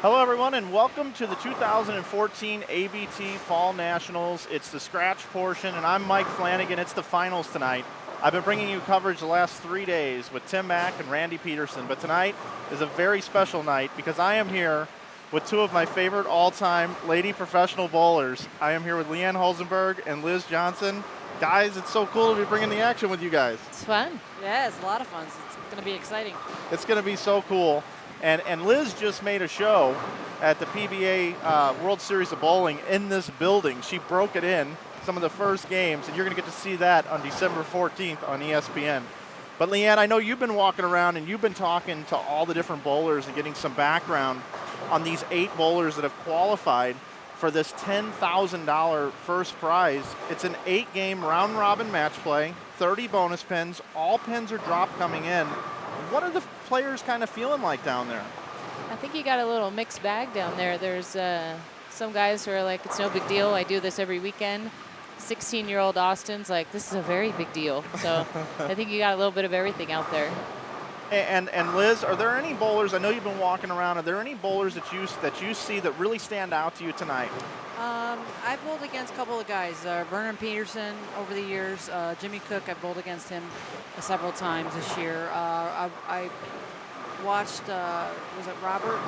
Hello everyone and welcome to the 2014 ABT Fall Nationals. It's the scratch portion and I'm Mike Flanagan. It's the finals tonight. I've been bringing you coverage the last 3 days with Tim Mack and Randy Peterson, but tonight is a very special night because I am here with two of my favorite all-time lady professional bowlers. I am here with Leanne Hulsenberg and Liz Johnson. Guys, it's so cool to be bringing the action with you guys. It's fun. Yeah, it's a lot of fun. It's going to be exciting. It's going to be so cool. And Liz just made a show at the PBA World Series of Bowling in this building. She broke it in some of the first games, and you're going to get to see that on December 14th on ESPN. But Leanne, I know you've been walking around and you've been talking to all the different bowlers and getting some background on these 8 bowlers that have qualified for this $10,000 first prize. It's an 8-game round-robin match play, 30 bonus pins. All pins are dropped coming in. What are the players kind of feeling like down there? I think you got a little mixed bag down there. There's some guys who are like, it's no big deal. I do this every weekend. 16-year-old Austin's like, this is a very big deal. So I think you got a little bit of everything out there. And Liz, are there any bowlers, I know you've been walking around, are there any bowlers that you see that really stand out to you tonight? I've bowled against a couple of guys. Vernon Peterson over the years. Jimmy Cook, I've bowled against him several times this year. I watched, was it Robert?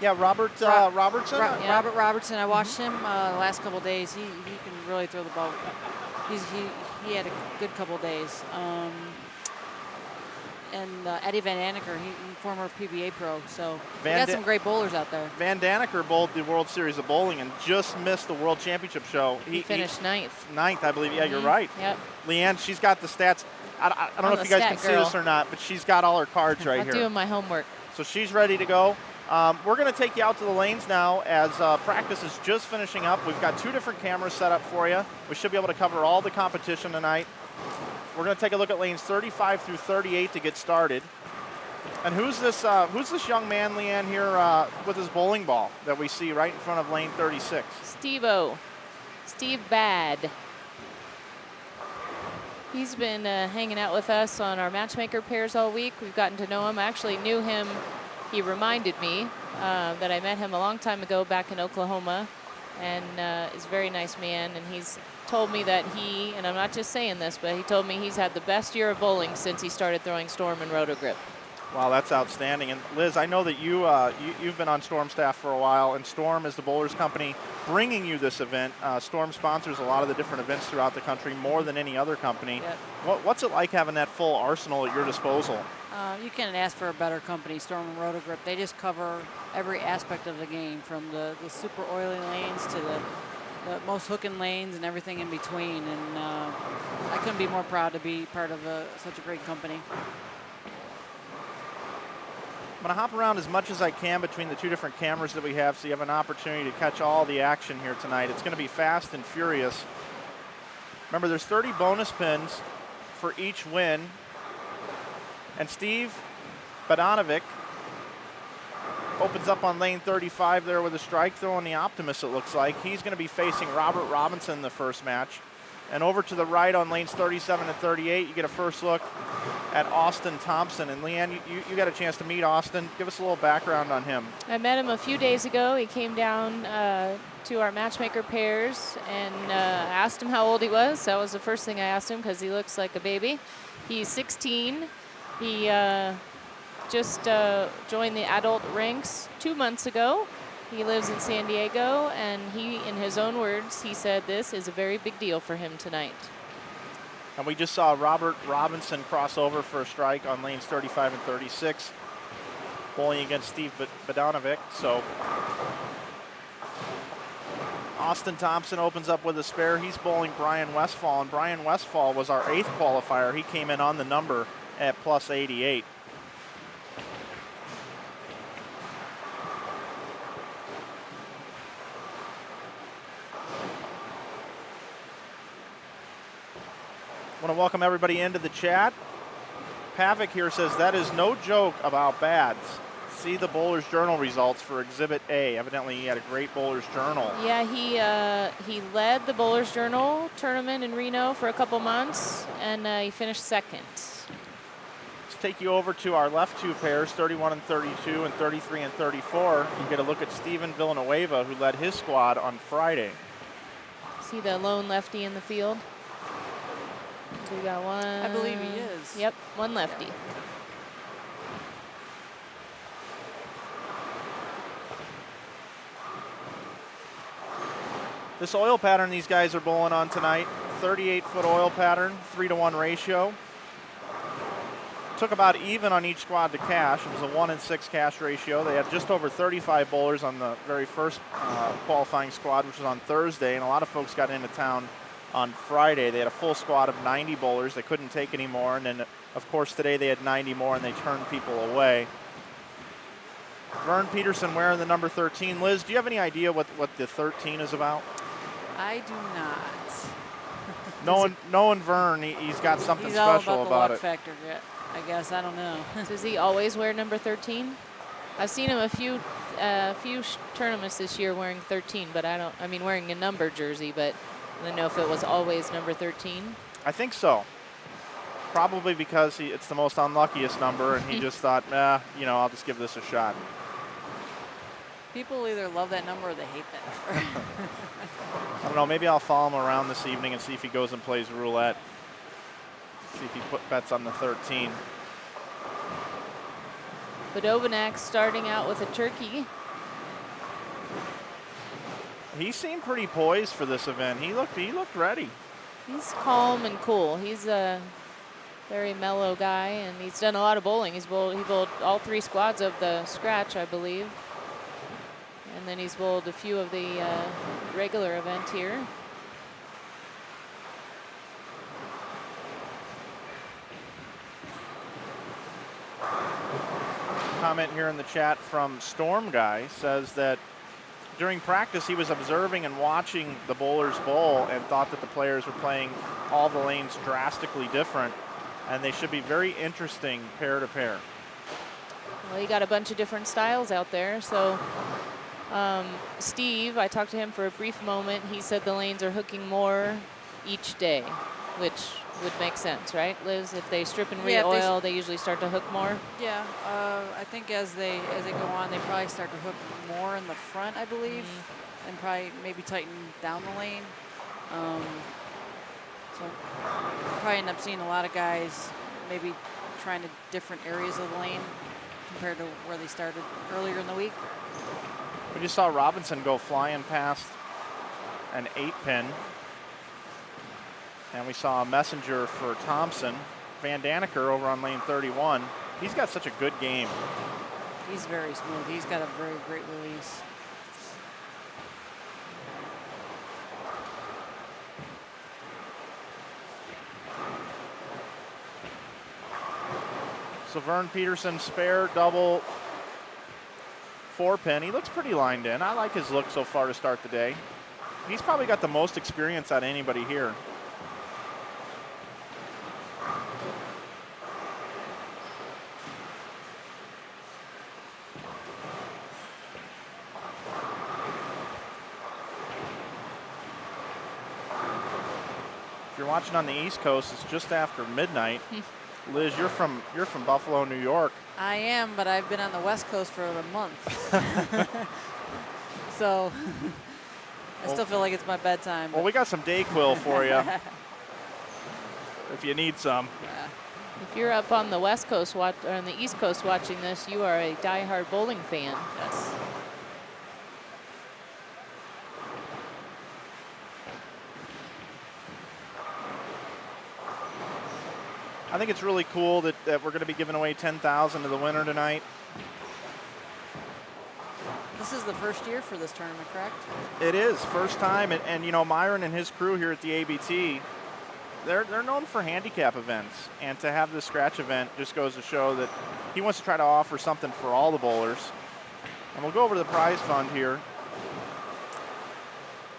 Yeah, Robertson. Robert Robertson. I watched him the last couple of days. He can really throw the ball. He had a good couple of days. And Eddie Van Daneker, he former PBA pro, so we got some great bowlers out there. Van Daneker bowled the World Series of Bowling and just missed the World Championship show. He finished ninth. Ninth, I believe. Yeah, you're right. Yep. Leanne, she's got the stats. I don't know if you guys can see this or not, but she's got all her cards right here. I'm doing my homework. So she's ready to go. We're going to take you out to the lanes now as practice is just finishing up. We've got 2 different cameras set up for you. We should be able to cover all the competition tonight. We're going to take a look at lanes 35 through 38 to get started. And who's this young man, Leanne, here with his bowling ball that we see right in front of lane 36? Steve Bad. He's been hanging out with us on our matchmaker pairs all week. We've gotten to know him. I actually knew him. He reminded me that I met him a long time ago back in Oklahoma, and is a very nice man. And he's told me that he, and I'm not just saying this, but he told me he's had the best year of bowling since he started throwing Storm and Rotogrip. Wow, that's outstanding. And Liz, I know that you've been on Storm staff for a while, and Storm is the bowlers company bringing you this event. Storm sponsors a lot of the different events throughout the country more than any other company. Yep. What's it like having that full arsenal at your disposal? You can't ask for a better company, Storm and Rotogrip. They just cover every aspect of the game, from the super oily lanes to the most hooking lanes and everything in between. And I couldn't be more proud to be part of such a great company. I'm going to hop around as much as I can between the 2 different cameras that we have so you have an opportunity to catch all the action here tonight. It's going to be fast and furious. Remember, there's 30 bonus pins for each win. And Steve Badanovic opens up on lane 35 there with a strike throw on the Optimist, it looks like. He's going to be facing Robert Robinson in the first match. And over to the right on lanes 37 and 38, you get a first look at Austin Thompson. And Leanne, you got a chance to meet Austin. Give us a little background on him. I met him a few days ago. He came down to our matchmaker pairs and asked him how old he was. That was the first thing I asked him because he looks like a baby. He's 16. He just joined the adult ranks 2 months ago. He lives in San Diego, and he, in his own words, he said this is a very big deal for him tonight. And we just saw Robert Robinson cross over for a strike on lanes 35 and 36, bowling against Steve Badanovic. So Austin Thompson opens up with a spare. He's bowling Brian Westfall, and Brian Westfall was our 8th qualifier. He came in on the number at plus 88. I want to welcome everybody into the chat. Pavic here says, that is no joke about bads. See the Bowler's Journal results for Exhibit A. Evidently, he had a great Bowler's Journal. Yeah, he led the Bowler's Journal tournament in Reno for a couple months, and he finished 2nd. take you over to our left two pairs, 31 and 32 and 33 and 34. You get a look at Steven Villanueva, who led his squad on Friday. See the lone lefty in the field? We got one. I believe he is. Yep, one lefty. Yeah. This oil pattern these guys are bowling on tonight, 38-foot oil pattern, 3-to-1 ratio. Took about even on each squad to cash. It was a 1-6 cash ratio. They had just over 35 bowlers on the very first qualifying squad, which was on Thursday, and a lot of folks got into town on Friday. They had a full squad of 90 bowlers. They couldn't take any more, and then, of course, today they had 90 more, and they turned people away. Vern Peterson wearing the number 13. Liz, do you have any idea what the 13 is about? I do not. Knowing Vern, he's got something he's all special about the about luck it. factor, I guess. I don't know. Does he always wear number 13? I've seen him a few tournaments this year wearing 13, but wearing a number jersey, but I don't know if it was always number 13. I think so. Probably because it's the most unluckiest number, and he just thought, I'll just give this a shot. People either love that number or they hate that number. I don't know. Maybe I'll follow him around this evening and see if he goes and plays roulette. See if he bets on the 13. Badovanak starting out with a turkey. He seemed pretty poised for this event. He looked ready. He's calm and cool. He's a very mellow guy, and he's done a lot of bowling. He bowled all 3 squads of the scratch, I believe. And then he's bowled a few of the regular event here. Comment here in the chat from Storm Guy says that during practice he was observing and watching the bowlers bowl and thought that the players were playing all the lanes drastically different, and they should be very interesting pair to pair. Well, you got a bunch of different styles out there. So Steve, I talked to him for a brief moment. He said the lanes are hooking more each day, which would make sense, right, Liz? If they strip and re-oil, they usually start to hook more. Yeah, I think as they go on, they probably start to hook more in the front, I believe, and probably maybe tighten down the lane. So probably end up seeing a lot of guys maybe trying to different areas of the lane compared to where they started earlier in the week. We just saw Robinson go flying past an 8-pin. And we saw a messenger for Thompson. Van Daneker over on lane 31. He's got such a good game. He's very smooth. He's got a very great release. So Vern Peterson, spare, double, 4-pin. He looks pretty lined in. I like his look so far to start the day. He's probably got the most experience out of anybody here. If you're watching on the East Coast, it's just after midnight. Liz, you're from Buffalo, New York. I am, but I've been on the West Coast for a month. So I still feel like it's my bedtime. Well, we got some Dayquil for you if you need some. If you're up on the West Coast or on the East Coast watching this, you are a diehard bowling fan. Yes. I think it's really cool that we're going to be giving away $10,000 to the winner tonight. This is the first year for this tournament, correct? It is, first time, and you know, Myron and his crew here at the ABT, they're known for handicap events, and to have this scratch event just goes to show that he wants to try to offer something for all the bowlers. And we'll go over to the prize fund here.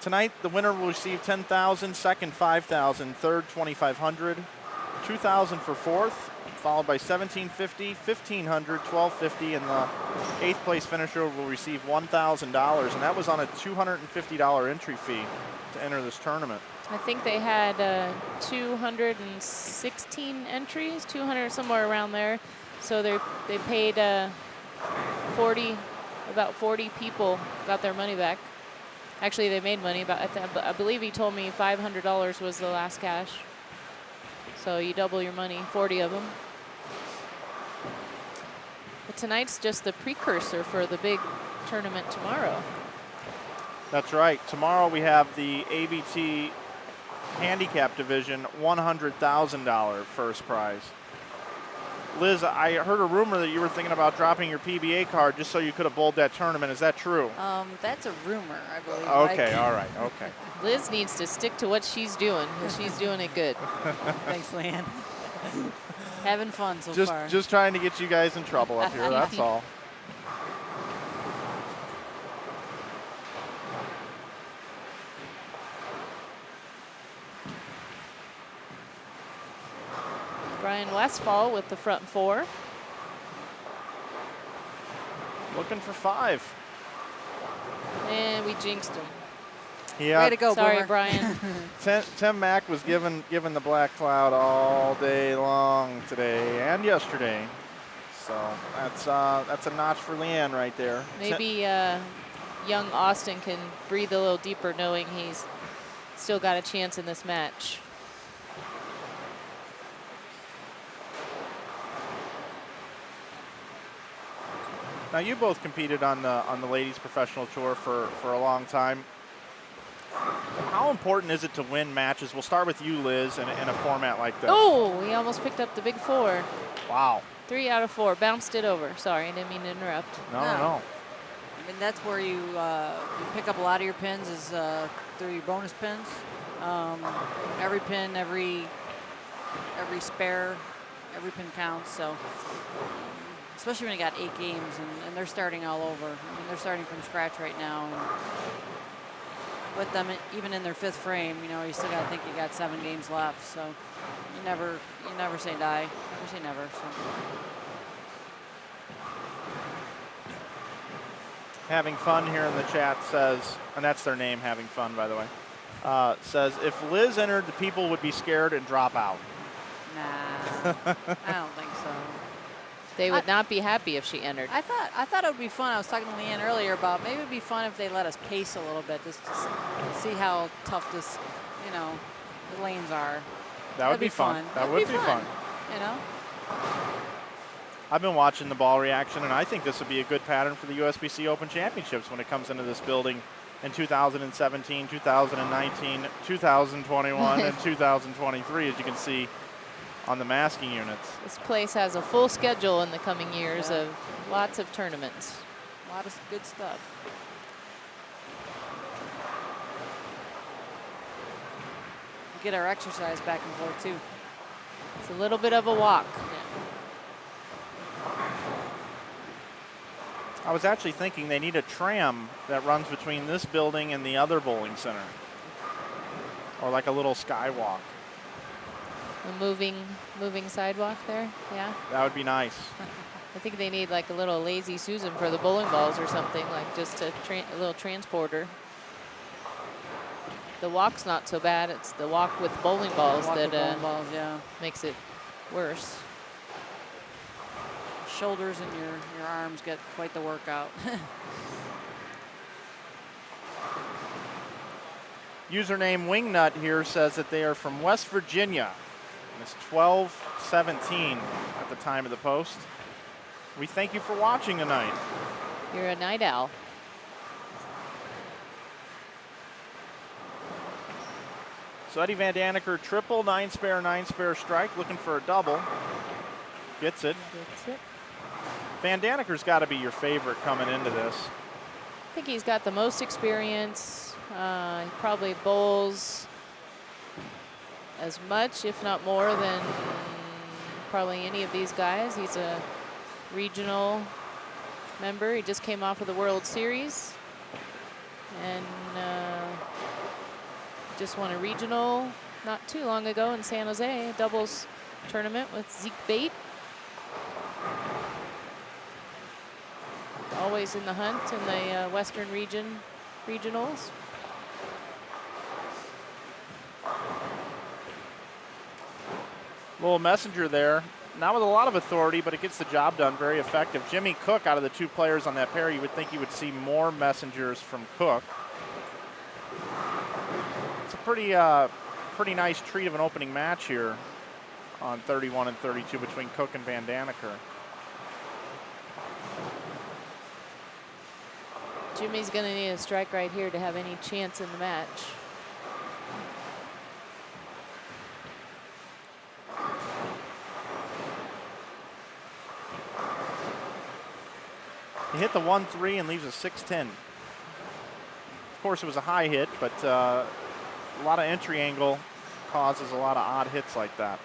Tonight, the winner will receive $10,000, second $5,000, third $2,500, $2,000 for fourth, followed by $1,750, $1,500, $1,250, and the eighth place finisher will receive $1,000, and that was on a $250 entry fee to enter this tournament. I think they had 216 entries, 200 somewhere around there. So they paid 40, about 40 people got their money back. Actually, they made money. But I believe he told me $500 was the last cash. So you double your money, 40 of them. But tonight's just the precursor for the big tournament tomorrow. That's right. Tomorrow we have the ABT handicap division, $100,000 first prize. Liz, I heard a rumor that you were thinking about dropping your PBA card just so you could have bowled that tournament. Is that true? That's a rumor, I believe. Okay, all right, okay. Liz needs to stick to what she's doing, and she's doing it good. Thanks, Leanne. Having fun so far. Just trying to get you guys in trouble up here, that's all. Brian Westfall with the front four. Looking for 5. And we jinxed him. Yeah. Way to go, Sorry, Boomer. Brian. Tim Mack was given the black cloud all day long today and yesterday. So that's a notch for Leanne right there. Maybe young Austin can breathe a little deeper knowing he's still got a chance in this match. Now you both competed on the ladies professional tour for a long time. How important is it to win matches? We'll start with you, Liz, in a format like this. Oh, we almost picked up the big 4. Wow. 3 out of 4. Bounced it over. Sorry, I didn't mean to interrupt. No. I mean, that's where you pick up a lot of your pins is through your bonus pins. Every pin, every spare, every pin counts. So, especially when you got 8 games and they're starting all over. I mean, they're starting from scratch right now. And with them, even in their 5th frame, you know, you still got to think you got 7 games left. So, you never say die. Never say never. So. Having Fun here in the chat says, and that's their name, Having Fun, by the way, says, if Liz entered, the people would be scared and drop out. Nah, I don't think so. They would not be happy if she entered. I thought it would be fun. I was talking to Leanne earlier about maybe it'd be fun if they let us pace a little bit, just to see how tough this, you know, the lanes are. That would be fun. That would be fun. You know. I've been watching the ball reaction, and I think this would be a good pattern for the USBC Open Championships when it comes into this building in 2017, 2019, 2021, and 2023, as you can see on the masking units. This place has a full schedule in the coming years of lots of tournaments. A lot of good stuff. We get our exercise back and forth too. It's a little bit of a walk. I was actually thinking they need a tram that runs between this building and the other bowling center. Or like a little skywalk. A moving sidewalk there, yeah. That would be nice. I think they need like a little lazy Susan for the bowling balls or something, like just a little transporter. The walk's not so bad. It's the walk with bowling balls that makes it worse. Shoulders and your arms get quite the workout. Username Wingnut here says that they are from West Virginia. And it's 12:17 at the time of the post. We thank you for watching tonight. You're a night owl. So Eddie Van Daneker, triple, 9-spare strike, looking for a double. Gets it. Van Daneker's got to be your favorite coming into this. I think he's got the most experience. He probably bowls as much, if not more, than probably any of these guys. He's a regional member. He just came off of the World Series and just won a regional not too long ago in San Jose, a doubles tournament with Zeke Bate. Always in the hunt in the Western region regionals. Little messenger there. Not with a lot of authority, but it gets the job done. Very effective. Jimmy Cook, out of the 2 players on that pair, you would think you would see more messengers from Cook. It's a pretty nice treat of an opening match here on 31 and 32 between Cook and Van Daneker. Jimmy's going to need a strike right here to have any chance in the match. He hit the 1-3 and leaves a 6-10. Of course, it was a high hit, but a lot of entry angle causes a lot of odd hits like that.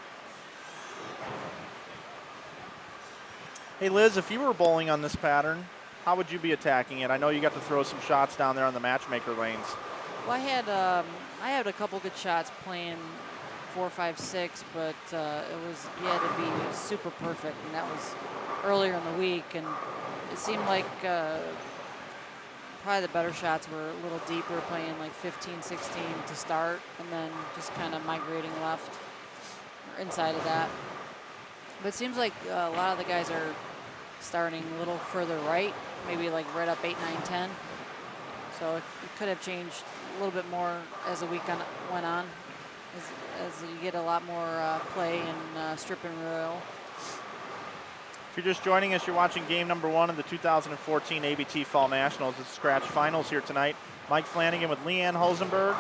Hey, Liz, if you were bowling on this pattern, how would you be attacking it? I know you got to throw some shots down there on the matchmaker lanes. Well, I had a couple good shots playing 4, 5, 6, but you had to be super perfect, and that was earlier in the week, and it seemed like probably the better shots were a little deeper, playing like 15, 16 to start, and then just kind of migrating left or inside of that. But it seems like a lot of the guys are starting a little further right, maybe like right up 8, 9, 10. So it could have changed a little bit more as the week went on, as you get a lot more play in strip and rail. If you're just joining us, you're watching game number 1 of the 2014 ABT Fall Nationals. It's Scratch Finals here tonight. Mike Flanagan with Leanne Hulsenberg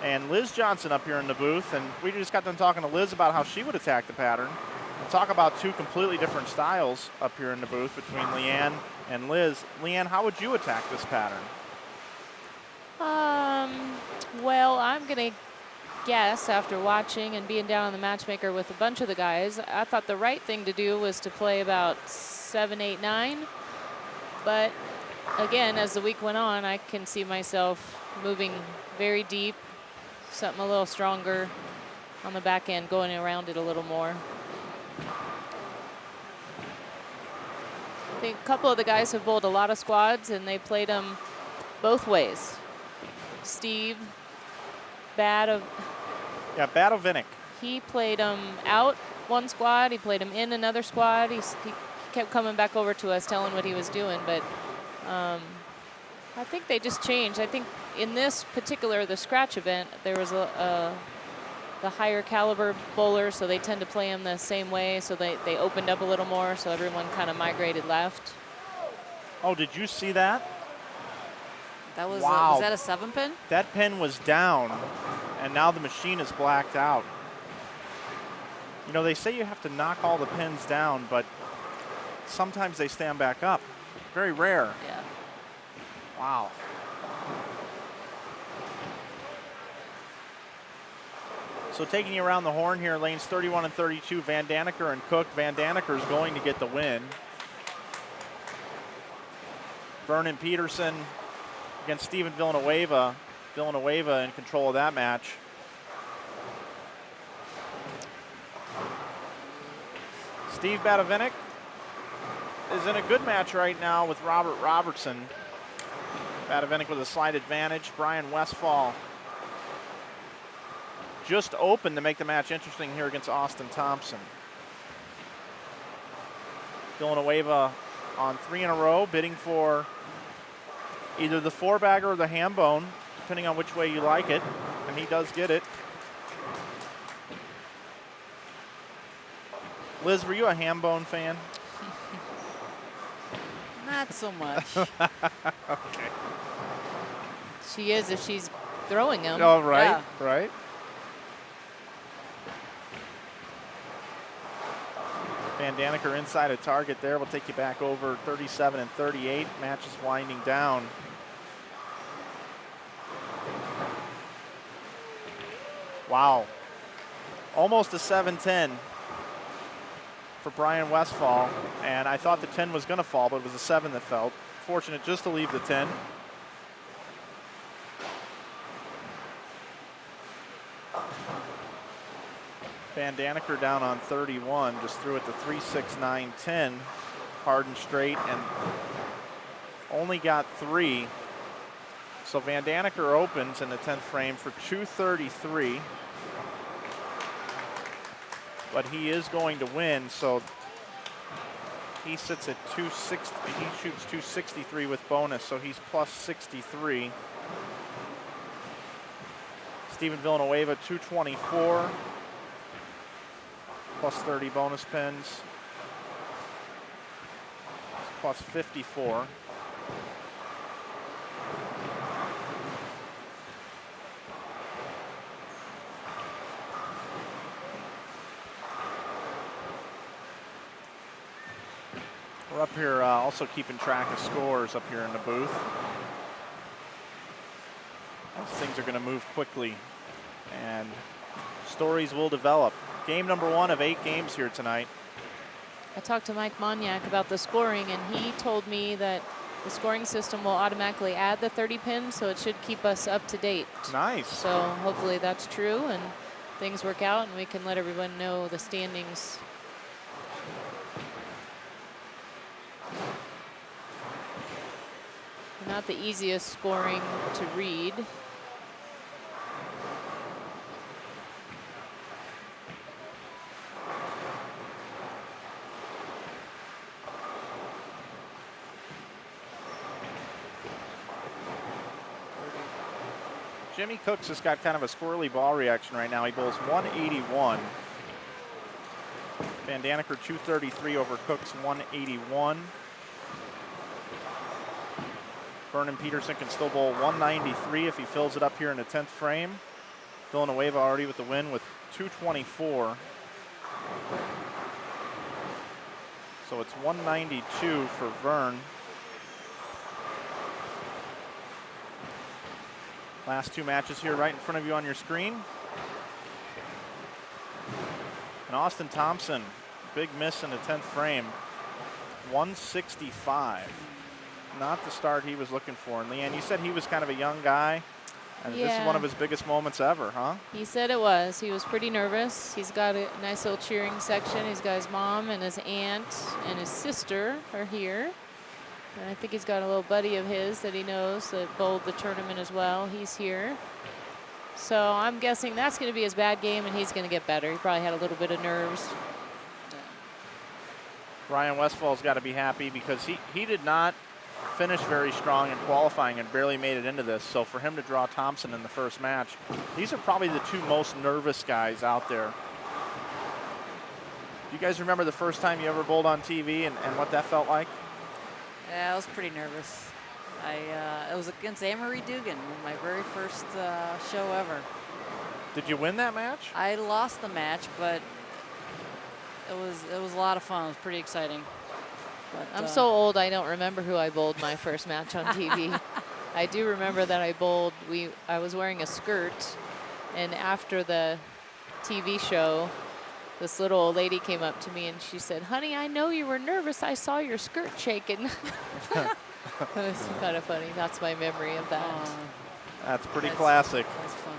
and Liz Johnson up here in the booth. And we just got done talking to Liz about how she would attack the pattern. And talk about 2 completely different styles up here in the booth between Leanne and Liz. Leanne, how would you attack this pattern? Well, I'm going to guess after watching and being down on the matchmaker with a bunch of the guys, I thought the right thing to do was to play about 7, 8, 9. But again, as the week went on, I can see myself moving very deep, something a little stronger on the back end, going around it a little more. I think a couple of the guys have bowled a lot of squads, and they played them both ways. Steve Badovinick. He played him out one squad. He played him in another squad. He kept coming back over to us, telling what he was doing. But I think they just changed. I think in this particular, the scratch event, there was the higher caliber bowlers, so they tend to play him the same way. So they opened up a little more, so everyone kind of migrated left. Oh, did you see that? That was wow. Was that a 7 pin? That pin was down, and now the machine is blacked out. You know, they say you have to knock all the pins down, but sometimes they stand back up. Very rare. Yeah. Wow. So taking you around the horn here, lanes 31 and 32, Van Daneker and Cook. Van Daneker is going to get the win. Vernon Peterson against Steven Villanueva. Villanueva in control of that match. Steve Badovinick is in a good match right now with Robert Robertson. Badovinick with a slight advantage. Brian Westfall just open to make the match interesting here against Austin Thompson. Villanueva on 3 in a row, bidding for either the 4-bagger or the ham bone, depending on which way you like it, and he does get it. Liz, were you a ham bone fan? Not so much. Okay. She is if she's throwing them. Oh, right, Yeah. right. Van Daneker inside a target there. We'll take you back over 37 and 38. Match is winding down. Wow. Almost a 7-10 for Brian Westfall. And I thought the 10 was going to fall, but it was a 7 that fell. Fortunate just to leave the 10. Van Daneker down on 31, just threw it to 3, 6, 9, 10, hard and straight, and only got 3. So Van Daneker opens in the 10th frame for 233. but he is going to win. So he sits at 260. He shoots 263 with bonus, so he's plus 63. Steven Villanueva, 224, plus 30 bonus pins, plus 54. We're up here also keeping track of scores up here in the booth. These things are going to move quickly, and stories will develop. Game number 1 of 8 games here tonight. I talked to Mike Monyak about the scoring, and he told me that the scoring system will automatically add the 30 pins, so it should keep us up to date. Nice. So hopefully that's true, and things work out, and we can let everyone know the standings. Not the easiest scoring to read. Jimmy Cooks has got kind of a squirrely ball reaction right now. He bowls 181. Van Daniker 233 over Cooks 181. Vernon Peterson can still bowl 193 if he fills it up here in the 10th frame. Villanueva already with the win with 224. So it's 192 for Vern. Last 2 matches here right in front of you on your screen. And Austin Thompson, big miss in the 10th frame, 165. Not the start he was looking for. And Leanne, you said he was kind of a young guy, and this is one of his biggest moments ever, huh? He said it was. He was pretty nervous. He's got a nice little cheering section. He's got his mom and his aunt and his sister are here. And I think he's got a little buddy of his that he knows that bowled the tournament as well. He's here. So I'm guessing that's going to be his bad game, and he's going to get better. He probably had a little bit of nerves. Brian Westfall's got to be happy because he did not finish very strong in qualifying and barely made it into this. So for him to draw Thompson in the first match, these are probably the 2 most nervous guys out there. Do you guys remember the first time you ever bowled on TV and what that felt like? Yeah, I was pretty nervous. It was against Anne-Marie Dugan, my very first show ever. Did you win that match? I lost the match, but it was a lot of fun. It was pretty exciting. But, I'm so old I don't remember who I bowled my first match on TV. I do remember that I bowled. I was wearing a skirt, and after the TV show, this little old lady came up to me and she said, "Honey, I know you were nervous. I saw your skirt shaking." It was kind of funny. That's my memory of that. That's pretty classic. That's funny.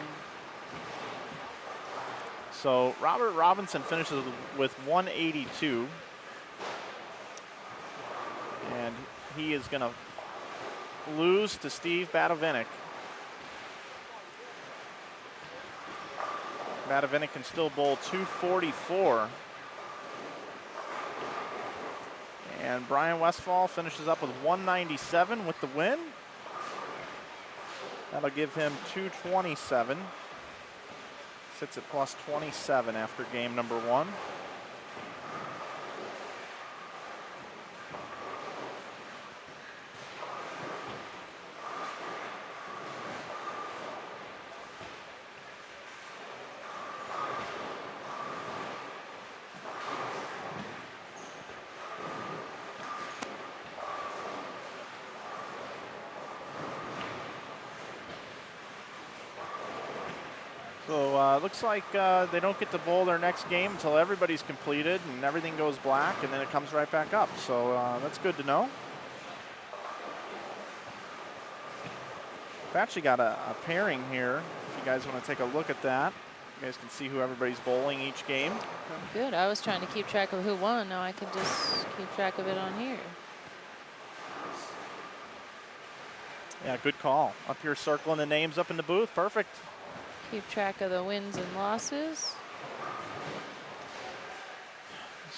So Robert Robinson finishes with 182. And he is going to lose to Steve Batovinik. Batovinik can still bowl 244. And Brian Westfall finishes up with 197 with the win. That'll give him 227. Sits at plus 27 after game number 1. So looks like they don't get to bowl their next game until everybody's completed and everything goes black, and then it comes right back up. So that's good to know. We've actually got a pairing here. If you guys want to take a look at that, you guys can see who everybody's bowling each game. Good. I was trying to keep track of who won. Now I can just keep track of it on here. Yeah, good call. Up here circling the names up in the booth. Perfect. Keep track of the wins and losses.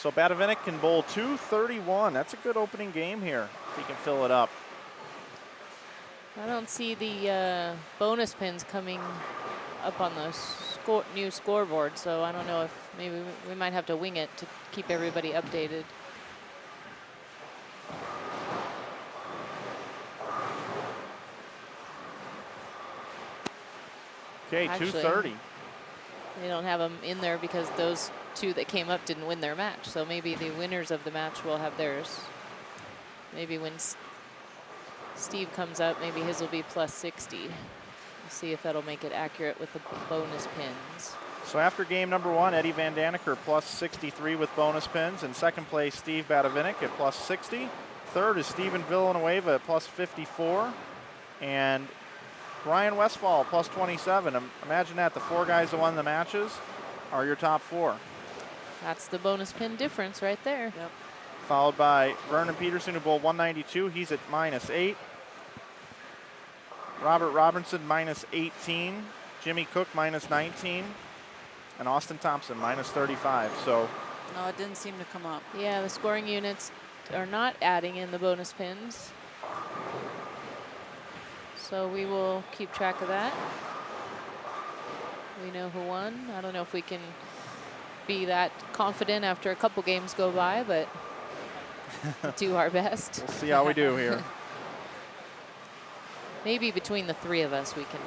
So Batavinik can bowl 231. That's a good opening game here if he can fill it up. I don't see the bonus pins coming up on the new scoreboard, so I don't know if maybe we might have to wing it to keep everybody updated. Okay, Actually, 230. They don't have them in there because those two that came up didn't win their match, so maybe the winners of the match will have theirs. Maybe when Steve comes up, maybe his will be plus 60. We'll see if that'll make it accurate with the bonus pins. So after game number 1, Eddie Van Daniker plus 63 with bonus pins. In second place, Steve Batavinik at plus 60. Third is Steven Villanueva at plus 54. And Brian Westfall plus 27. Imagine that, the 4 guys that won the matches are your top 4. That's the bonus pin difference right there. Yep. Followed by Vernon Peterson, who bowled 192. He's at minus 8. Robert Robinson, minus 18. Jimmy Cook, minus 19. And Austin Thompson, minus 35. So No, it didn't seem to come up. Yeah, the scoring units are not adding in the bonus pins. So we will keep track of that. We know who won. I don't know if we can be that confident after a couple games go by, but do our best. we'll see how we do here. Maybe between the 3 of us we can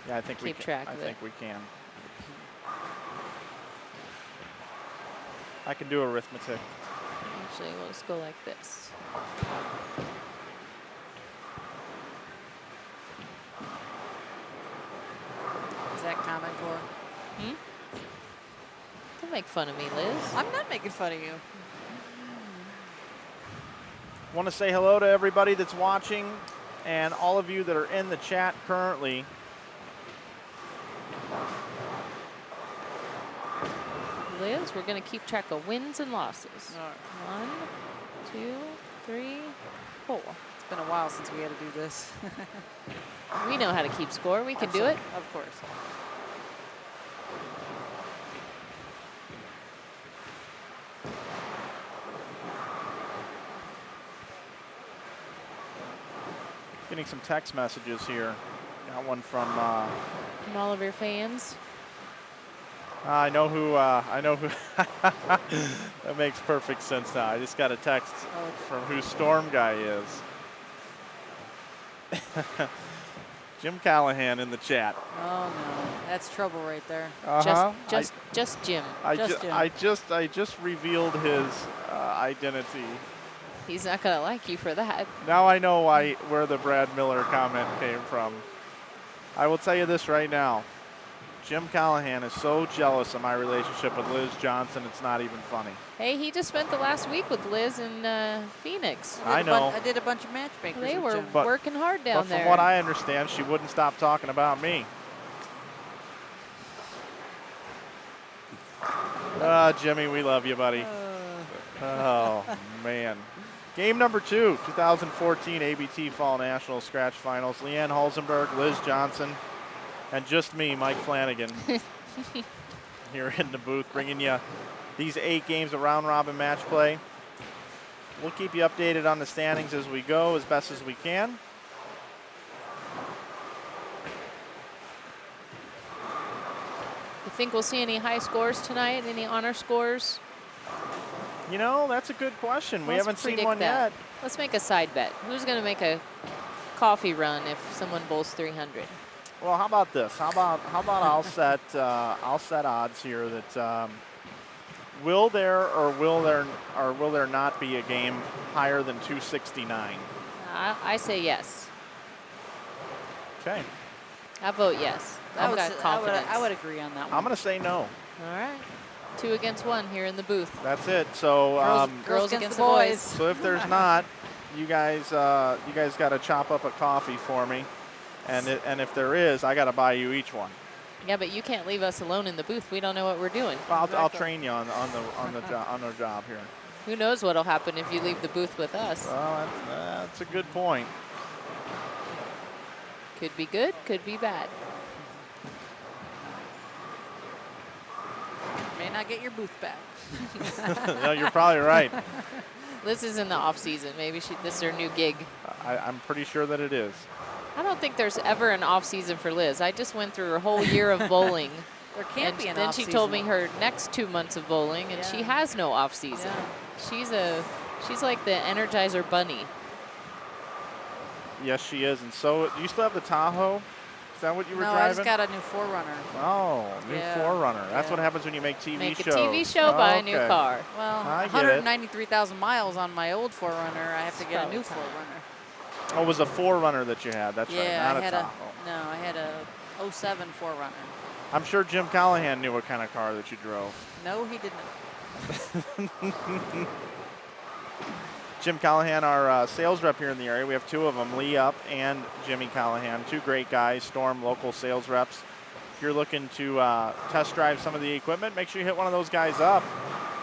Yeah, I think we keep can. track I of it. think we can. I can do arithmetic. Actually, we'll just go like this. Is that Common Core? Don't make fun of me, Liz. I'm not making fun of you. Want to say hello to everybody that's watching and all of you that are in the chat currently. Liz, we're going to keep track of wins and losses. All right. 1, 2, 3, 4. It's been a while since we had to do this. We know how to keep score. We can do it. Of course. Getting some text messages here. Got one from From all of your fans. I know who. That makes perfect sense now. I just got a text from who Storm Guy is. Jim Callahan in the chat. Oh no, that's trouble right there. Just Jim. I just revealed his identity. He's not going to like you for that. Now I know where the Brad Miller comment came from. I will tell you this right now. Jim Callahan is so jealous of my relationship with Liz Johnson, it's not even funny. Hey, he just spent the last week with Liz in Phoenix. I know. I did a bunch of matchmakers. They with were Jim. working hard down But there. from what I understand, she wouldn't stop talking about me. Jimmy, we love you, buddy. Oh, man. Game number 2, 2014 ABT Fall National Scratch Finals. Leanne Hulsenberg, Liz Johnson, and just me, Mike Flanagan, here in the booth, bringing you these 8 games of round-robin match play. We'll keep you updated on the standings as we go, as best as we can. You think we'll see any high scores tonight? Any honor scores? You know, that's a good question. We Let's haven't seen predict one that. yet. Let's make a side bet. Who's going to make a coffee run if someone bowls 300? Well, how about this? How about I'll set odds here that will there not be a game higher than 269? I say yes. Okay. I vote yes. I've got confidence. I would agree on that one. I'm going to say no. All right. 2 against 1 here in the booth. That's it. So Girls against the boys. so if there's not, you guys got to chop up a coffee for me, and if there is, I got to buy you each one. Yeah, but you can't leave us alone in the booth. We don't know what we're doing. Well, I'll train you on the job here. Who knows what'll happen if you leave the booth with us? Well, that's a good point. Could be good, could be bad. may not get your booth back. No, you're probably right. Liz is in the off season. Maybe this is her new gig. I'm pretty sure that it is. I don't think there's ever an off season for Liz. I just went through her whole year of bowling. There can't be an then off she season. told me her next 2 months of bowling, and she has no off season. Yeah. She's like the Energizer Bunny. Yes, she is. And so, do you still have the Tahoe? Is that what you were driving? No, I just got a new 4Runner. Oh, new 4Runner. That's Yeah. what happens when you make TV Make shows. a TV show, buy a new car. Well, I get it. 193,000 miles on my old 4Runner. I have to get a new 4Runner. Oh, it was a 4Runner that you had. That's right, Yeah, not I had a Tahoe. I had a 07 4Runner. I'm sure Jim Callahan knew what kind of car that you drove. No, he didn't. Jim Callahan, our sales rep here in the area. We have two of them, Lee Up and Jimmy Callahan. Two great guys, Storm local sales reps. If you're looking to test drive some of the equipment, make sure you hit one of those guys up.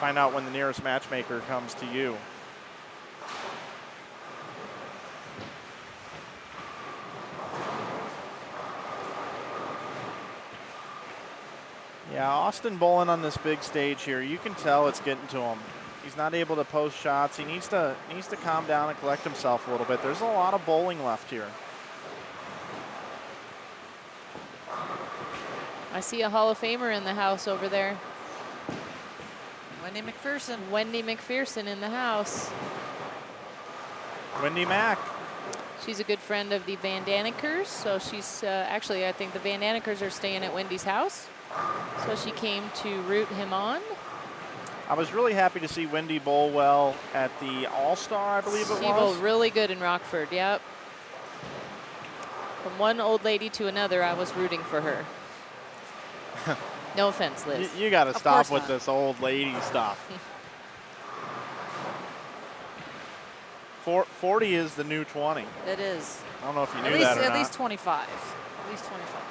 Find out when the nearest matchmaker comes to you. Yeah, Austin bowling on this big stage here. You can tell it's getting to him. He's not able to post shots. He needs to calm down and collect himself a little bit. There's a lot of bowling left here. I see a Hall of Famer in the house over there. Wendy McPherson. Wendy McPherson in the house. Wendy Mack. She's a good friend of the Van Danekers, so she's actually, I think the Van Danekers are staying at Wendy's house. So she came to root him on. I was really happy to see Wendy bowl well at the All-Star, I believe it was. She bowled really good in Rockford, yep. From one old lady to another, I was rooting for her. No offense, Liz. You got to Of stop course with not. this old lady stuff. 40 is the new 20. It is. I don't know if you At knew least, that or at not. least 25. At least 25.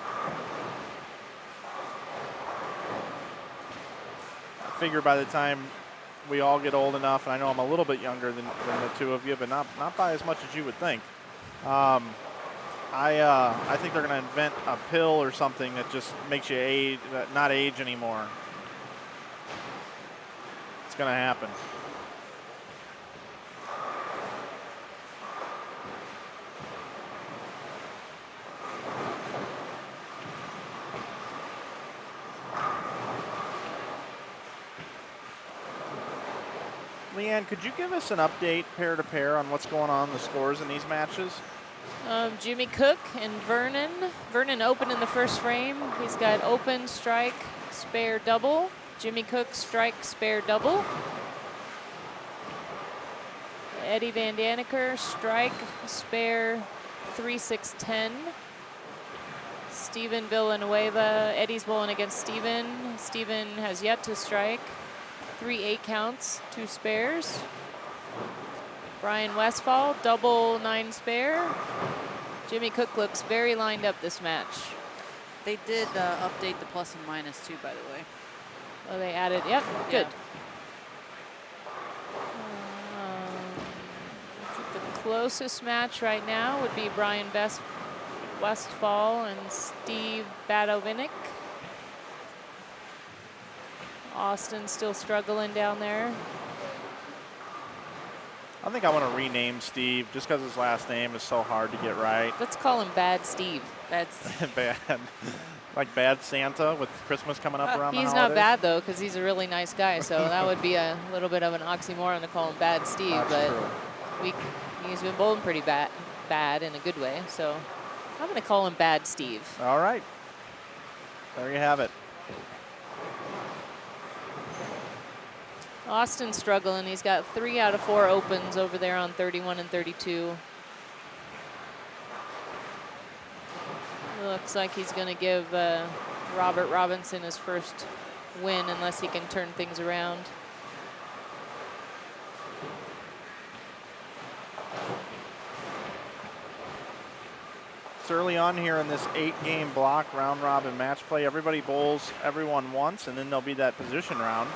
I figure by the time we all get old enough, and I know I'm a little bit younger than the two of you, but not by as much as you would think. I think they're going to invent a pill or something that just makes you age, not age anymore. It's going to happen. Leanne, could you give us an update pair to pair on what's going on, the scores in these matches? Jimmy Cook and Vernon. Vernon open in the first frame. He's got open, strike, spare, double. Jimmy Cook, strike, spare, double. Eddie Van Daneker, strike, spare, 3-6-10. Steven Villanueva, Eddie's bowling against Steven. Steven has yet to strike. 3-8 counts, 2 spares. Brian Westfall, double, 9 spare. Jimmy Cook looks very lined up this match. They did update the plus and minus too, by the way. Oh, they added, yep, good. I think the closest match right now would be Brian Westfall and Steve Badovinick. Austin still struggling down there. I think I want to rename Steve just because his last name is so hard to get right. Let's call him Bad Steve. Bad Steve. Bad. Like Bad Santa with Christmas coming up around the holidays. He's not bad, though, because he's a really nice guy. So that would be a little bit of an oxymoron to call him Bad Steve. That's But true. he's been bowling pretty bad in a good way. So I'm going to call him Bad Steve. All right. There you have it. Austin's struggling. He's got 3 out of 4 opens over there on 31 and 32. Looks like he's going to give Robert Robinson his first win unless he can turn things around. It's early on here in this 8-game block round robin match play. Everybody bowls everyone once, and then there'll be that position round.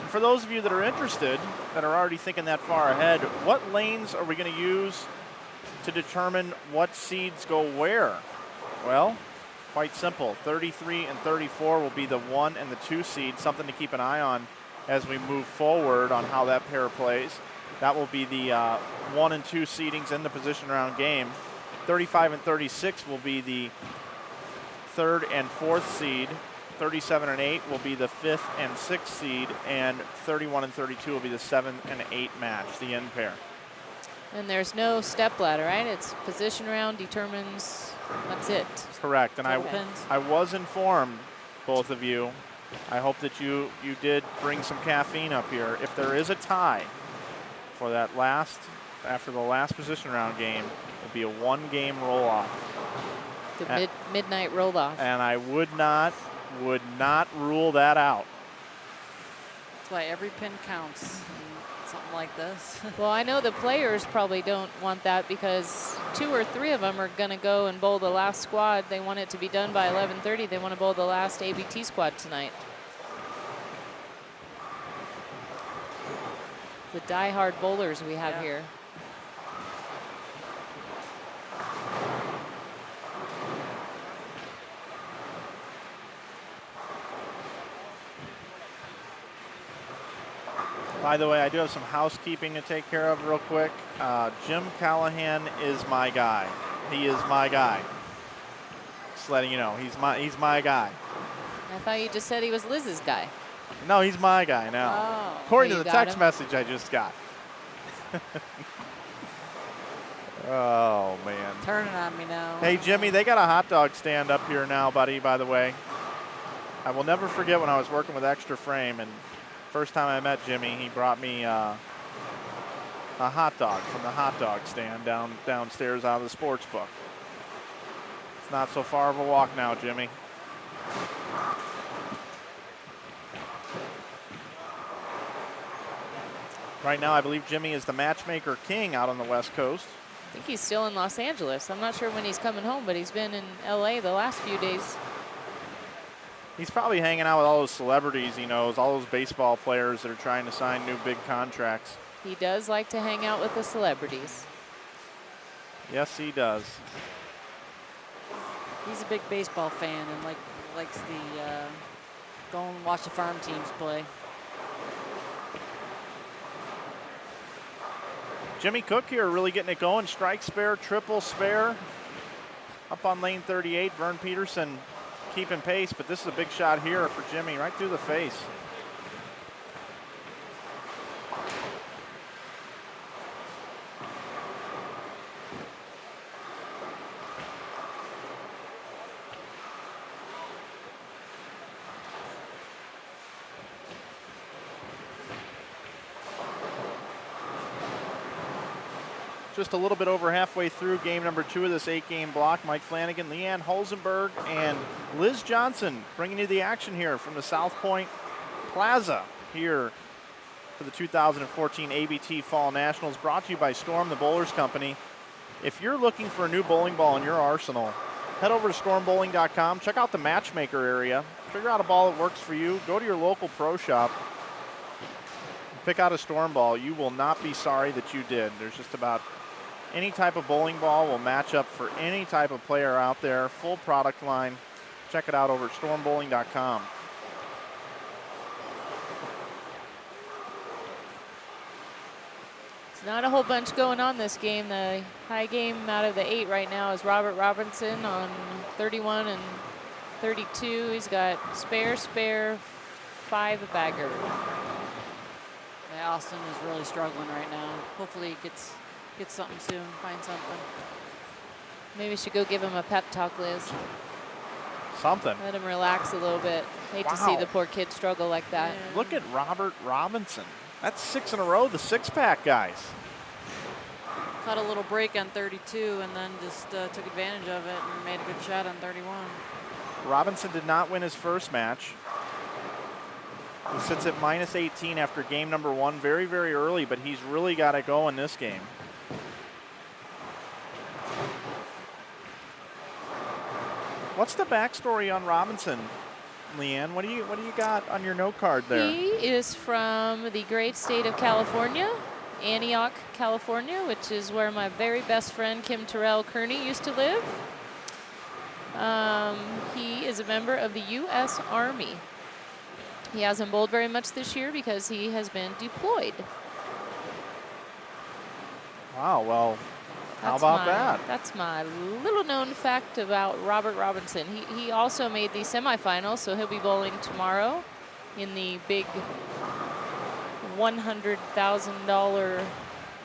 And for those of you that are interested, that are already thinking that far ahead, what lanes are we going to use to determine what seeds go where? Well, quite simple. 33 and 34 will be the 1 and the 2 seed, something to keep an eye on as we move forward on how that pair plays. That will be the 1 and 2 seedings in the position round game. 35 and 36 will be the 3rd and 4th seed. 37 and 8 will be the 5th and 6th seed, and 31 and 32 will be the 7 and 8 match, the end pair. And there's no step ladder, right? It's position round determines, that's it. Correct, and Okay. I was informed, both of you, I hope that you did bring some caffeine up here. If there is a tie for that after the last position round game, it'll be a 1-game roll-off. The midnight roll off. And I would not rule that out. That's why every pin counts in something like this. Well, I know the players probably don't want that because 2 or 3 of them are going to go and bowl the last squad. They want it to be done by 11:30. They want to bowl the last ABT squad tonight. The die-hard bowlers we have here. By the way, I do have some housekeeping to take care of real quick. Jim Callahan is my guy. He is my guy. Just letting you know, he's my guy. I thought you just said he was Liz's guy. No, he's my guy now. Oh, According you to the got text him. message I just got. Oh, man. Turning on me now. Hey, Jimmy, they got a hot dog stand up here now, buddy, by the way. I will never forget when I was working with Extra Frame, and first time I met Jimmy, he brought me a hot dog from the hot dog stand downstairs out of the sports book. It's not so far of a walk now, Jimmy. Right now, I believe Jimmy is the matchmaker king out on the West Coast. I think he's still in Los Angeles. I'm not sure when he's coming home, but he's been in LA the last few days. He's probably hanging out with all those celebrities he knows, all those baseball players that are trying to sign new big contracts. He does like to hang out with the celebrities. Yes, he does. He's a big baseball fan and likes the go and watch the farm teams play. Jimmy Cook here really getting it going. Strike spare, triple spare. Up on lane 38, Vern Peterson keeping pace, but this is a big shot here for Jimmy, right through the face. Just a little bit over halfway through game number 2 of this 8-game block. Mike Flanagan, Leanne Hulsenberg, and Liz Johnson bringing you the action here from the South Point Plaza here for the 2014 ABT Fall Nationals, brought to you by Storm, the Bowlers Company. If you're looking for a new bowling ball in your arsenal, head over to stormbowling.com, check out the matchmaker area, figure out a ball that works for you, go to your local pro shop, pick out a Storm ball. You will not be sorry that you did. There's just about any type of bowling ball will match up for any type of player out there. Full product line. Check it out over at stormbowling.com. It's not a whole bunch going on this game. The high game out of the 8 right now is Robert Robinson on 31 and 32. He's got spare, 5 bagger. Yeah, Austin is really struggling right now. Hopefully he gets something soon, find something. Maybe we should go give him a pep talk, Liz. Something. Let him relax a little bit. Hate to see the poor kid struggle like that. Yeah. Look at Robert Robinson. That's 6 in a row, the 6-pack guys. Caught a little break on 32 and then just took advantage of it and made a good shot on 31. Robinson did not win his first match. He sits at minus 18 after game number 1, very, very early, but he's really got to go in this game. What's the backstory on Robinson, Leanne? What do you got on your note card there? He is from the great state of California, Antioch, California, which is where my very best friend Kim Terrell Kearney used to live. He is a member of the U.S. Army. He hasn't bowled very much this year because he has been deployed. Wow, well, how about that? That's my little known fact about Robert Robinson. He also made the semifinals, so he'll be bowling tomorrow in the big $100,000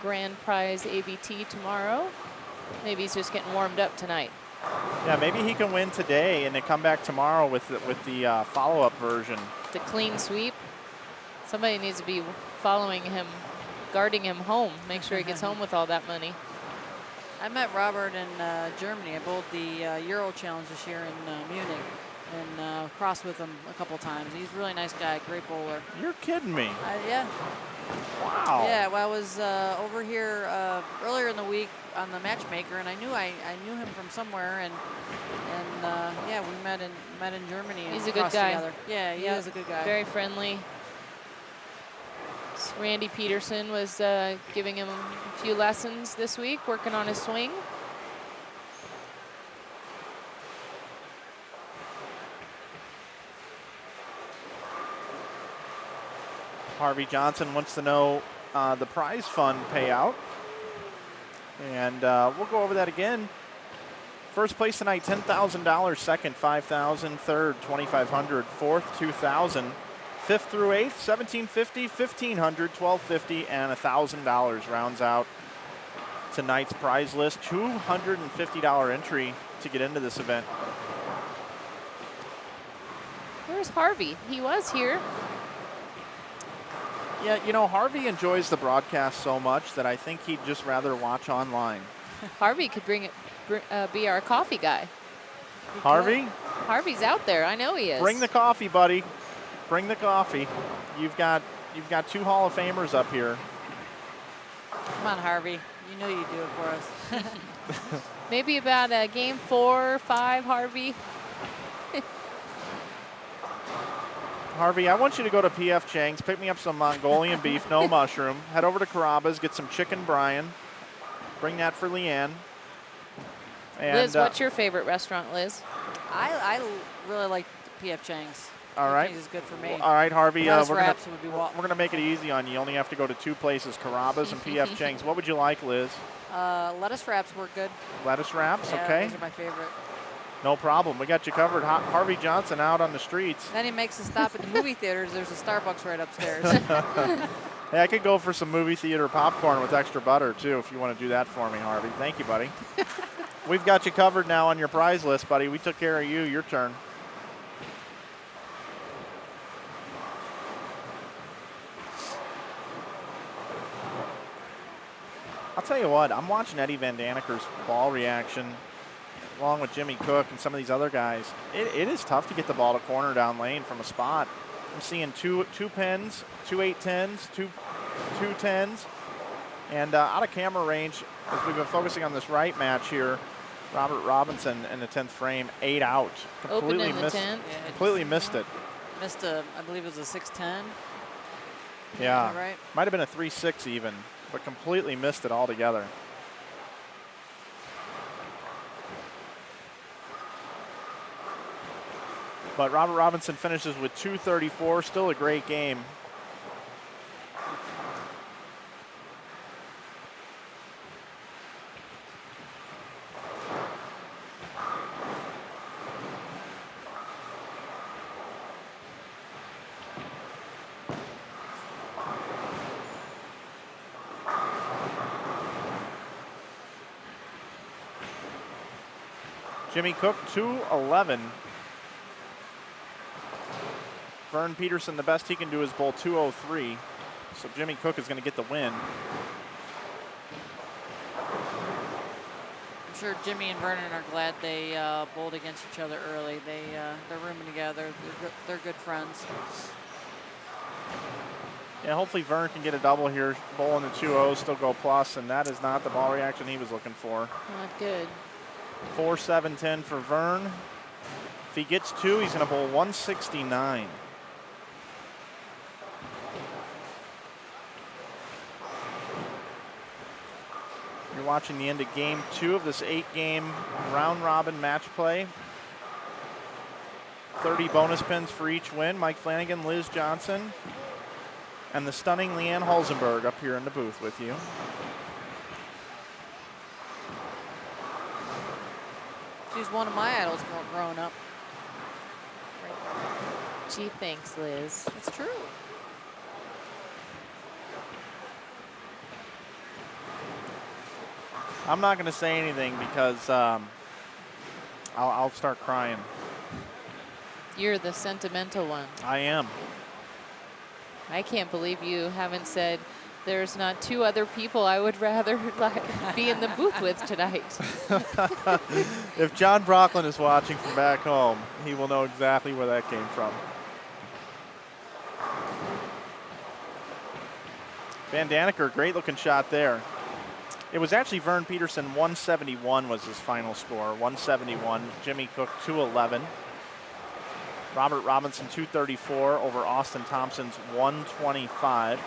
grand prize ABT tomorrow. Maybe he's just getting warmed up tonight. Yeah, maybe he can win today and then come back tomorrow with the follow-up version. The clean sweep. Somebody needs to be following him, guarding him home. Make sure he gets home with all that money. I met Robert in Germany. I bowled the Euro Challenge this year in Munich and crossed with him a couple times. He's a really nice guy, great bowler. You're kidding me. Yeah. Wow. Yeah, well, I was over here earlier in the week on the matchmaker, and I knew him from somewhere, and yeah, we met in Germany. And He's a good guy. together. Yeah, he is a good guy. Very friendly. Randy Peterson was giving him a few lessons this week, working on his swing. Harvey Johnson wants to know the prize fund payout. And we'll go over that again. First place tonight, $10,000. Second, $5,000. Third, $2,500. Fourth, $2,000. Fifth through eighth, $1,750, $1,500, $1,250, and $1,000 rounds out tonight's prize list. $250 entry to get into this event. Where's Harvey? He was here. Yeah, you know, Harvey enjoys the broadcast so much that I think he'd just rather watch online. Harvey could be our coffee guy. Harvey? Harvey's out there. I know he is. Bring the coffee, buddy. Bring the coffee. You've got 2 Hall of Famers up here. Come on, Harvey. You know you do it for us. Maybe about game 4 or 5, Harvey. Harvey, I want you to go to P.F. Chang's, pick me up some Mongolian beef, no mushroom. Head over to Carrabba's, get some chicken brine. Bring that for Leanne. And, Liz, what's your favorite restaurant, Liz? I really like P.F. Chang's. All right. Chang's is good for me. Well, all right, Harvey. We're gonna make it easy on you. You only have to go to 2 places, Carrabba's and P.F. Chang's. What would you like, Liz? Lettuce wraps work good. Lettuce wraps, Yeah, okay. those are my favorite. No problem. We got you covered. Harvey Johnson out on the streets. Then he makes a stop at the movie theaters. There's a Starbucks right upstairs. Hey, I could go for some movie theater popcorn with extra butter, too, if you want to do that for me, Harvey. Thank you, buddy. We've got you covered now on your prize list, buddy. We took care of you. Your turn. I'll tell you what, I'm watching Eddie Van Daneker's ball reaction along with Jimmy Cook and some of these other guys. It is tough to get the ball to corner down lane from a spot. I'm seeing two pins, 2 8-10s, two 10s. And out of camera range, as we've been focusing on this right match here, Robert Robinson in the 10th frame, 8 out. Completely missed, 10th. Yeah, completely missed it. Missed I believe it was a 6-10. Yeah, Right. might have been a 3-6 even, but completely missed it altogether. But Robert Robinson finishes with 234, still a great game. Jimmy Cook, 211. Vern Peterson, the best he can do is bowl 203. So Jimmy Cook is going to get the win. I'm sure Jimmy and Vernon are glad they bowled against each other early. They're rooming together. They're good friends. Yeah, hopefully Vern can get a double here, bowling the 2-0, still go plus, and that is not the ball reaction he was looking for. Not good. 4-7-10 for Vern. If he gets 2, he's going to bowl 169. You're watching the end of game 2 of this 8-game round-robin match play. 30 bonus pins for each win. Mike Flanagan, Liz Johnson, and the stunning Leanne Hulsenberg up here in the booth with you. She's one of my idols growing up. Gee, thanks, Liz. It's true. I'm not going to say anything because I'll start crying. You're the sentimental one. I am. I can't believe you haven't said there's not two other people I would rather be in the booth with tonight. If John Brocklin is watching from back home, he will know exactly where that came from. Van Daneker, great looking shot there. It was actually Vern Peterson, 171 was his final score, 171. Jimmy Cook, 211. Robert Robinson, 234 over Austin Thompson's 125.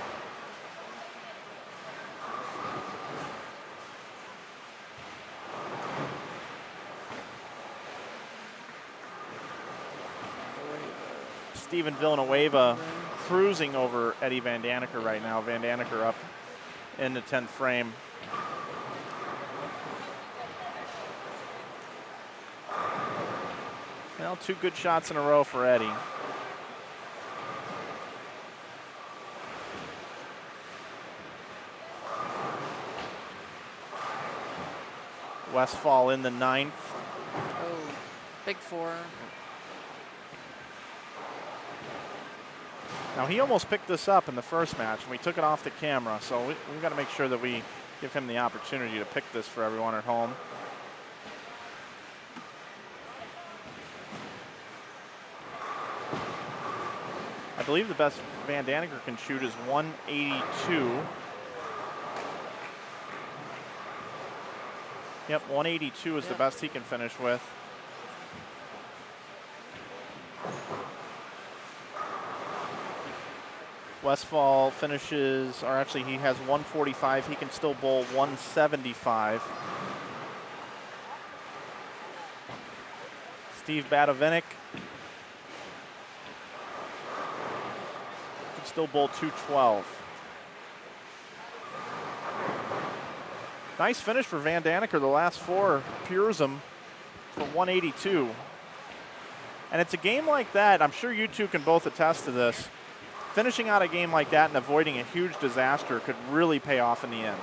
Steven Villanueva cruising over Eddie Van Daneker right now. Van Daneker up in the 10th frame. Well, two good shots in a row for Eddie. Westfall in the 9th. Oh, big 4. Now, he almost picked this up in the first match, and we took it off the camera, so we've got to make sure that we give him the opportunity to pick this for everyone at home. I believe the best Van Daneker can shoot is 182. Yep, 182 is the best he can finish with. Westfall finishes, or actually he has 145. He can still bowl 175. Steve Badavinik can still bowl 212. Nice finish for Van Daneker. The last 4 pures him for 182. And it's a game like that, I'm sure you two can both attest to this. Finishing out a game like that and avoiding a huge disaster could really pay off in the end.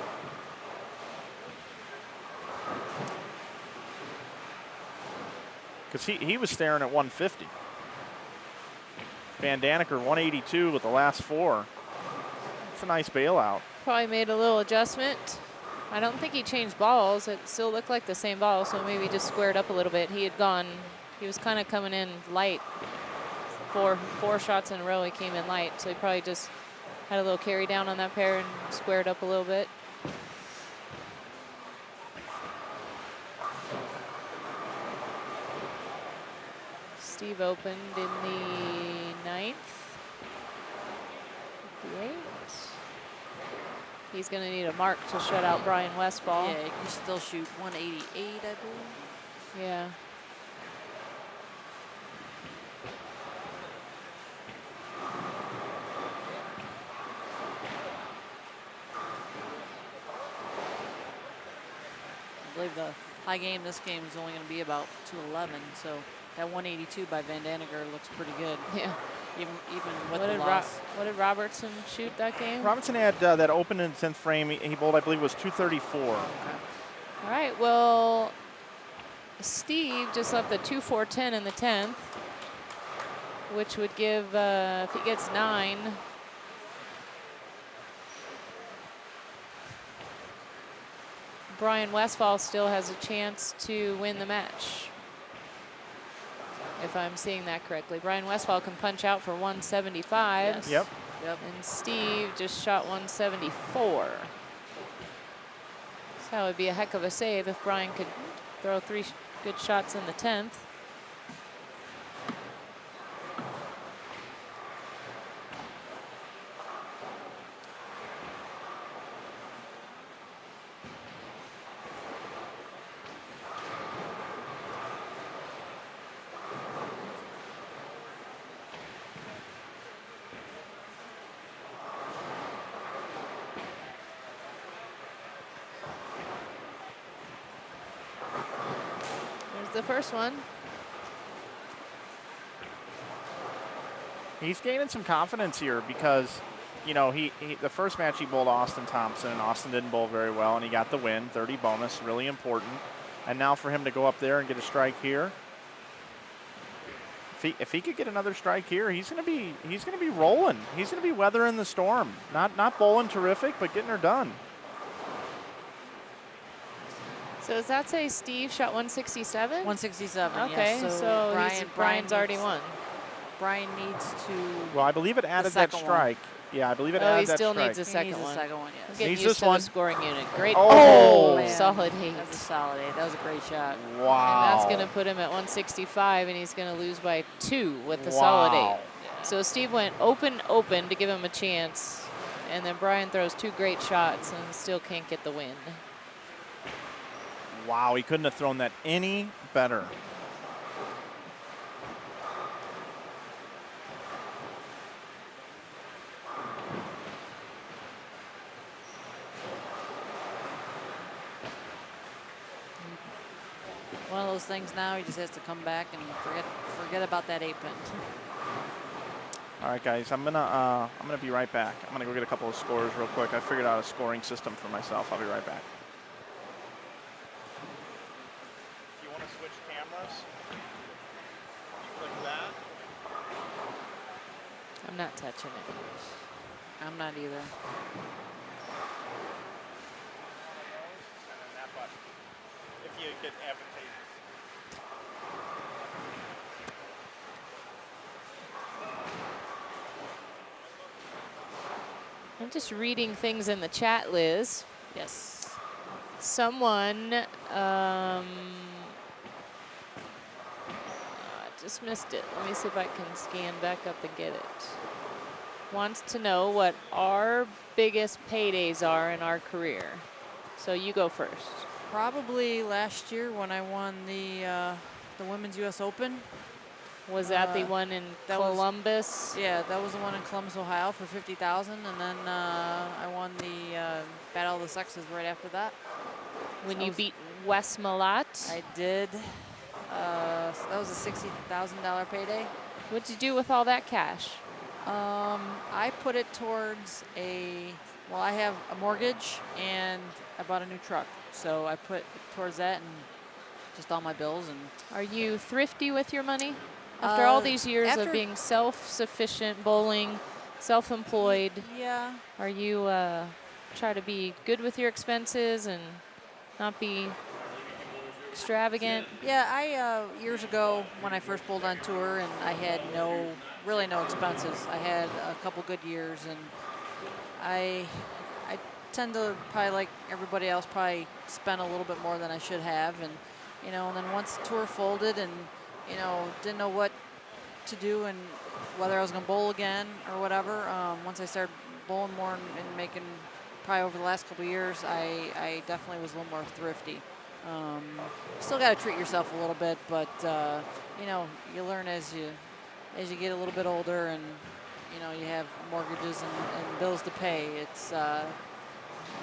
Because he was staring at 150. Van Daneker 182 with the last 4. It's a nice bailout. Probably made a little adjustment. I don't think he changed balls. It still looked like the same ball, so maybe just squared up a little bit. He was kind of coming in light. Four shots in a row he came in light, so he probably just had a little carry down on that pair and squared up a little bit. Steve opened in the 9th. 58. He's going to need a mark to shut out Brian Westfall. Yeah, he can still shoot 188, I believe. Yeah. I believe the high game this game is only going to be about 211, so that 182 by Van Daneker looks pretty good. Yeah. Even with the loss. What did Robertson shoot that game? Robinson had that open in the 10th frame. He bowled, I believe, was 234. Okay. All right, well, Steve just left the 2-4-10 in the 10th, which would give, if he gets 9, Brian Westfall still has a chance to win the match, if I'm seeing that correctly. Brian Westfall can punch out for 175. Yes. Yep. And Steve just shot 174. So that would be a heck of a save if Brian could throw 3 good shots in the 10th. the first one. He's gaining some confidence here because, you know, he the first match he bowled Austin Thompson, and Austin didn't bowl very well, and he got the win, 30 bonus, really important. And now for him to go up there and get a strike here, if he could get another strike here, he's gonna be rolling. He's gonna be weathering the storm. Not bowling terrific, but getting her done. So does that say Steve shot 167? 167. Okay, yes. so Brian's already won. Brian needs to. Well, I believe it added that strike. Yeah, I believe it added that strike. He still needs a second He needs one. a second one, yes. Getting Needs used this to one. the scoring unit. Great. Oh, man. Solid 8. That was a solid 8. That was a great shot. Wow. And that's going to put him at 165, and he's going to lose by 2 with the solid 8. So Steve went open to give him a chance, and then Brian throws 2 great shots and still can't get the win. Wow, he couldn't have thrown that any better. One of those things now, he just has to come back and forget about that 8 pin. All right, guys, I'm gonna be right back. I'm gonna go get a couple of scores real quick. I figured out a scoring system for myself. I'll be right back. If you want to switch cameras, click that. I'm not touching it. I'm not either. And then that button. If you get advantageous. I'm just reading things in the chat, Liz. Yes. Someone I just missed it. Let me see if I can scan back up and get it. Wants to know what our biggest paydays are in our career. So you go first. Probably last year when I won the Women's U.S. Open. Was that the one in Columbus? Yeah, that was the one in Columbus, Ohio for $50,000, and then I won the Battle of the Sexes right after that. When you beat Wes Malat? I did. So that was a $60,000 payday. What'd you do with all that cash? I put it towards I have a mortgage and I bought a new truck. So I put it towards that and just all my bills. And are you thrifty with your money? After all these years of being self-sufficient, bowling, self-employed, yeah. Are you try to be good with your expenses and not be extravagant? Yeah, I years ago when I first bowled on tour and I had really no expenses. I had a couple good years, and I tend to probably, like everybody else, probably spend a little bit more than I should have, and and then once the tour folded and didn't know what to do and whether I was going to bowl again or whatever. Once I started bowling more and making, probably over the last couple of years, I definitely was a little more thrifty. Still got to treat yourself a little bit, but you learn as you get a little bit older, and you have mortgages and bills to pay. It's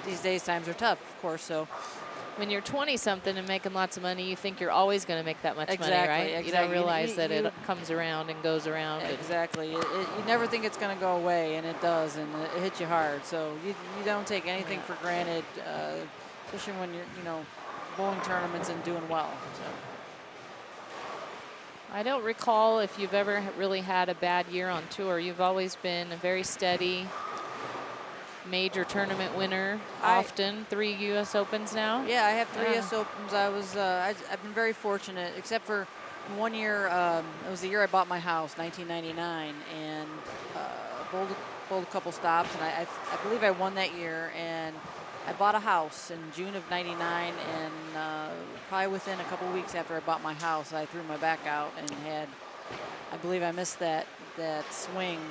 these days times are tough, of course. So. When you're 20-something and making lots of money, you think you're always going to make that much money, right? Exactly. You don't realize that it comes around and goes around. Exactly. You never think it's going to go away, and it does, and it hits you hard. So you don't take anything for granted, especially when you're bowling tournaments and doing well. So. I don't recall if you've ever really had a bad year on tour. You've always been a very steady major tournament winner, often 3 U.S. Opens now. Yeah, I have 3 U.S. Opens. I've been very fortunate, except for one year. It was the year I bought my house, 1999, and bowled a couple stops, and I believe I won that year. And I bought a house in June of '99, and probably within a couple weeks after I bought my house, I threw my back out and I believe I missed that swing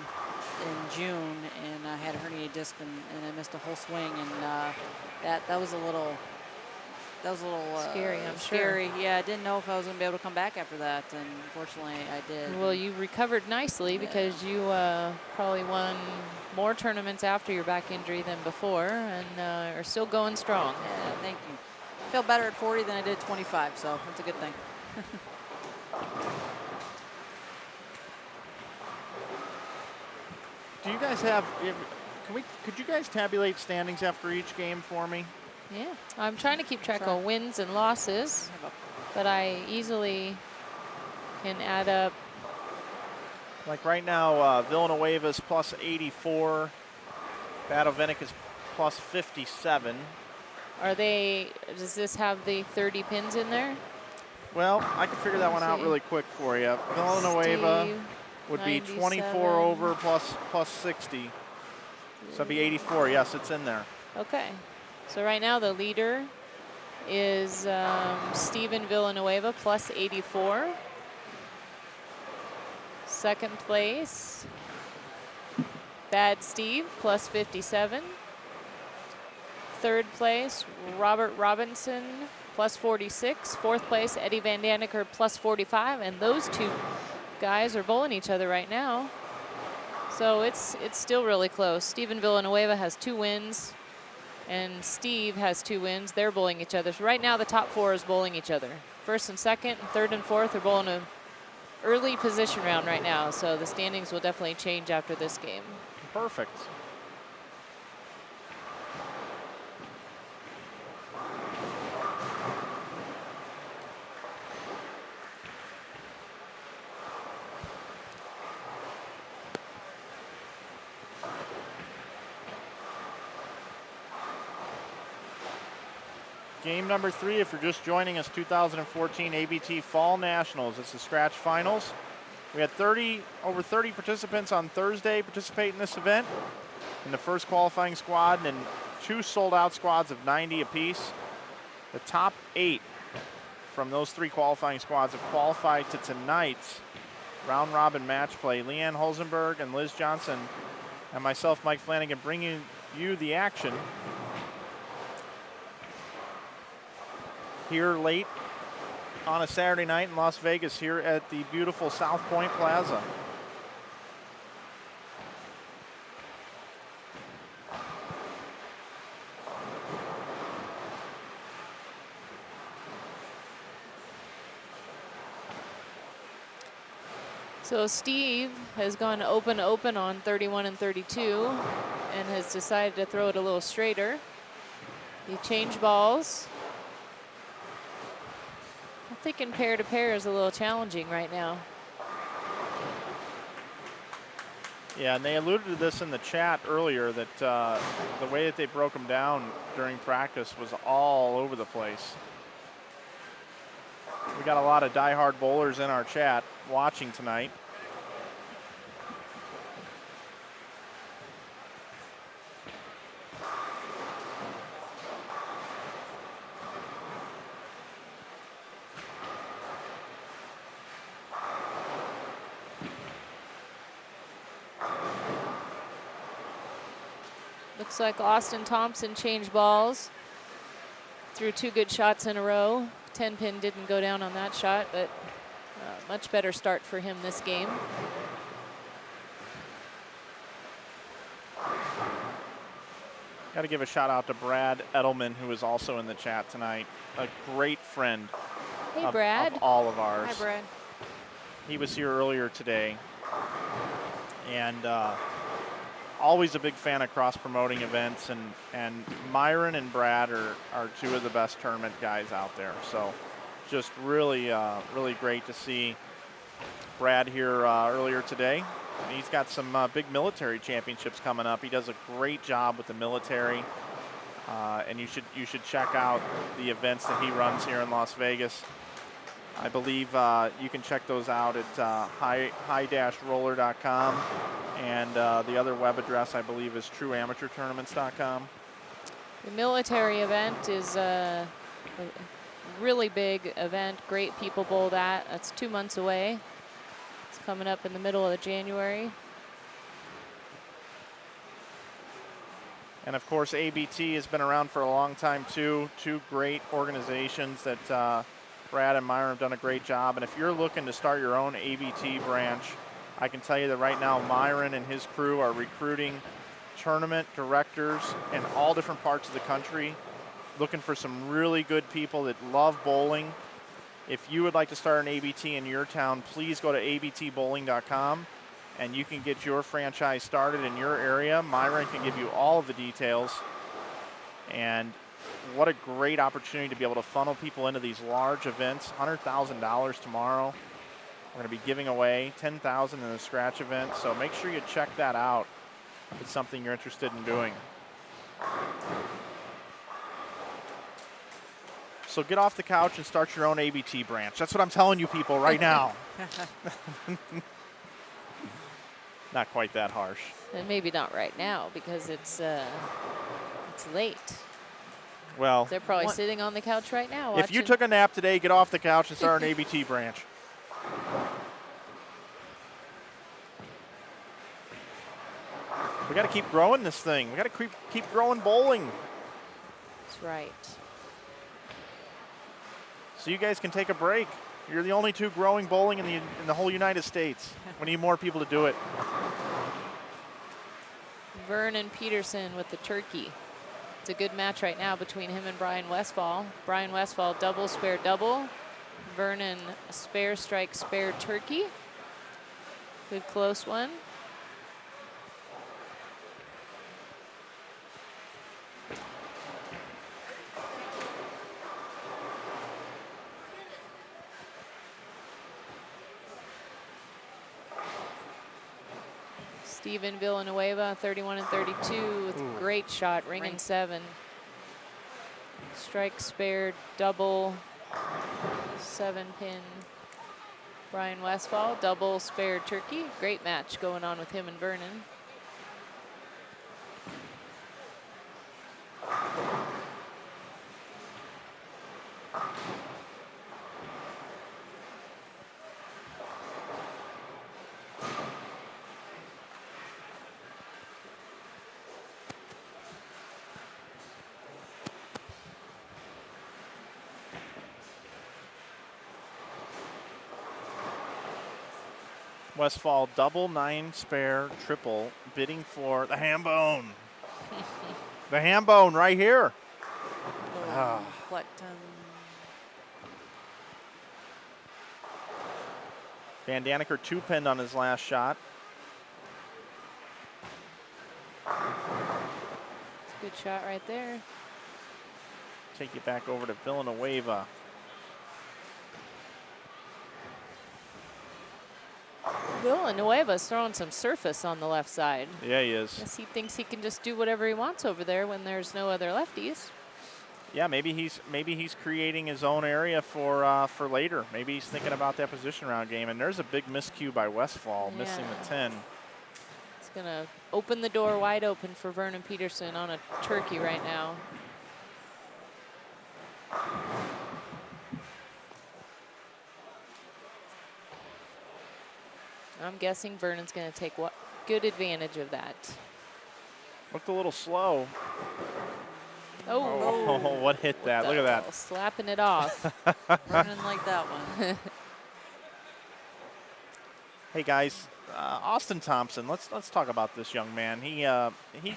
in June, and I had a herniated disc, and I missed a whole swing, and that was a little scary. I'm scary. sure. Yeah, I didn't know if I was going to be able to come back after that, and fortunately I did. Well, you recovered nicely because you probably won more tournaments after your back injury than before, and are still going strong. Yeah, thank you. I feel better at 40 than I did at 25, so that's a good thing. Do you guys have? Could you guys tabulate standings after each game for me? Yeah, I'm trying to keep track of wins and losses, but I easily can add up. Like right now, Villanueva's plus 84. Badovinic is plus 57. Are they? Does this have the 30 pins in there? Well, I can figure that one out really quick for you. Villanueva Steve, would be 97. 24 over plus 60. So it'd be 84. Yes, it's in there. Okay. So right now the leader is Steven Villanueva plus 84. Second place, Bad Steve plus 57. Third place, Robert Robinson plus 46. Fourth place, Eddie Van Daniker plus 45. And those two guys are bowling each other right now. So it's still really close. Steven Villanueva has 2 wins, and Steve has 2 wins. They're bowling each other. So right now the top 4 is bowling each other. First and second, and third and fourth are bowling a early position round right now. So the standings will definitely change after this game. Perfect. Game number 3, if you're just joining us, 2014 ABT Fall Nationals. It's the scratch finals. We had over 30 participants on Thursday participate in this event. In the first qualifying squad and 2 sold-out squads of 90 apiece. The top 8 from those 3 qualifying squads have qualified to tonight's round-robin match play. Leanne Hulsenberg and Liz Johnson and myself, Mike Flanagan, bringing you the action here late on a Saturday night in Las Vegas here at the beautiful South Point Plaza. So Steve has gone open on 31 and 32 and has decided to throw it a little straighter. He changed balls. I'm thinking pair to pair is a little challenging right now. Yeah, and they alluded to this in the chat earlier that the way that they broke them down during practice was all over the place. We got a lot of diehard bowlers in our chat watching tonight. Looks like Austin Thompson changed balls. Threw 2 good shots in a row. 10-pin didn't go down on that shot, but much better start for him this game. Got to give a shout out to Brad Edelman, who is also in the chat tonight. A great friend Hey, of Brad. all of ours. Hi, Brad. He was here earlier today. And always a big fan of cross-promoting events, and Myron and Brad are 2 of the best tournament guys out there. So just really, really great to see Brad here earlier today. And he's got some big military championships coming up. He does a great job with the military, and you should check out the events that he runs here in Las Vegas. I believe you can check those out at high-roller.com, and the other web address, I believe, is trueamateurtournaments.com. The military event is a really big event. Great people bowl that. That's 2 months away. It's coming up in the middle of January. And of course, ABT has been around for a long time too. 2 great organizations that Brad and Myron have done a great job. And if you're looking to start your own ABT branch, I can tell you that right now Myron and his crew are recruiting tournament directors in all different parts of the country, looking for some really good people that love bowling. If you would like to start an ABT in your town, please go to abtbowling.com and you can get your franchise started in your area. Myron can give you all of the details. And what a great opportunity to be able to funnel people into these large events. $100,000 tomorrow. We're going to be giving away $10,000 in the scratch event. So make sure you check that out if it's something you're interested in doing. So get off the couch and start your own ABT branch. That's what I'm telling you people right now. Not quite that harsh. And maybe not right now because it's late. Well, They're probably sitting on the couch right now watching. If you took a nap today, get off the couch and start an ABT branch. We got to keep growing this thing. We got to keep growing bowling. That's right. So you guys can take a break. You're the only two growing bowling in the whole United States. We need more people to do it. Vernon Peterson with the turkey. It's a good match right now between him and Brian Westfall. Brian Westfall double, spare, double. Vernon spare, strike, spare, turkey. Good close one. Steven Villanueva, 31 and 32 with a great shot, ring and 7. Strike, spare, double, 7 pin. Brian Westfall, double, spare, turkey. Great match going on with him and Vernon. Westfall double, 9 spare, triple, bidding for the ham bone. The ham bone right here. Van Daniker 2-pinned on his last shot. It's a good shot right there. Take you back over to Villanueva. Villanueva's throwing some surface on the left side. Yeah, he is. Guess he thinks he can just do whatever he wants over there when there's no other lefties. Yeah, maybe he's creating his own area for later. Maybe he's thinking about that position round game. And there's a big miscue by Westfall, missing the 10. It's gonna open the door wide open for Vernon Peterson on a turkey right now. I'm guessing Vernon's going to take good advantage of that. Looked a little slow. Oh, what hit that? Look at that. Slapping it off. Vernon like that one. Hey guys, Austin Thompson. Let's talk about this young man. He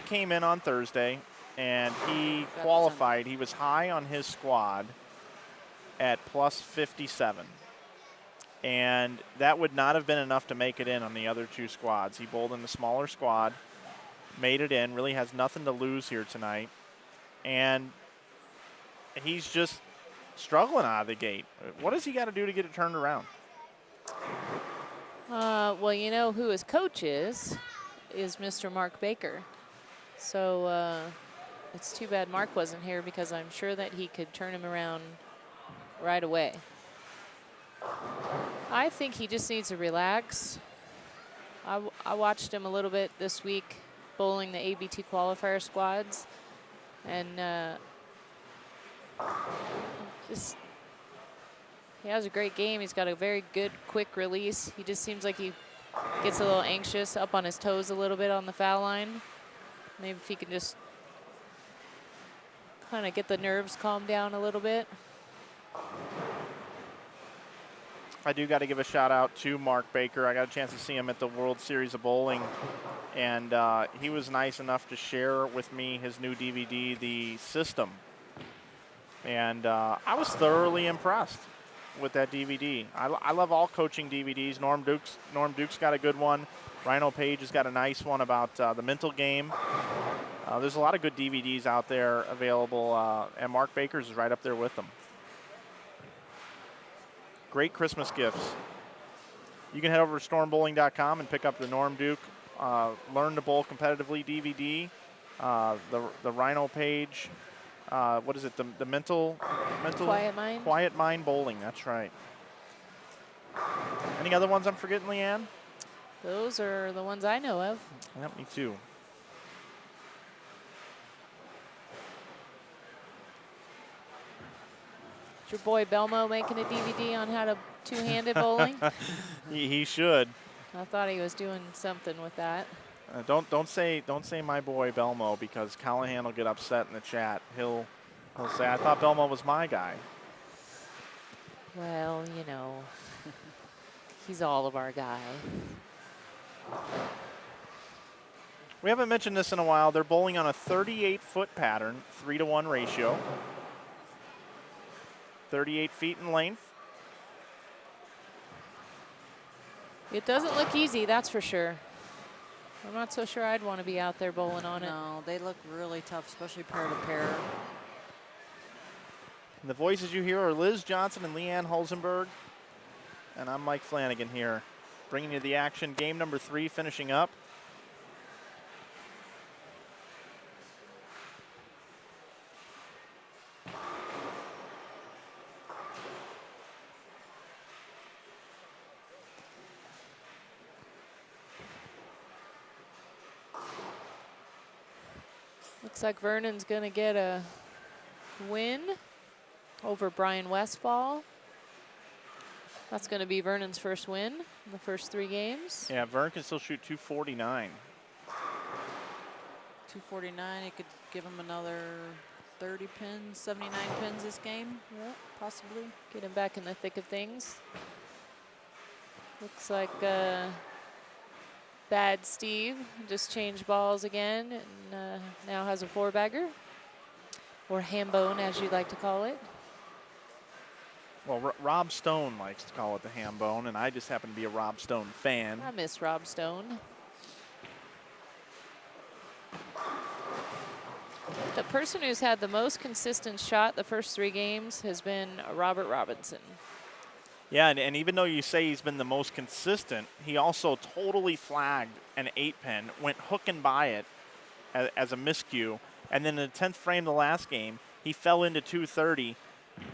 came in on Thursday and he qualified. He was high on his squad at plus 57. And that would not have been enough to make it in on the other two squads. He bowled in the smaller squad, made it in, really has nothing to lose here tonight. And he's just struggling out of the gate. What does he got to do to get it turned around? Well, you know who his coach is Mr. Mark Baker. So it's too bad Mark wasn't here because I'm sure that he could turn him around right away. I think he just needs to relax. I watched him a little bit this week bowling the ABT qualifier squads, and he has a great game. He's got a very good quick release. He just seems like he gets a little anxious, up on his toes a little bit on the foul line. Maybe if he can just kind of get the nerves calmed down a little bit. I do got to give a shout out to Mark Baker. I got a chance to see him at the World Series of Bowling, and he was nice enough to share with me his new DVD, The System. And I was thoroughly impressed. with that DVD. I love all coaching DVDs. Norm Duke's got a good one. Rhino Page has got a nice one about the mental game. There's a lot of good DVDs out there available, and Mark Baker's is right up there with them. Great Christmas gifts. You can head over to stormbowling.com and pick up the Norm Duke Learn to Bowl Competitively DVD, the Rhino Page, what is it, the mental Quiet Mind Bowling, that's right. Any other ones I'm forgetting, Leanne? Those are the ones I know of. Yep, me too. Is your boy Belmo making a DVD on how to two-handed bowling? He should. I thought he was doing something with that. Don't say my boy Belmo, because Callahan will get upset in the chat. He'll say, I thought Belmo was my guy. Well, you know, he's all of our guy. We haven't mentioned this in a while. They're bowling on a 38-foot pattern, 3-to-1 ratio. 38 feet in length. It doesn't look easy, that's for sure. I'm not so sure I'd want to be out there bowling on it. No, they look really tough, especially pair to pair. And the voices you hear are Liz Johnson and Leanne Hulsenberg. And I'm Mike Flanagan here, bringing you the action. Game number 3 finishing up. Looks like Vernon's going to get a win over Brian Westfall. That's going to be Vernon's first win in the first 3 games. Yeah, Vern can still shoot 249. 249, it could give him another 30 pins, 79 pins this game. Yeah, possibly. Get him back in the thick of things. Looks like Bad Steve just changed balls again and now has a 4-bagger, or ham bone as you'd like to call it. Well, Rob Stone likes to call it the ham bone, and I just happen to be a Rob Stone fan. I miss Rob Stone. The person who's had the most consistent shot the first 3 games has been Robert Robinson. Yeah, and even though you say he's been the most consistent, he also totally flagged an 8-pin, went hooking by it as a miscue, and then in the 10th frame of the last game, he fell into 230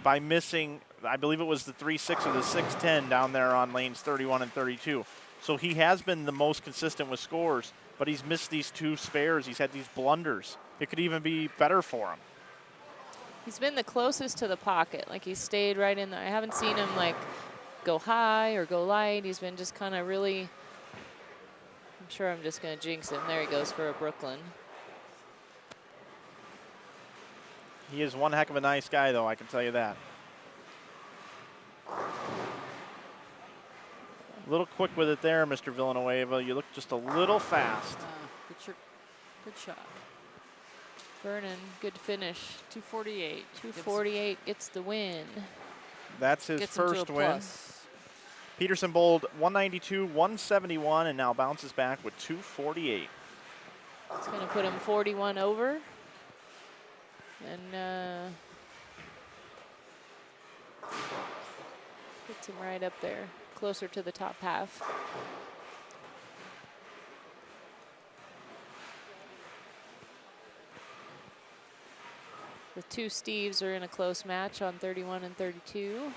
by missing, I believe it was the 3-6 or the 6-10 down there on lanes 31 and 32. So he has been the most consistent with scores, but he's missed these 2 spares. He's had these blunders. It could even be better for him. He's been the closest to the pocket. Like, he stayed right in there. I haven't seen him, like, go high or go light. He's been just kind of really, I'm sure I'm just going to jinx him. There he goes for a Brooklyn. He is one heck of a nice guy, though, I can tell you that. A little quick with it there, Mr. Villanueva. You look just a little fast. Good shot. Vernon, good finish. 248. 248 gets the win. That's his Gets first him to a win. plus. Peterson bowled 192, 171, and now bounces back with 248. It's going to put him 41 over. And puts him right up there, closer to the top half. The 2 Steves are in a close match on 31 and 32.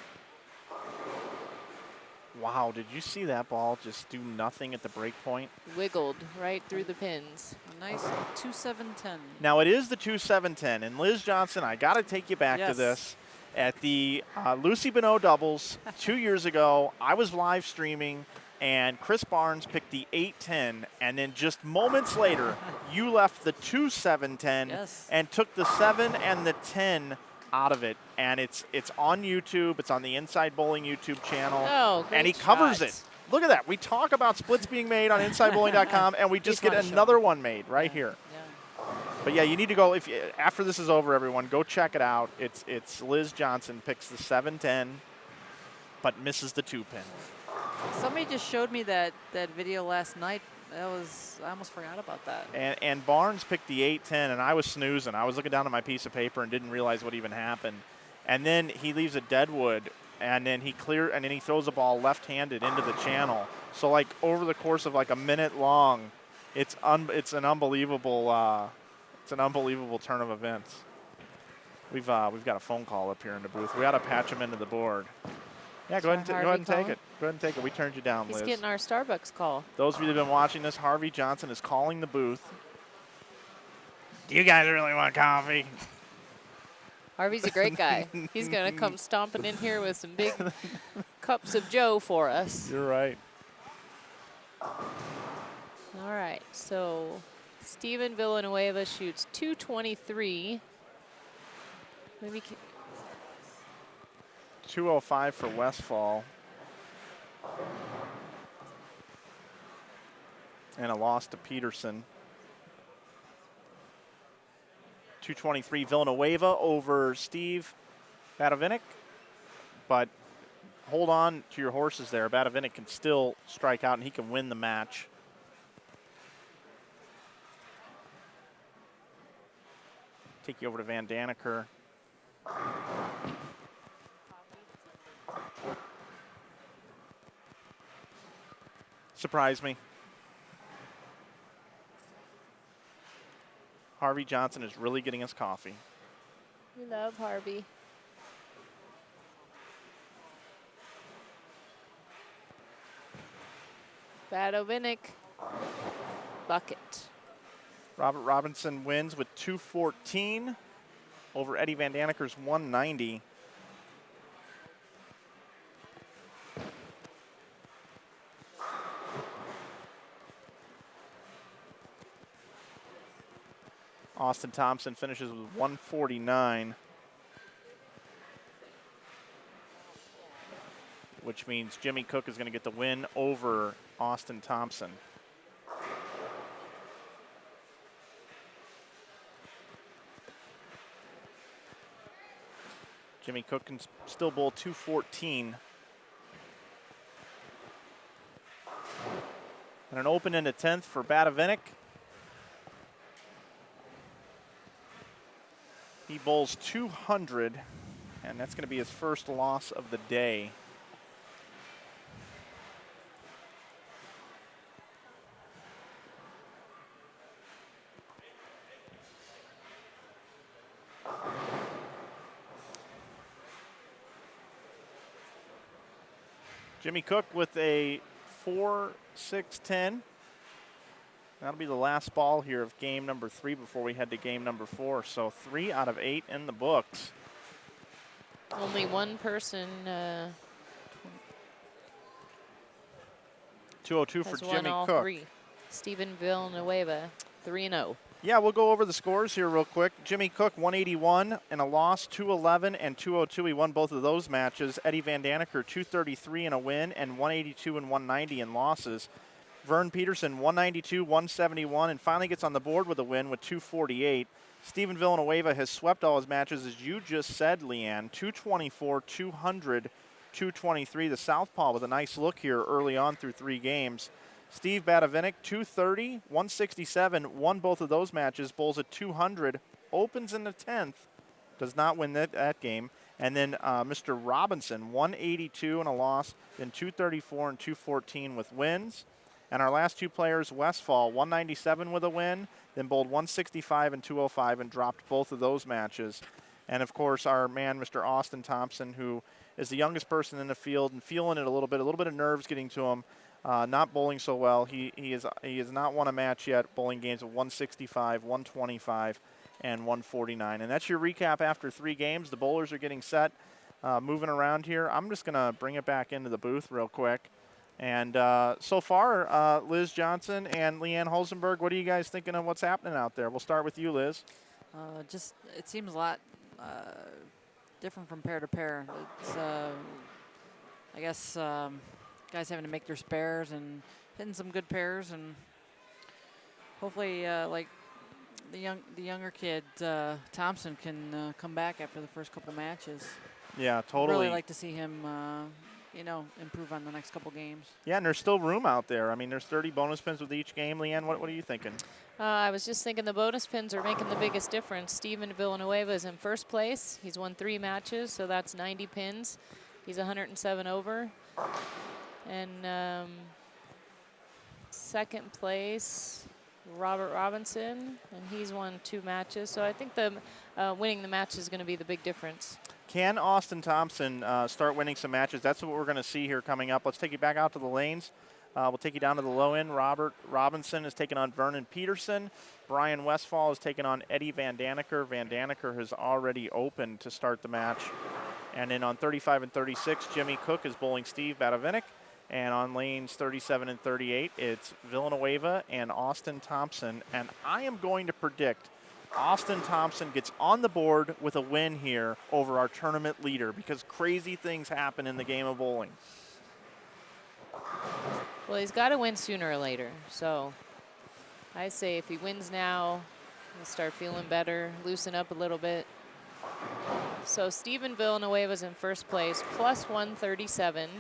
Wow, did you see that ball just do nothing at the break point? Wiggled right through the pins. A nice 2-7-10. Now it is the 2-7-10, and Liz Johnson, I got to take you back to Yes. this. At the Lucy Bonneau doubles 2 years ago, I was live streaming, and Chris Barnes picked the 8-10, and then just moments later, you left the 2-7-10 Yes. and took the 7 and the 10 out of it, and it's on YouTube. It's on the Inside Bowling YouTube channel. Oh, great and he covers shot. it. Look at that. We talk about splits being made on InsideBowling.com, and we just He's get fun to another show. one made right here. Yeah. But yeah, you need to go, after this is over, everyone, go check it out. It's Liz Johnson picks the 7-10. but misses the 2-pin. Somebody just showed me that video last night. I almost forgot about that. And Barnes picked the 8-10, and I was snoozing. I was looking down at my piece of paper and didn't realize what even happened. And then he leaves a deadwood, and then he throws a ball left-handed into the channel. So like over the course of like a minute long, it's an unbelievable turn of events. We've got a phone call up here in the booth. We ought to patch him into the board. Yeah, go ahead and take it. Go ahead and take it. We turned you down, Liz. He's getting our Starbucks call. Those of you that have been watching this, Harvey Johnson is calling the booth. Do you guys really want coffee? Harvey's a great guy. He's going to come stomping in here with some big cups of Joe for us. You're right. All right, so Steven Villanueva shoots 223. Maybe 205 for Westfall. And a loss to Peterson. 223 Villanueva over Steve Batovinik. But hold on to your horses there. Batovinik can still strike out and he can win the match. Take you over to Van Daneker. Surprised me. Harvey Johnson is really getting us coffee. We love Harvey. Batovinik, bucket. Robert Robinson wins with 214 over Eddie Van Daneker's 190. Austin Thompson finishes with 149, which means Jimmy Cook is going to get the win over Austin Thompson. Jimmy Cook can still bowl 214. And an open into 10th for Batovinik. He bowls 200, and that's going to be his first loss of the day. Jimmy Cook with a 4-6-10. That'll be the last ball here of game number 3 before we head to game number 4. So 3 out of 8 in the books. Only one person 202 for Jimmy all Cook. 3. Steven Villanueva, 3-0. Yeah, we'll go over the scores here real quick. Jimmy Cook, 181 and a loss, 211 and 202. He won both of those matches. Eddie Van Daneker, 233 and a win, and 182 and 190 in losses. Vern Peterson, 192, 171, and finally gets on the board with a win with 248. Steven Villanueva has swept all his matches, as you just said, Leanne. 224, 200, 223. The southpaw with a nice look here early on through 3 games. Steve Batovinik, 230, 167, won both of those matches, bowls at 200, opens in the 10th, does not win that game. And then Mr. Robinson, 182 and a loss, then 234 and 214 with wins. And our last 2 players, Westfall, 197 with a win, then bowled 165 and 205 and dropped both of those matches. And, of course, our man, Mr. Austin Thompson, who is the youngest person in the field and feeling it a little bit of nerves getting to him, not bowling so well. He has not won a match yet, bowling games of 165, 125, and 149. And that's your recap after 3 games. The bowlers are getting set, moving around here. I'm just going to bring it back into the booth real quick. And so far, Liz Johnson and Leanne Hulsenberg, what are you guys thinking of what's happening out there? We'll start with you, Liz. Just it seems a lot different from pair to pair. It's I guess guys having to make their spares and hitting some good pairs, and hopefully like the younger kid Thompson can come back after the first couple matches. Yeah, totally. Really like to see him improve on the next couple games. Yeah, and there's still room out there. I mean, there's 30 bonus pins with each game. Leanne, what are you thinking? I was just thinking the bonus pins are making the biggest difference. Steven Villanueva is in first place. He's won 3 matches, so that's 90 pins. He's 107 over. And second place, Robert Robinson, and he's won 2 matches. So I think the winning the match is going to be the big difference. Can Austin Thompson start winning some matches? That's what we're going to see here coming up. Let's take you back out to the lanes. We'll take you down to the low end. Robert Robinson is taking on Vernon Peterson. Brian Westfall is taking on Eddie Van Daneker. Van Daneker has already opened to start the match. And then on 35 and 36, Jimmy Cook is bowling Steve Badavinik. And on lanes 37 and 38, it's Villanueva and Austin Thompson. And I am going to predict Austin Thompson gets on the board with a win here over our tournament leader because crazy things happen in the game of bowling. Well, he's got to win sooner or later. So I say if he wins now, he'll start feeling better, loosen up a little bit. So Steven Villanueva's in first place, plus 137.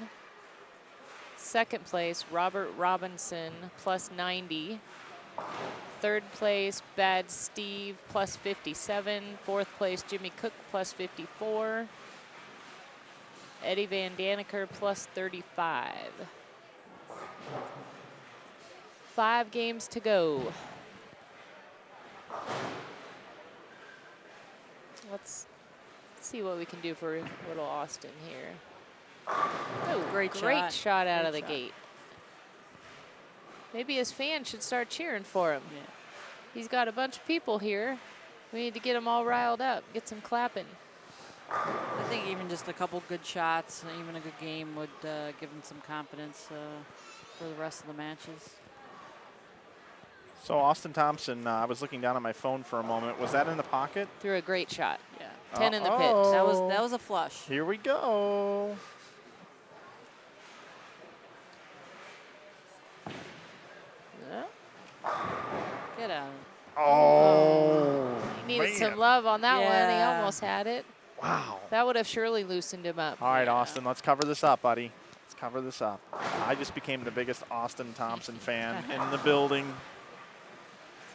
Second place, Robert Robinson, plus 90. Third place, Bad Steve, plus 57. Fourth place, Jimmy Cook, plus 54. Eddie Van Daneker, plus 35. 5 games to go. Let's see what we can do for little Austin here. Oh, great shot out of the gate. Maybe his fans should start cheering for him. Yeah. He's got a bunch of people here. We need to get them all riled up, get some clapping. I think even just a couple good shots, even a good game would give him some confidence for the rest of the matches. So Austin Thompson, I was looking down at my phone for a moment. Was that in the pocket? Threw a great shot. Yeah. 10 in the pit. That was a flush. Here we go. Get out. Oh. He needed man. some love on that one. He Yeah. almost had it. Wow. That would have surely loosened him up. All right, Austin, let's cover this up, buddy. Let's cover this up. I just became the biggest Austin Thompson fan in the building.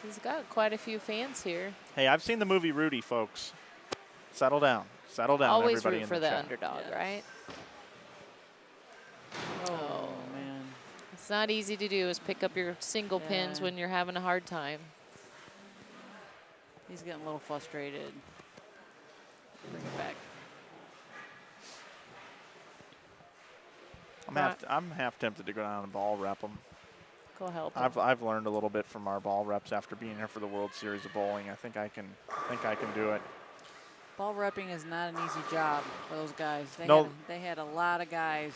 He's got quite a few fans here. Hey, I've seen the movie Rudy, folks. Settle down. Settle down, Always everybody root in for the the chat. underdog, Yes. right? Oh, man. It's not easy to do is pick up your single pins Yeah. when you're having a hard time. He's getting a little frustrated. Bring it back. I'm half tempted to go down and ball rep them. Go help him. I've learned a little bit from our ball reps after being here for the World Series of Bowling. I think I can do it. Ball repping is not an easy job for those guys. They had a lot of guys.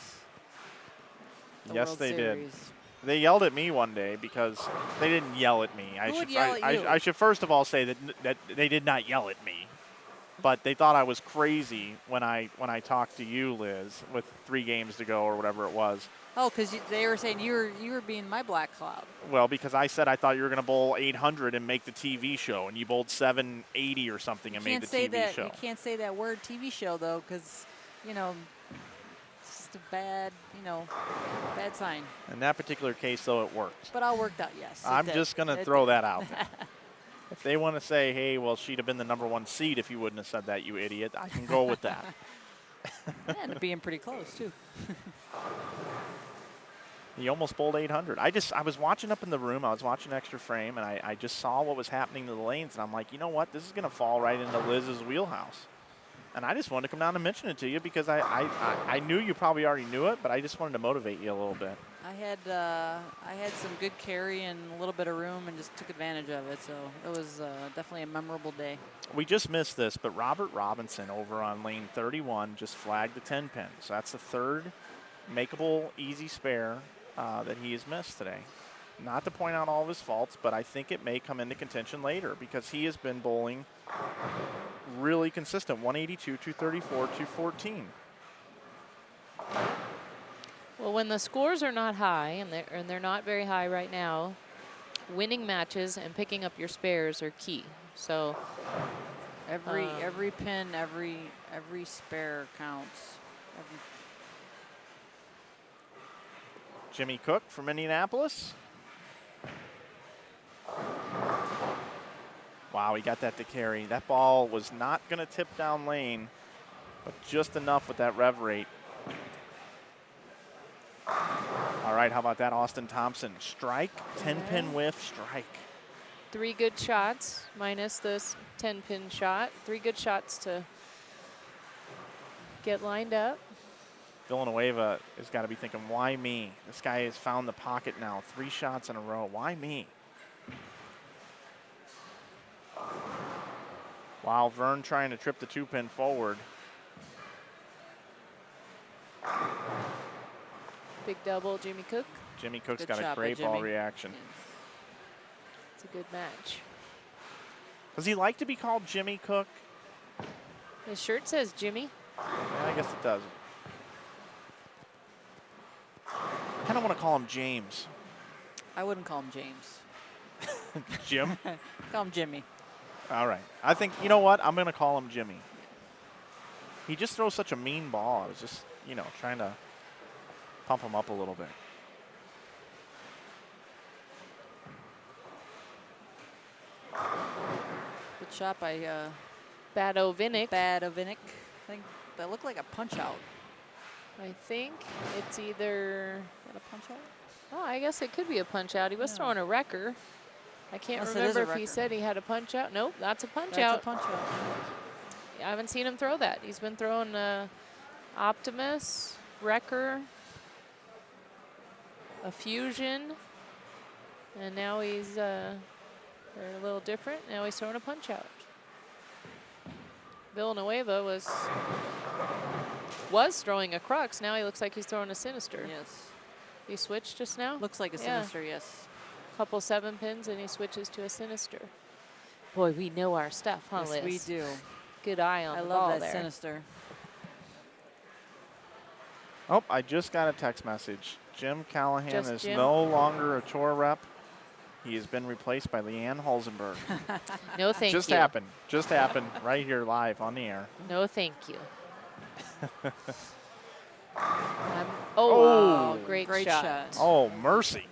Yes, World they did. Series. They yelled at me one day because they didn't yell at me. Who would yell at you? I should first of all say that they did not yell at me, but they thought I was crazy when I talked to you, Liz, with 3 games to go or whatever it was. Oh, because they were saying you were being my black cloud. Well, because I said I thought you were going to bowl 800 and make the TV show, and you bowled 780 or something and made the TV show. You can't say that word TV show though, because it's just a bad sign. In that particular case, though, it worked. But all worked out, yes. I'm just going to throw that out there. If they want to say, hey, well, she'd have been the #1 seed if you wouldn't have said that, you idiot, I can go with that. That ended up being pretty close, too. He almost bowled 800. I was watching up in the room. I was watching Extra Frame, and I just saw what was happening to the lanes, and I'm like, you know what? This is going to fall right into Liz's wheelhouse. And I just wanted to come down and mention it to you because I knew you probably already knew it, but I just wanted to motivate you a little bit. I had some good carry and a little bit of room and just took advantage of it. So it was definitely a memorable day. We just missed this, but Robert Robinson over on lane 31 just flagged the 10 pin. So that's the 3rd makeable easy spare that he has missed today. Not to point out all of his faults, but I think it may come into contention later because he has been bowling really consistent. 182, 234, 214. Well, when the scores are not high, and they're not very high right now, winning matches and picking up your spares are key. So every pin, every spare counts. Jimmy Cook from Indianapolis. Wow, he got that to carry. That ball was not going to tip down lane, but just enough with that rev rate. All right, how about that, Austin Thompson? Strike, 10-pin whiff, strike. 3 good shots, minus this 10-pin shot. 3 good shots to get lined up. Villanueva has got to be thinking, why me? This guy has found the pocket now. 3 shots in a row. Why me? Wow, Vern trying to trip the 2-pin forward. Big double, Jimmy Cook. Jimmy Cook's Good got a shot by great ball Jimmy. reaction. It's a good match. Does he like to be called Jimmy Cook? His shirt says Jimmy. Yeah, I guess it does. I kind of want to call him James. I wouldn't call him James. Jim? Call him Jimmy. All right. I think, you know what? I'm going to call him Jimmy. He just throws such a mean ball. I was just, you know, trying to pump him up a little bit. Good shot by Badovinik. Badovinik. I think that looked like a punch out. I think it's either, Is that a punch out? oh, I guess it could be a punch out. He was Yeah. throwing a wrecker. I can't Unless it is remember a if he wrecker. said he had a punch out. Nope, that's a punch That's out. a punch out. I haven't seen him throw that. He's been throwing Optimus, Wrecker, a Fusion, and now he's they're a little different. Now he's throwing a punch out. Villanueva was throwing a crux. Now he looks like he's throwing a sinister. Yes. He switched just now. Looks like a Yeah. sinister, yes. Couple 7-pins and he switches to a sinister. Boy, we know our stuff, huh, Yes, Liz? we do. Good eye on I the love ball that there. sinister. Oh, I just got a text message. Jim Callahan Just is Jim? no longer a tour rep. He has been replaced by Leanne Hulsenberg. No, thank Just you. happened. Just happened right here live on the air. No, thank you. Oh. Wow, great Great shot. shot. Oh, mercy.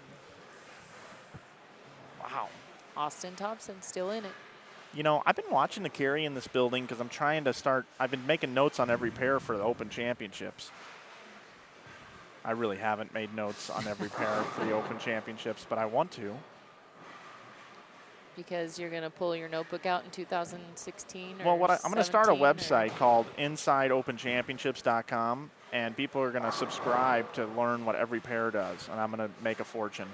Wow. Austin Thompson still in it. You know, I've been watching the carry in this building because I'm trying to start. I've been making notes on every pair for the Open Championships. I really haven't made notes on every pair for the Open Championships, but I want to. Because you're going to pull your notebook out in 2016 or Well, I'm going to start a 17 or- website called InsideOpenChampionships.com, and people are going to subscribe to learn what every pair does, and I'm going to make a fortune.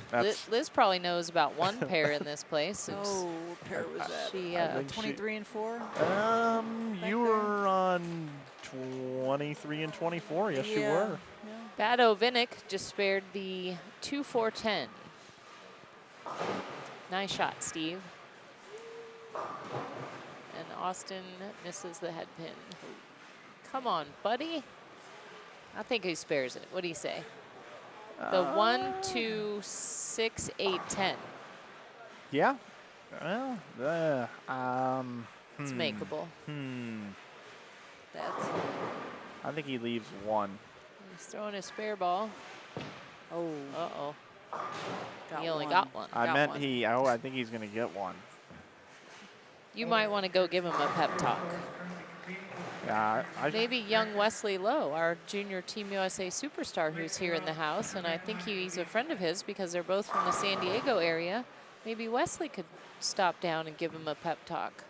That's Liz probably knows about one pair in this place. Oh, what pair was that? She, I think she- 23 and 4? you were on 23 and 24. Yes, you were. Badovinik just spared the 2-4-10. Nice shot, Steve. And Austin misses the head pin. Come on, buddy. I think he spares it. What do you say? The 1, 2, 6, 8, 10. Yeah. Well, It's makeable. That's. I think he leaves one. He's throwing a spare ball. Oh. Uh-oh. Got He only one. got one. I Got meant one. I think he's going to get one. You might want to go give him a pep talk. Yeah, Maybe young Wesley Lowe, our junior Team USA superstar who's here in the house, and I think he's a friend of his because they're both from the San Diego area. Maybe Wesley could stop down and give him a pep talk.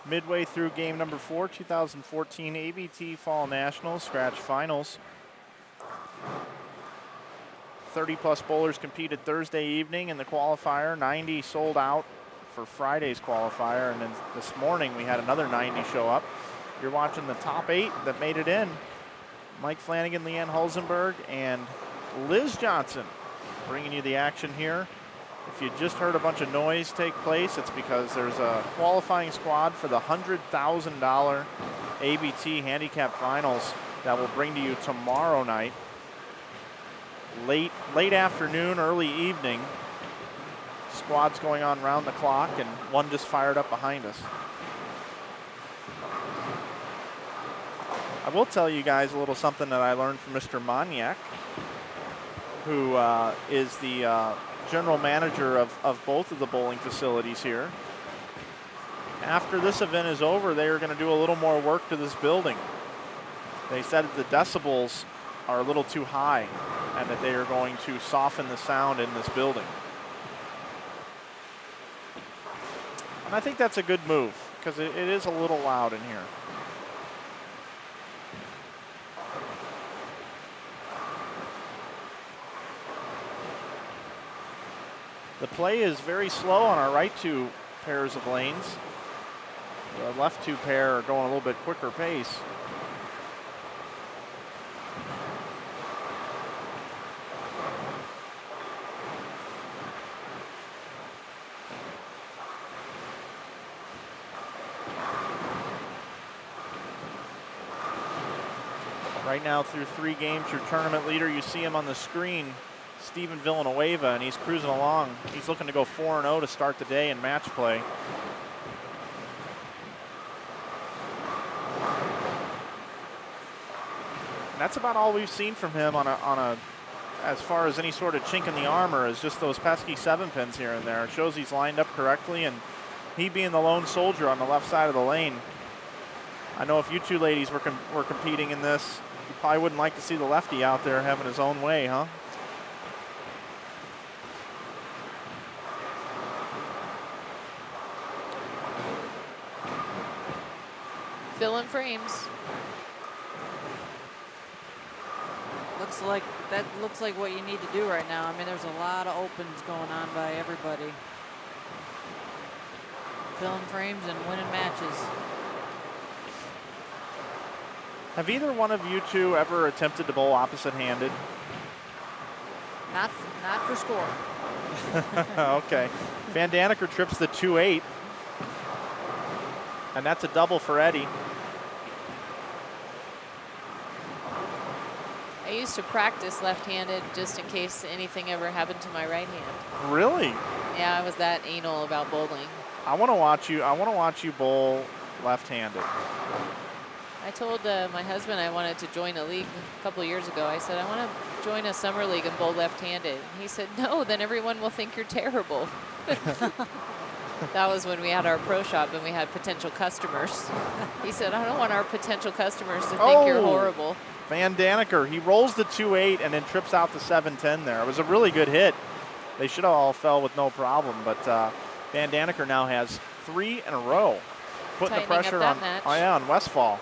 midway through game number 4, 2014 ABT Fall Nationals Scratch Finals. 30-plus bowlers competed Thursday evening in the qualifier. 90 sold out for Friday's qualifier, and then this morning we had another 90 show up. You're watching the top 8 that made it in. Mike Flanagan, Leanne Hulsenberg, and Liz Johnson bringing you the action here If you just heard a bunch of noise take place, it's because there's a qualifying squad for the $100,000 ABT handicap finals that will bring to you tomorrow night. Late afternoon, early evening. Squads going on round the clock, and one just fired up behind us. I will tell you guys a little something that I learned from Mr. Maniak, who is the general manager of both of the bowling facilities here. After this event is over, they are going to do a little more work to this building. They said that the decibels are a little too high and that they are going to soften the sound in this building. And I think that's a good move because it is a little loud in here. The play is very slow on our right two pairs of lanes. The left two pair are going a little bit quicker pace. Right now through 3 games, your tournament leader, you see him on the screen, Steven Villanueva, and he's cruising along. He's looking to go 4-0 to start the day in match play. And that's about all we've seen from him on a as far as any sort of chink in the armor, is just those pesky 7 pins here and there. It shows he's lined up correctly, and he being the lone soldier on the left side of the lane. I know if you two ladies were competing in this, you probably wouldn't like to see the lefty out there having his own way, huh? Filling frames. Looks like what you need to do right now. I mean, there's a lot of opens going on by everybody. Filling frames and winning matches. Have either one of you two ever attempted to bowl opposite-handed? Not for score. Okay. Van Daneker trips the 2-8. And that's a double for Eddie. I used to practice left-handed just in case anything ever happened to my right hand. Really? Yeah, I was that anal about bowling. I want to watch you bowl left-handed. I told my husband I wanted to join a league a couple years ago. I said, I want to join a summer league and bowl left-handed. He said, no, then everyone will think you're terrible. That was when we had our pro shop and we had potential customers. He said, I don't want our potential customers to think you're horrible. Van Daneker, he rolls the 2-8 and then trips out the 7-10 there. It was a really good hit. They should have all fell with no problem, but Van Daneker now has 3 in a row, putting the pressure on Westfall.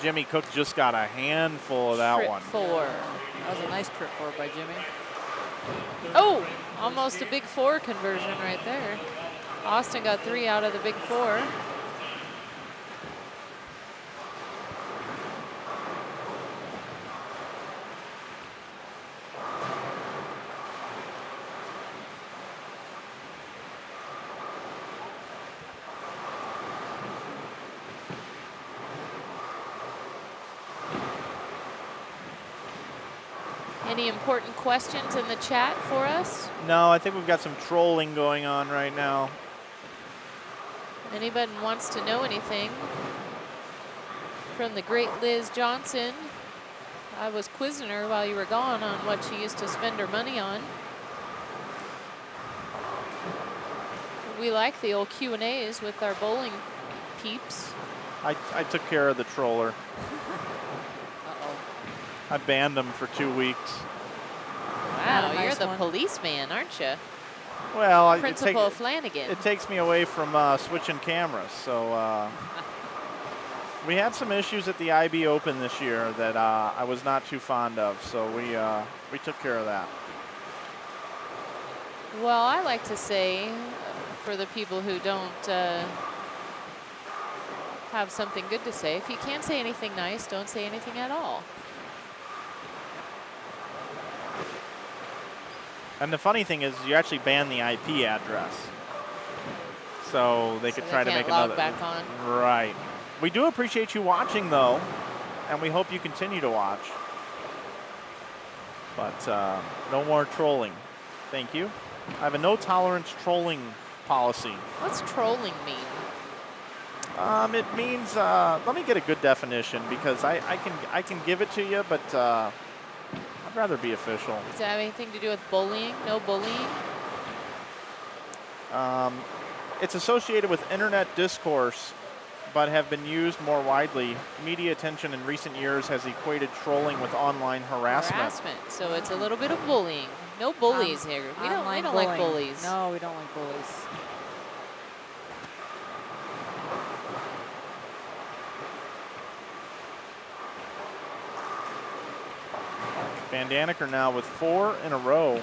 Jimmy Cook just got a handful of that one. Trip 4. That was a nice trip 4 by Jimmy. Oh, almost a big 4 conversion right there. Austin got 3 out of the big 4. Any important questions in the chat for us? No, I think we've got some trolling going on right now. Anybody wants to know anything from the great Liz Johnson? I was quizzing her while you were gone on what she used to spend her money on. We like the old Q&As with our bowling peeps. I took care of the troller. I banned him for 2 weeks. Wow, you're the policeman, aren't you? Well, Principal Flanagan. It takes me away from switching cameras. So we had some issues at the IB Open this year that I was not too fond of. So we took care of that. Well, I like to say, for the people who don't have something good to say. If you can't say anything nice, don't say anything at all. And the funny thing is, you actually ban the IP address, so they could try to make log another. back on. Right. We do appreciate you watching, though, and we hope you continue to watch. But no more trolling. Thank you. I have a no tolerance trolling policy. What's trolling mean? It means let me get a good definition, because I can give it to you, but I'd rather be official. Does that have anything to do with bullying? No bullying? It's associated with internet discourse, but have been used more widely. Media attention in recent years has equated trolling with online harassment. So it's a little bit of bullying. No bullies here. We don't like bullies. No, we don't like bullies. Van Daneker now with 4 in a row.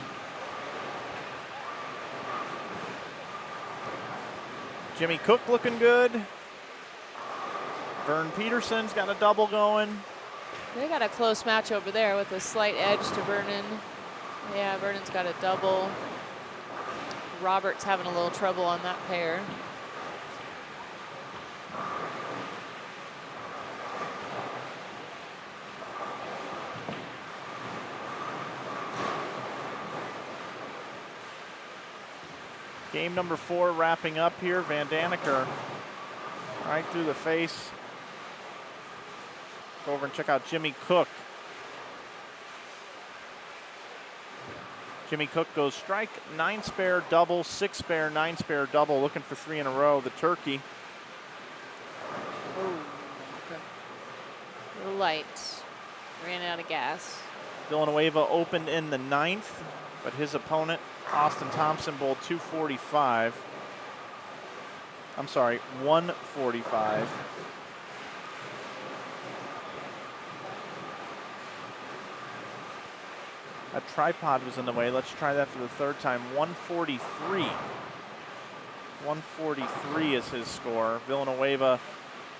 Jimmy Cook looking good. Vern Peterson's got a double going. They got a close match over there with a slight edge to Vernon. Yeah, Vernon's got a double. Robert's having a little trouble on that pair. Game number 4 wrapping up here. Van Daneker right through the face. Go over and check out Jimmy Cook. Jimmy Cook goes strike, 9 spare, double, 6 spare, 9 spare, double, looking for 3 in a row. The turkey. Ooh, okay. A little light. Ran out of gas. Villanueva opened in the 9th, but his opponent, Austin Thompson, bowled 245. I'm sorry, 145. That tripod was in the way. Let's try that for the 3rd time. 143. 143 is his score. Villanueva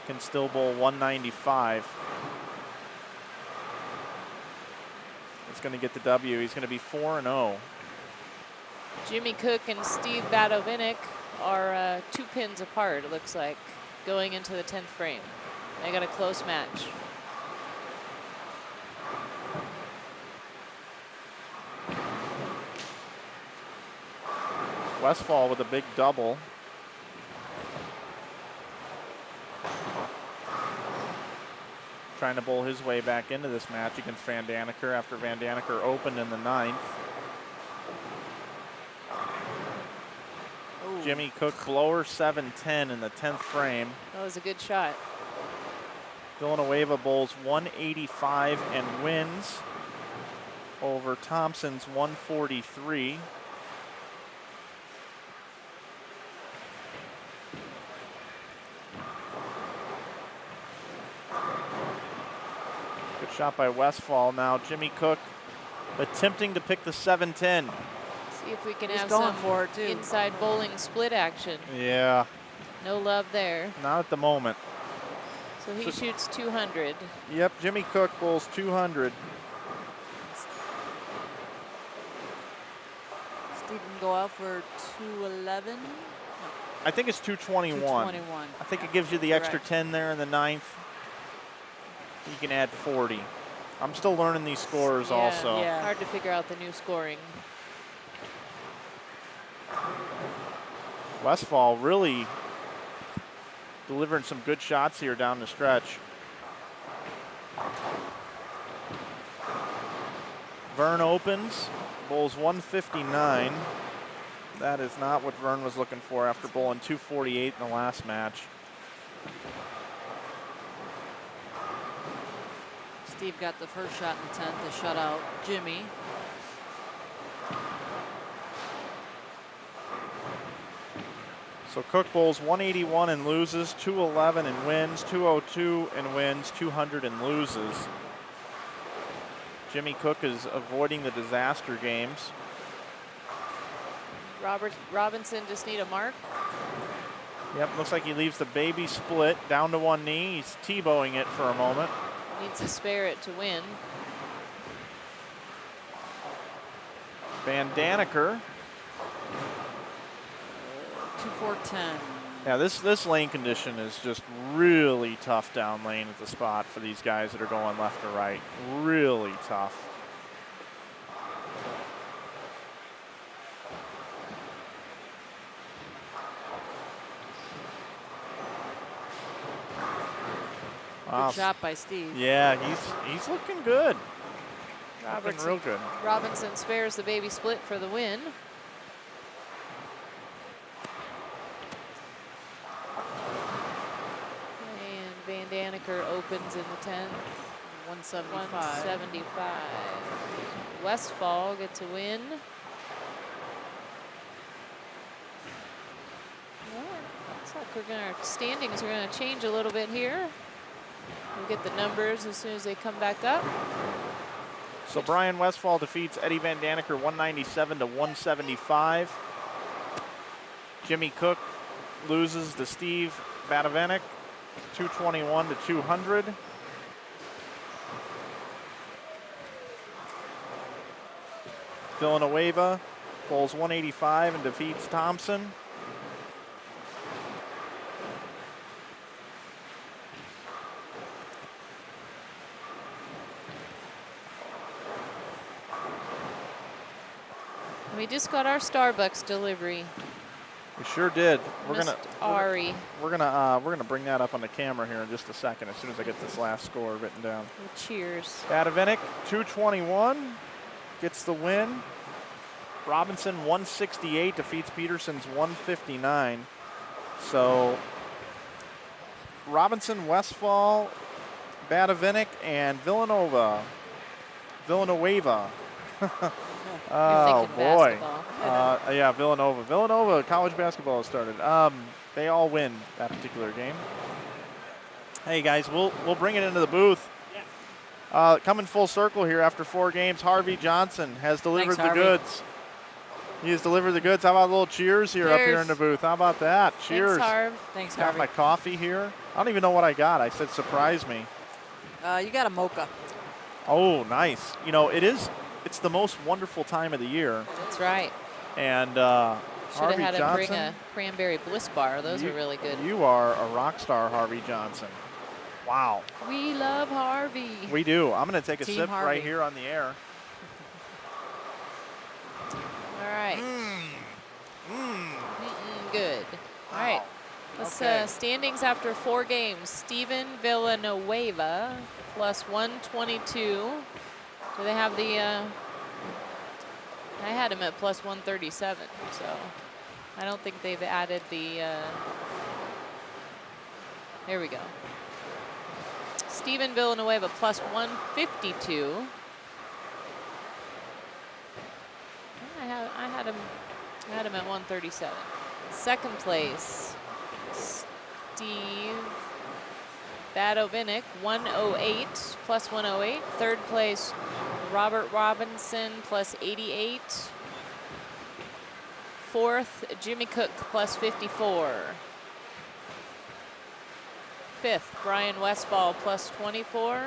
can still bowl 195. It's going to get the W. He's going to be 4-0. Jimmy Cook and Steve Badovinick are 2 pins apart, it looks like, going into the 10th frame. They got a close match. Westfall with a big double. Trying to bowl his way back into this match against Van Daneker after Van Daneker opened in the 9th. Ooh. Jimmy Cook blower 7-10 in the 10th frame. That was a good shot. Villanueva bowls 185 and wins over Thompson's 143. Good shot by Westfall. Now Jimmy Cook attempting to pick the 7-10. See if we can He's have going some for it, too. inside bowling split action. Yeah, No love there. not at the moment. So he shoots 200. Yep, Jimmy Cook bowls 200. Steve can go out for 211. I think it's 221. 221. I think it gives you the extra Correct. 10 there in the 9th. You can add 40. I'm still learning these scores Yeah, also. yeah. Hard to figure out the new scoring. Westfall really delivering some good shots here down the stretch. Vern opens, bowls 159. That is not what Vern was looking for after bowling 248 in the last match. Steve got the first shot in the 10th to shut out Jimmy. So Cook bowls 181 and loses, 211 and wins, 202 and wins, 200 and loses. Jimmy Cook is avoiding the disaster games. Robinson just need a mark. Yep, looks like he leaves the baby split down to one knee. He's T-bowing it for a moment. Needs to spare it to win. Van Daneker. 2-4-10. Yeah, this lane condition is just really tough down lane at the spot for these guys that are going left or right. Really tough. Good shot by Steve. Yeah, he's looking good. Looking Robertson, real good. Robinson spares the baby split for the win. And Van Daneker opens in the 10th. 175. 175. Westfall gets a win. Well, looks like our standings are going to change a little bit here. We'll get the numbers as soon as they come back up. So Brian Westfall defeats Eddie Van Daneker 197 to 175. Jimmy Cook loses to Steve Batavenik 221 to 200. Villanueva bowls 185 and defeats Thompson. We just got our Starbucks delivery. We sure did. We're Missed gonna Ari. we're gonna bring that up on the camera here in just a second as soon as I get this last score written down. Well, cheers. Batavenik 221 gets the win. Robinson 168 defeats Peterson's 159. So Robinson, Westfall, Batavenik, and Villanueva. Oh boy. Yeah, Villanova. Villanova, college basketball has started. They all win that particular game. Hey guys, we'll bring it into the booth. Coming full circle here after 4 games, Harvey Johnson has delivered the goods. He has delivered the goods. How about a little cheers here up here in the booth? How about that? Cheers. Thanks, Harv. Thanks, Got Harvey. my coffee here. I don't even know what I got. I said surprise me. You got a mocha. Oh, nice. You know, it's the most wonderful time of the year. That's right. And Should have Harvey had him Johnson, bring a cranberry bliss bar. Those are really good. You are a rock star, Harvey Johnson. Wow. We love Harvey. We do. I'm going to take a Team sip Harvey. right here on the air. All right. Good. All right. Let's Okay. standings after 4 games. Steven Villanueva plus 122. Do they have the? I had him at plus 137. So I don't think they've added the. There we go. Steven Villanueva plus 152. I had him at 137. Second place, Steve Batavenik, 108 plus 108. Third place, Robert Robinson plus 88. Fourth, Jimmy Cook plus 54. Fifth, Brian Westfall plus 24.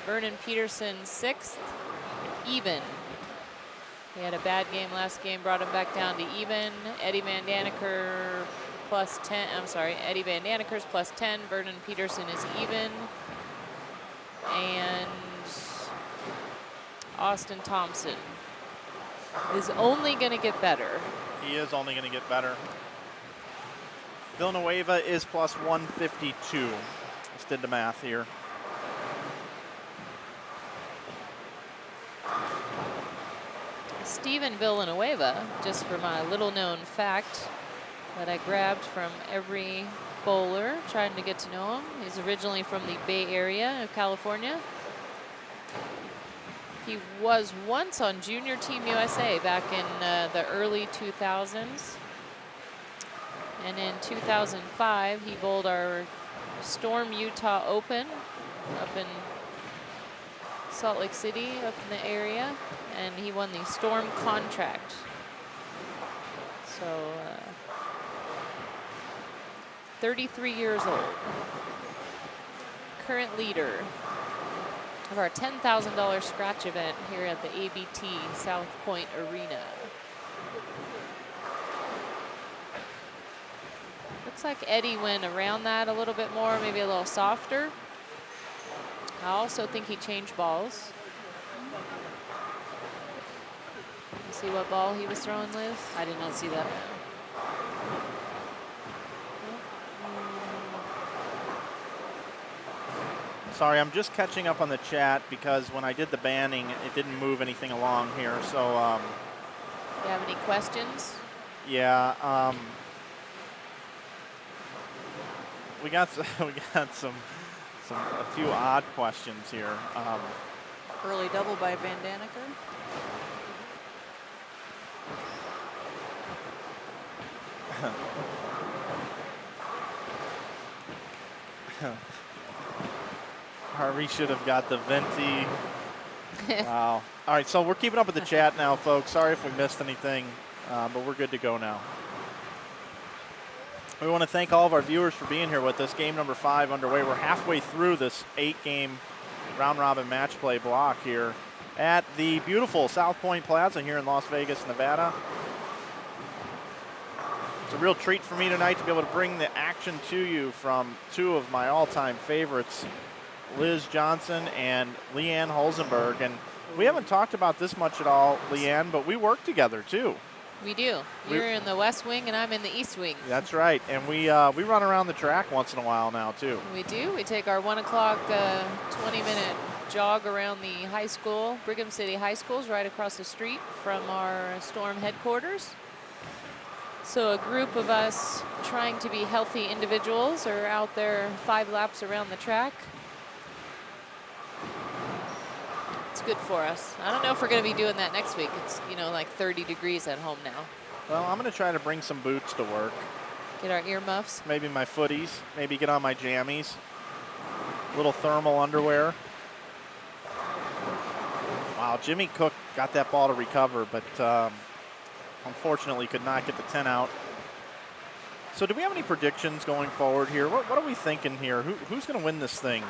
Vernon Peterson sixth, even. He had a bad game last game, brought him back down to even. Eddie Van Daneker plus 10. I'm sorry, Eddie Van Daneker's plus 10. Vernon Peterson is even. And Austin Thompson is only going to get better. He is only going to get better. Villanueva is plus 152. Just did the math here. Steven Villanueva, just for my little known fact that I grabbed from every bowler trying to get to know him. He's originally from the Bay Area of California. He was once on Junior Team USA back in the early 2000s. And in 2005, he bowled our Storm Utah Open up in Salt Lake City, up in the area, and he won the Storm contract. So 33 years old. Current leader of our $10,000 scratch event here at the ABT South Point Arena. Looks like Eddie went around that a little bit more, maybe a little softer. I also think he changed balls. See what ball he was throwing, Liz? I did not see that. Sorry, I'm just catching up on the chat because when I did the banning, it didn't move anything along here. So, you have any questions? yeah, we got a few odd questions here. Early double by Van Daneker. Harvey should have got the venti. Wow. All right, so we're keeping up with the chat now, folks. Sorry if we missed anything, but we're good to go now. We want to thank all of our viewers for being here with us. Game number 5 underway. We're halfway through this 8-game round-robin match play block here at the beautiful South Point Plaza here in Las Vegas, Nevada. It's a real treat for me tonight to be able to bring the action to you from two of my all-time favorites, Liz Johnson and Leanne Hulsenberg. And we haven't talked about this much at all, Leanne, but we work together too. We do. You're in the west wing and I'm in the east wing. That's right. And we run around the track once in a while now too. We do. We take our 1 o'clock 20-minute jog around the high school, Brigham City High School's right across the street from our Storm headquarters. So a group of us trying to be healthy individuals are out there 5 laps around the track. It's good for us. I don't know if we're going to be doing that next week. It's, you know, like 30 degrees at home now. Well, I'm going to try to bring some boots to work. Get our earmuffs. Maybe my footies. Maybe get on my jammies. Little thermal underwear. Wow, Jimmy Cook got that ball to recover, but unfortunately could not get the 10 out. So do we have any predictions going forward here? What are we thinking here? Who's going to win this thing?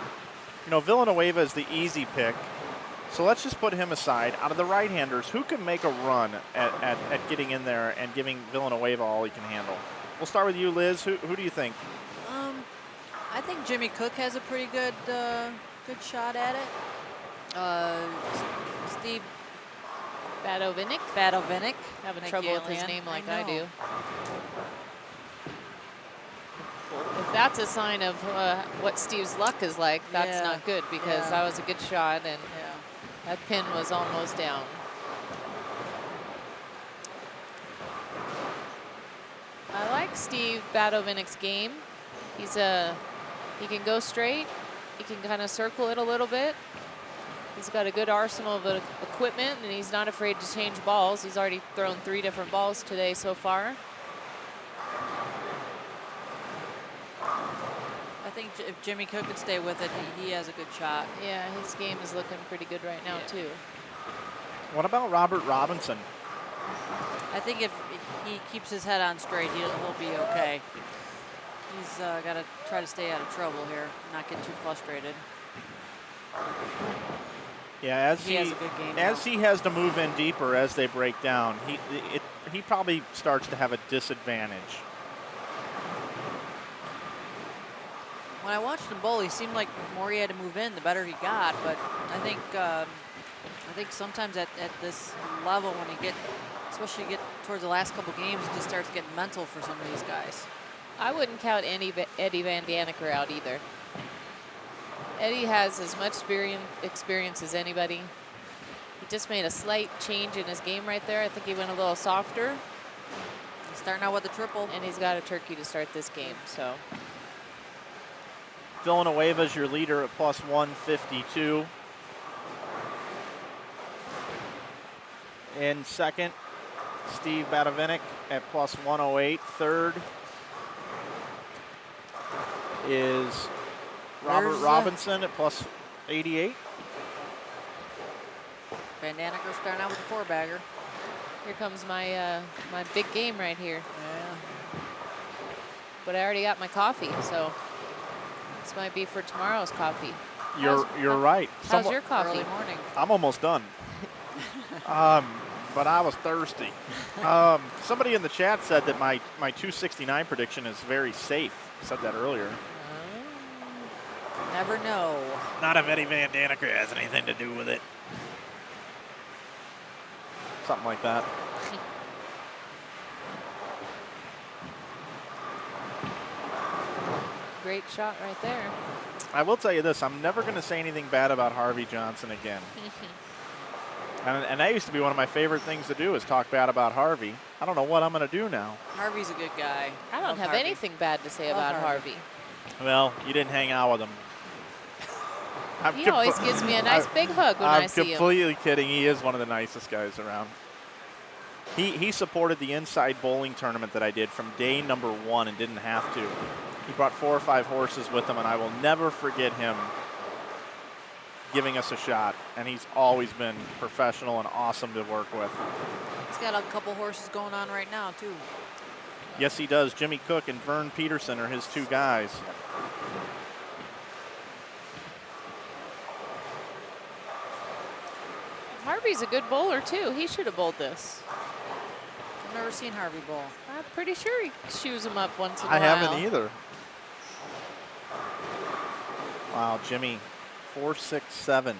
You know, Villanueva is the easy pick. So let's just put him aside. Out of the right-handers, who can make a run at getting in there and giving Villanueva all he can handle? We'll start with you, Liz. Who do you think? I think Jimmy Cook has a pretty good shot at it. Steve Badovinic. Having trouble with his name like I do. If that's a sign of what Steve's luck is like, that's not good because that was a good shot and that pin was almost down. I like Steve Badovinic's game. He can go straight. He can kind of circle it a little bit. He's got a good arsenal of equipment, and he's not afraid to change balls. He's already thrown 3 different balls today so far. I think if Jimmy Cook could stay with it, he has a good shot. Yeah, his game is looking pretty good right now, too. What about Robert Robinson? I think if he keeps his head on straight, he'll be okay. He's got to try to stay out of trouble here, not get too frustrated. Yeah, as he has a good game he has to move in deeper as they break down, he probably starts to have a disadvantage. When I watched him bowl, he seemed like the more he had to move in, the better he got. But I think sometimes at this level, when you especially get towards the last couple games, it just starts getting mental for some of these guys. I wouldn't count Eddie Van Daneker out either. Eddie has as much experience as anybody. He just made a slight change in his game right there. I think he went a little softer. He's starting out with a triple. And he's got a turkey to start this game, so. Villanueva's your leader at plus 152. In second, Steve Badovinic at plus 108. Third is Robert Robinson at plus 88. Van Daneker starting out with a 4-bagger. Here comes my my big game right here. Yeah. but I already got my coffee, so this might be for tomorrow's coffee. You're right. How's your coffee? Early morning. I'm almost done. But I was thirsty. Somebody in the chat said that my 269 prediction is very safe. I said that earlier. Never know. Not if Eddie Van Daniker has anything to do with it. Something like that. Great shot right there. I will tell you this, I'm never going to say anything bad about Harvey Johnson again. and that used to be one of my favorite things to do is talk bad about Harvey. I don't know what I'm going to do now. Harvey's a good guy. I don't have anything bad to say about Harvey. Well, you didn't hang out with him. He always gives me a nice big hug when I see him. I'm completely kidding. He is one of the nicest guys around. He supported the inside bowling tournament that I did from day number 1 and didn't have to. He brought 4 or 5 horses with him, and I will never forget him giving us a shot. And he's always been professional and awesome to work with. He's got a couple horses going on right now, too. Yes, he does. Jimmy Cook and Vern Peterson are his 2 guys. Harvey's a good bowler, too. He should have bowled this. I've never seen Harvey bowl. I'm pretty sure he shoes him up once in a while. I haven't either. Wow, Jimmy, 4.67.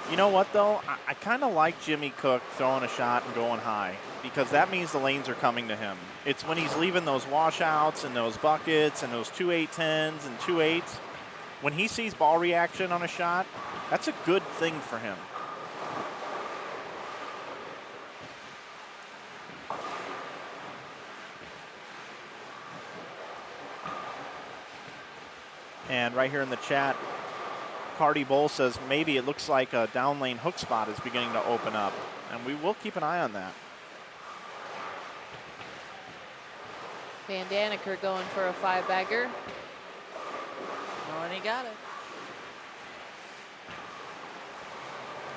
You know what, though? I kind of like Jimmy Cook throwing a shot and going high because that means the lanes are coming to him. It's when he's leaving those washouts and those buckets and those 2-8-10s and 2-8s. When he sees ball reaction on a shot, that's a good thing for him. And right here in the chat, Cardi Bowl says maybe it looks like a down lane hook spot is beginning to open up. And we will keep an eye on that. Van Daniker going for a 5-bagger. Oh, and he got it.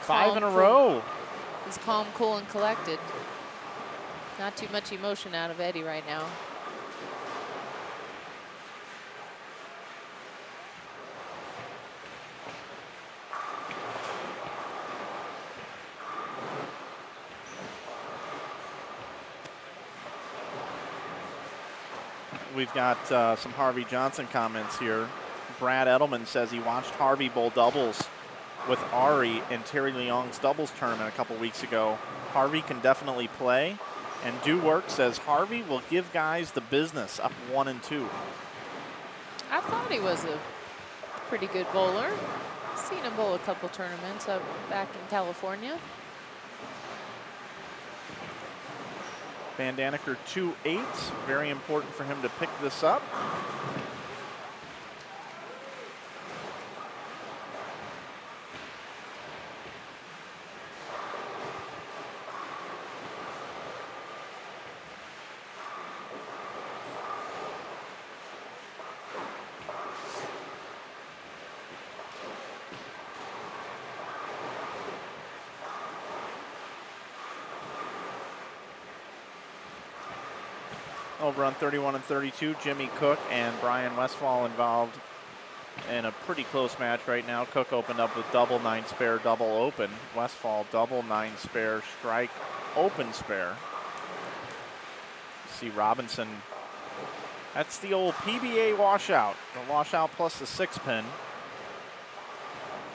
5 in a cool. row. He's calm, cool, and collected. Not too much emotion out of Eddie right now. We've got some Harvey Johnson comments here. Brad Edelman says he watched Harvey bowl doubles with Ari in Terry Leong's doubles tournament a couple weeks ago. Harvey can definitely play. And Do Work says Harvey will give guys the business up 1 and 2. I thought he was a pretty good bowler. Seen him bowl a couple tournaments up back in California. Van Daniker 2-8. Very important for him to pick this up. Over on 31 and 32, Jimmy Cook and Brian Westfall involved in a pretty close match right now. Cook opened up with double 9 spare, double open. Westfall double 9 spare, strike, open spare. See Robinson. That's the old PBA washout. The washout plus the 6-pin.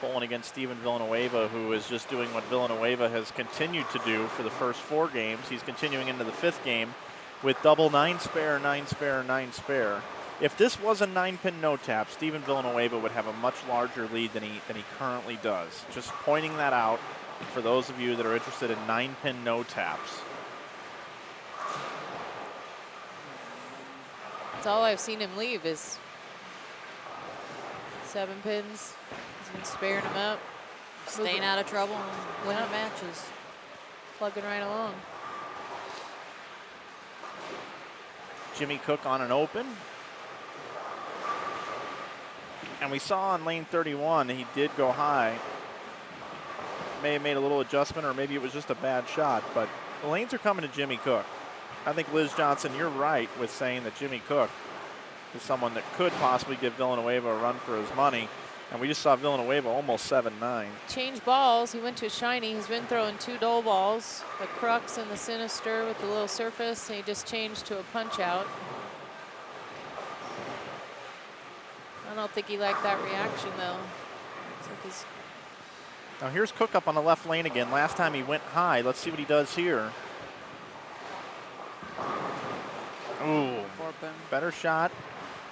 Bowling against Steven Villanueva, who is just doing what Villanueva has continued to do for the first 4 games. He's continuing into the 5th game with double 9 spare, 9 spare, 9 spare. If this was a 9-pin no tap, Steven Villanueva would have a much larger lead than he currently does. Just pointing that out for those of you that are interested in 9-pin no taps. That's all I've seen him leave is 7 pins. He's been sparing them up. Staying out of trouble and winning matches. Plugging right along. Jimmy Cook on an open. And we saw on lane 31, he did go high. May have made a little adjustment, or maybe it was just a bad shot, but the lanes are coming to Jimmy Cook. I think Liz Johnson, you're right with saying that Jimmy Cook is someone that could possibly give Villanueva a run for his money. And we just saw Villanueva almost 7-9. Change balls. He went to a shiny. He's been throwing 2 dull balls, the Crux and the Sinister with the little surface, and he just changed to a punch out. I don't think he liked that reaction, though. Looks like he's Now here's Cook up on the left lane again. Last time he went high. Let's see what he does here. Ooh, better shot.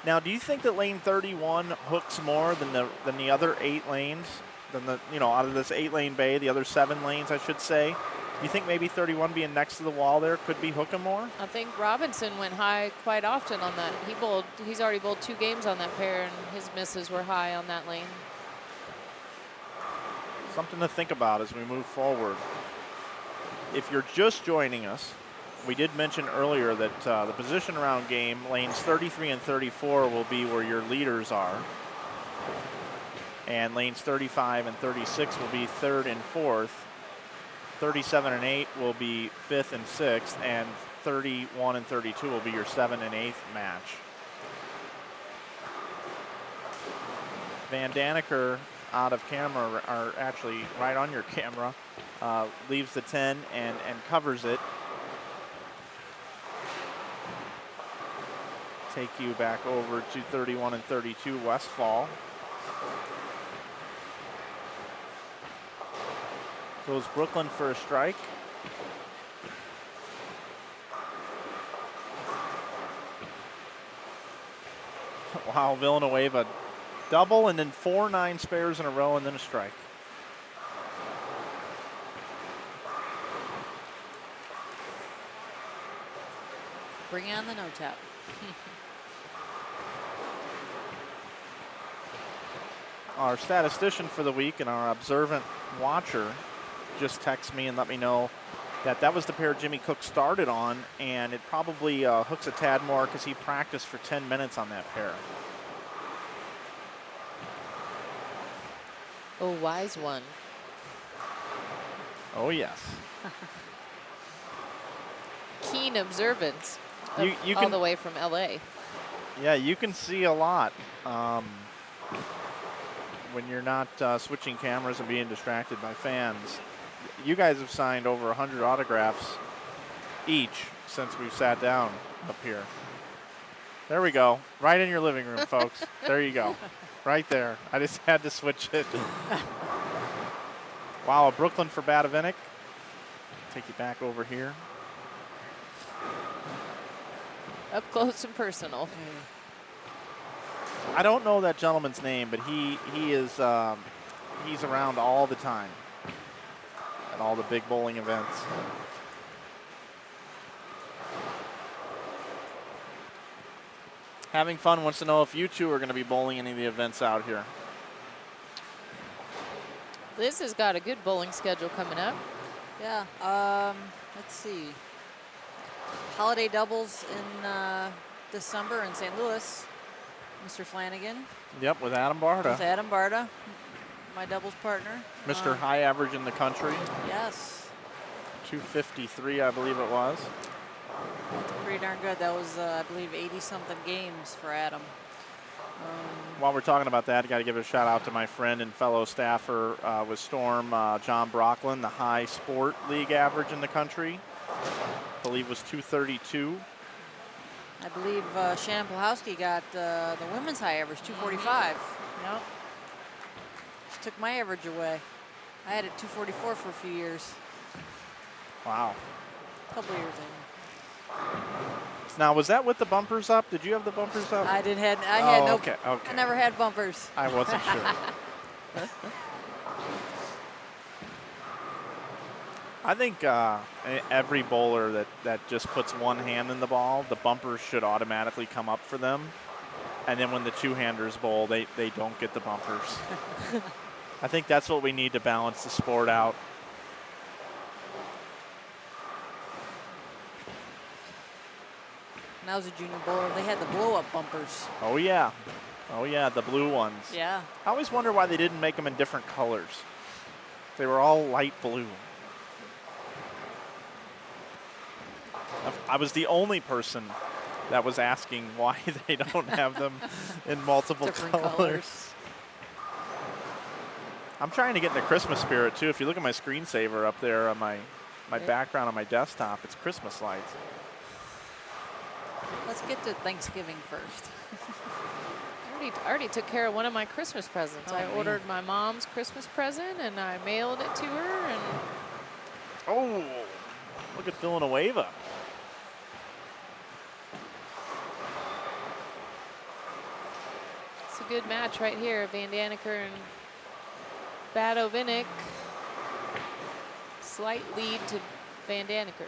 Now, do you think that lane 31 hooks more than the other 8 lanes? Out of this 8-lane bay, the other 7 lanes, I should say. Do you think maybe 31 being next to the wall there could be hooking more? I think Robinson went high quite often on that. He's already bowled 2 games on that pair, and his misses were high on that lane. Something to think about as we move forward. If you're just joining us, we did mention earlier that the position around game, lanes 33 and 34 will be where your leaders are. And lanes 35 and 36 will be 3rd and 4th. 37 and 8 will be 5th and 6th. And 31 and 32 will be your 7th and 8th match. Van Daneker out of camera, or actually right on your camera, leaves the 10 and covers it. Take you back over to 31 and 32 Westfall. Goes Brooklyn for a strike. Wow, Villanueva double and then 4 9 spares in a row and then a strike. Bring on the no tap. Our statistician for the week and our observant watcher just texted me and let me know that was the pair Jimmy Cook started on, and it probably hooks a tad more because he practiced for 10 minutes on that pair. Oh, wise one. Oh, yes. Keen observance You all can, the way from LA. Yeah, you can see a lot when you're not switching cameras and being distracted by fans. You guys have signed over 100 autographs each since we've sat down up here. There we go. Right in your living room, folks. There you go. Right there. I just had to switch it. Wow, a Brooklyn for Badavinik. Take you back over here. Up close and personal. I don't know that gentleman's name, but he is he's around all the time at all the big bowling events. Having Fun wants to know if you two are going to be bowling any of the events out here. Liz has got a good bowling schedule coming up. Yeah. Let's see. Holiday doubles in December in St. Louis. Mr. Flanagan. Yep, with Adam Barta. With Adam Barta, my doubles partner. Mr. High Average in the country. Yes. 253, I believe it was. That's pretty darn good. That was, I believe, 80-something games for Adam. While we're talking about that, I got to give a shout out to my friend and fellow staffer with Storm, John Brocklin, the high sport league average in the country. I believe was 232. I believe Shannon Plahowski got the women's high average, 245. Yep. She took my average away. I had it 244 for a few years. Wow. A couple years in. Now, was that with the bumpers up? Did you have the bumpers up? I had no. Okay. I never had bumpers. I wasn't sure. I think every bowler that just puts one hand in the ball, the bumpers should automatically come up for them. And then when the two-handers bowl, they don't get the bumpers. I think that's what we need to balance the sport out. When I was a junior bowler, they had the blow-up bumpers. Oh, yeah. Oh, yeah, the blue ones. Yeah. I always wonder why they didn't make them in different colors. They were all light blue. I was the only person that was asking why they don't have them in multiple Different colors. colors. I'm trying to get in the Christmas spirit too. If you look at my screensaver up there on my Yeah. background on my desktop, it's Christmas lights. Let's get to Thanksgiving first. I already took care of one of my Christmas presents. Oh, I man. ordered my mom's Christmas present, and I mailed it to her. And Oh, look at Villanueva. it's a good match right here. Van Daneker and Badovinnik. Slight lead to Van Daneker.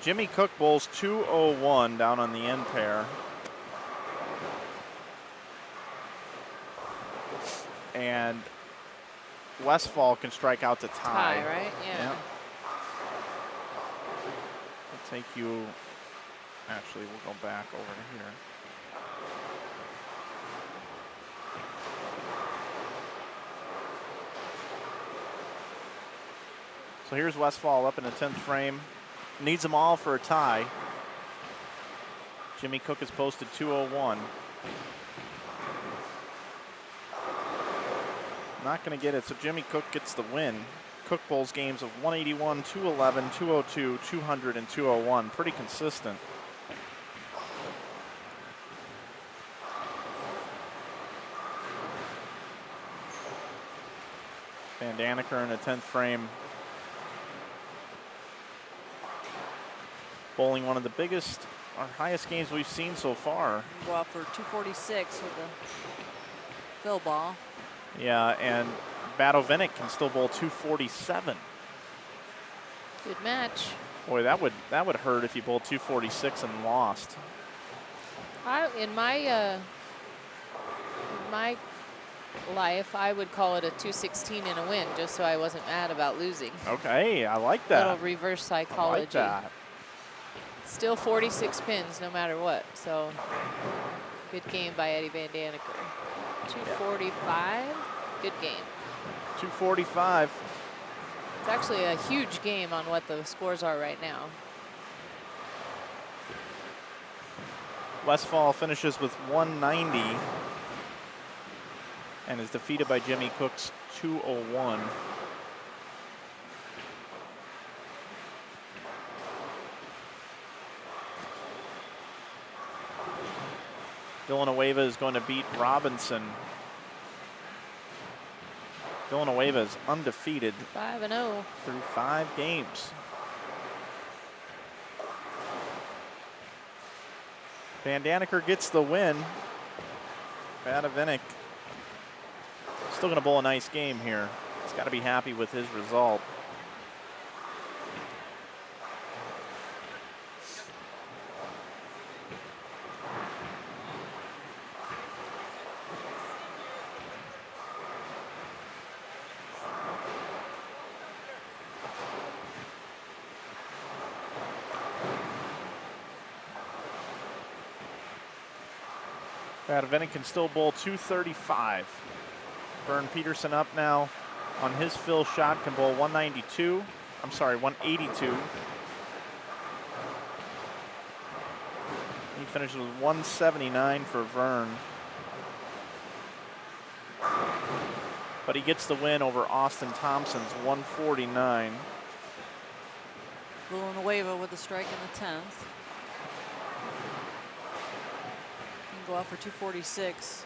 Jimmy Cook bowls 201 down on the end pair. And Westfall can strike out to tie. Tie, right? Yeah. We'll take you, actually, we'll go back over to here. So here's Westfall up in the 10th frame. Needs them all for a tie. Jimmy Cook has posted 201. Not going to get it, so Jimmy Cook gets the win. Cook bowls games of 181, 211, 202, 200, and 201. Pretty consistent. Van Daneker in the 10th frame. Bowling one of the biggest or highest games we've seen so far. Go out for 246 with the fill ball. Yeah, and Badovinnik can still bowl 247. Good match. Boy, that would hurt if you bowled 246 and lost. In my life, I would call it a 216 and a win, just so I wasn't mad about losing. Okay, I like that. Little reverse psychology. I like that. Still 46 pins no matter what. So good game by Eddie Van Daneker. 245. Good game. 245. It's actually a huge game on what the scores are right now. Westfall finishes with 190 and is defeated by Jimmy Cook's 201. Villanueva is going to beat Robinson. Villanueva is undefeated 5-0. through 5 games. Van Daneker gets the win. Badovinnik still going to bowl a nice game here. He's got to be happy with his result. Badovinnik can still bowl 235. Vern Peterson up now on his fill shot, can bowl 192. I'm sorry, 182. He finishes with 179 for Vern. But he gets the win over Austin Thompson's 149. Villanueva with a strike in the 10th. Go out for 246.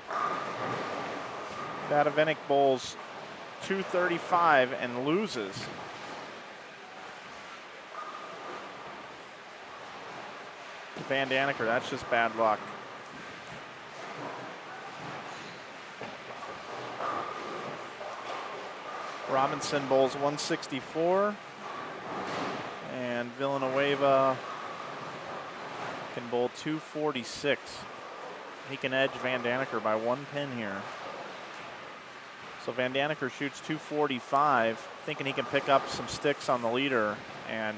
Badovinnik bowls 235 and loses. Van Daneker, that's just bad luck. Robinson bowls 164. And Villanueva can bowl 246. He can edge Van Daneker by 1 pin here. So Van Daneker shoots 245, thinking he can pick up some sticks on the leader, and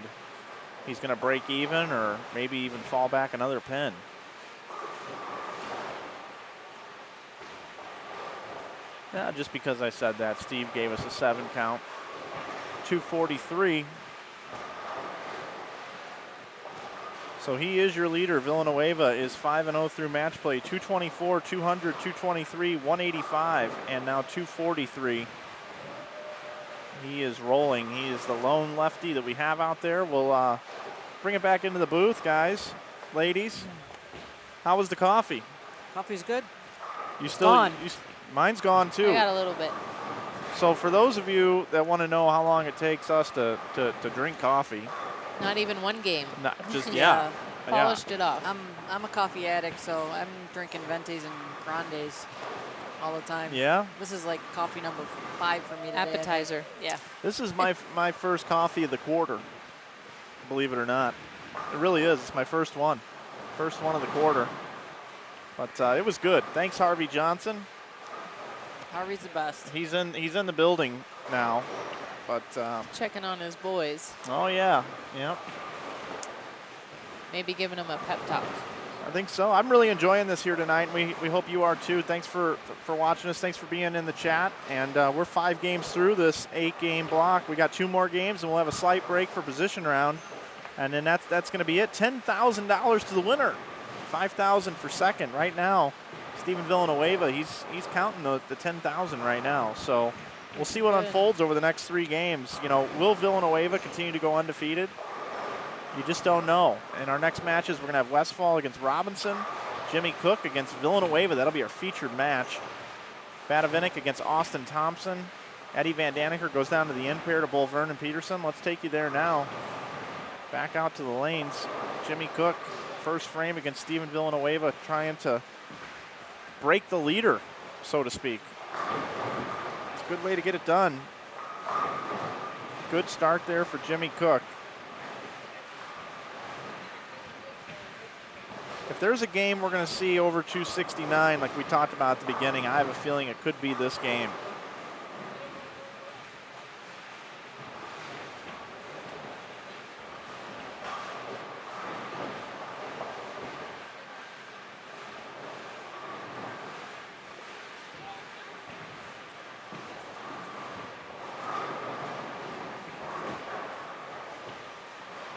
he's going to break even or maybe even fall back another pin. Just because I said that, Steve gave us a 7 count. 243. So he is your leader. Villanueva is 5-0 through match play. 224, 200, 223, 185, and now 243. He is rolling. He is the lone lefty that we have out there. We'll bring it back into the booth, guys, ladies. How was the coffee? Coffee's good. You still gone. Mine's gone too. I got a little bit. So for those of you that want to know how long it takes us to drink coffee, Not even one game. not just Yeah. Polished it off. I'm a coffee addict, so I'm drinking Ventis and Grandes all the time. Yeah. This is like coffee number 5 for me today. Appetizer. Yeah. This is my first coffee of the quarter. Believe it or not, it really is. It's my first one of the quarter. But it was good. Thanks, Harvey Johnson. Harvey's the best. He's in the building now. But Checking on his boys. oh yeah, yep. Maybe giving them a pep talk. I think so. I'm really enjoying this here tonight. And we hope you are too. Thanks for watching us. Thanks for being in the chat. And we're 5 games through this 8-game block. We got 2 more games, and we'll have a slight break for position round. And then that's going to be it. $10,000 to the winner. $5,000 for second right now. Steven Villanueva, he's counting the $10,000 right now. So we'll see what unfolds over the next 3 games. You know, will Villanueva continue to go undefeated? You just don't know. In our next matches, we're going to have Westfall against Robinson, Jimmy Cook against Villanueva. That'll be our featured match. Badavinik against Austin Thompson. Eddie Van Daniker goes down to the end pair to Bull Vernon Peterson. Let's take you there now. Back out to the lanes. Jimmy Cook, first frame against Steven Villanueva, trying to break the leader, so to speak. It's a good way to get it done. Good start there for Jimmy Cook. If there's a game we're going to see over 269, like we talked about at the beginning, I have a feeling it could be this game.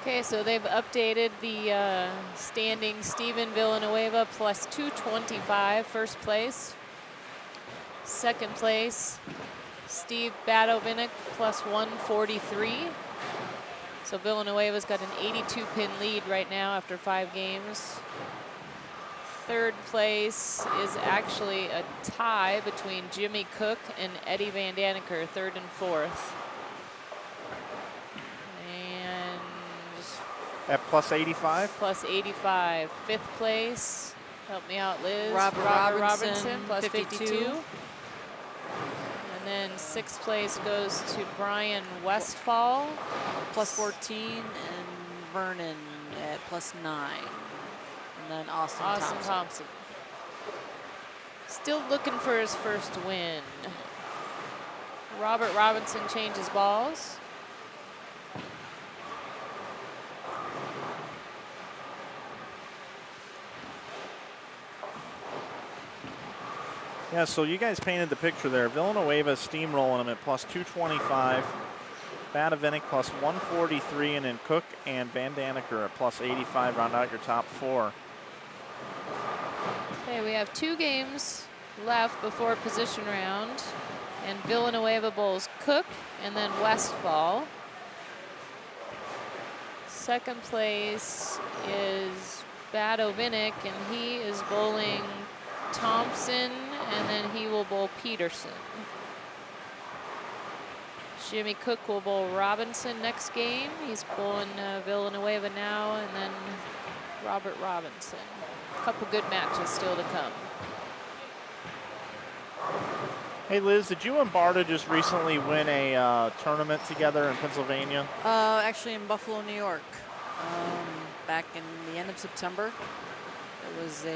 Okay, so they've updated the standing. Steven Villanueva plus 225, first place. Second place, Steve Badavinik plus 143. So Villanueva's got an 82-pin lead right now after 5 games. Third place is actually a tie between Jimmy Cook and Eddie Van Daniker, third and fourth. At plus 85? Plus 85. Fifth place, help me out, Liz. Robert Robinson, plus 52. 52. And then sixth place goes to Brian Westfall. Plus 14, and Vernon at plus 9. And then Austin Thompson. Still looking for his first win. Robert Robinson changes balls. Yeah, so you guys painted the picture there. Villanueva steamrolling him at plus 225. Badavinik plus 143, and then Cook and Van Daniker at plus 85 round out your top 4. Okay, we have 2 games left before position round. And Villanueva bowls Cook and then Westfall. Second place is Badavinik, and he is bowling Thompson, and then he will bowl Peterson. Jimmy Cook will bowl Robinson next game. He's bowling Villanueva now, and then Robert Robinson. A couple good matches still to come. Hey Liz, did you and Barta just recently win a tournament together in Pennsylvania? Actually in Buffalo, New York. Back in the end of September. It was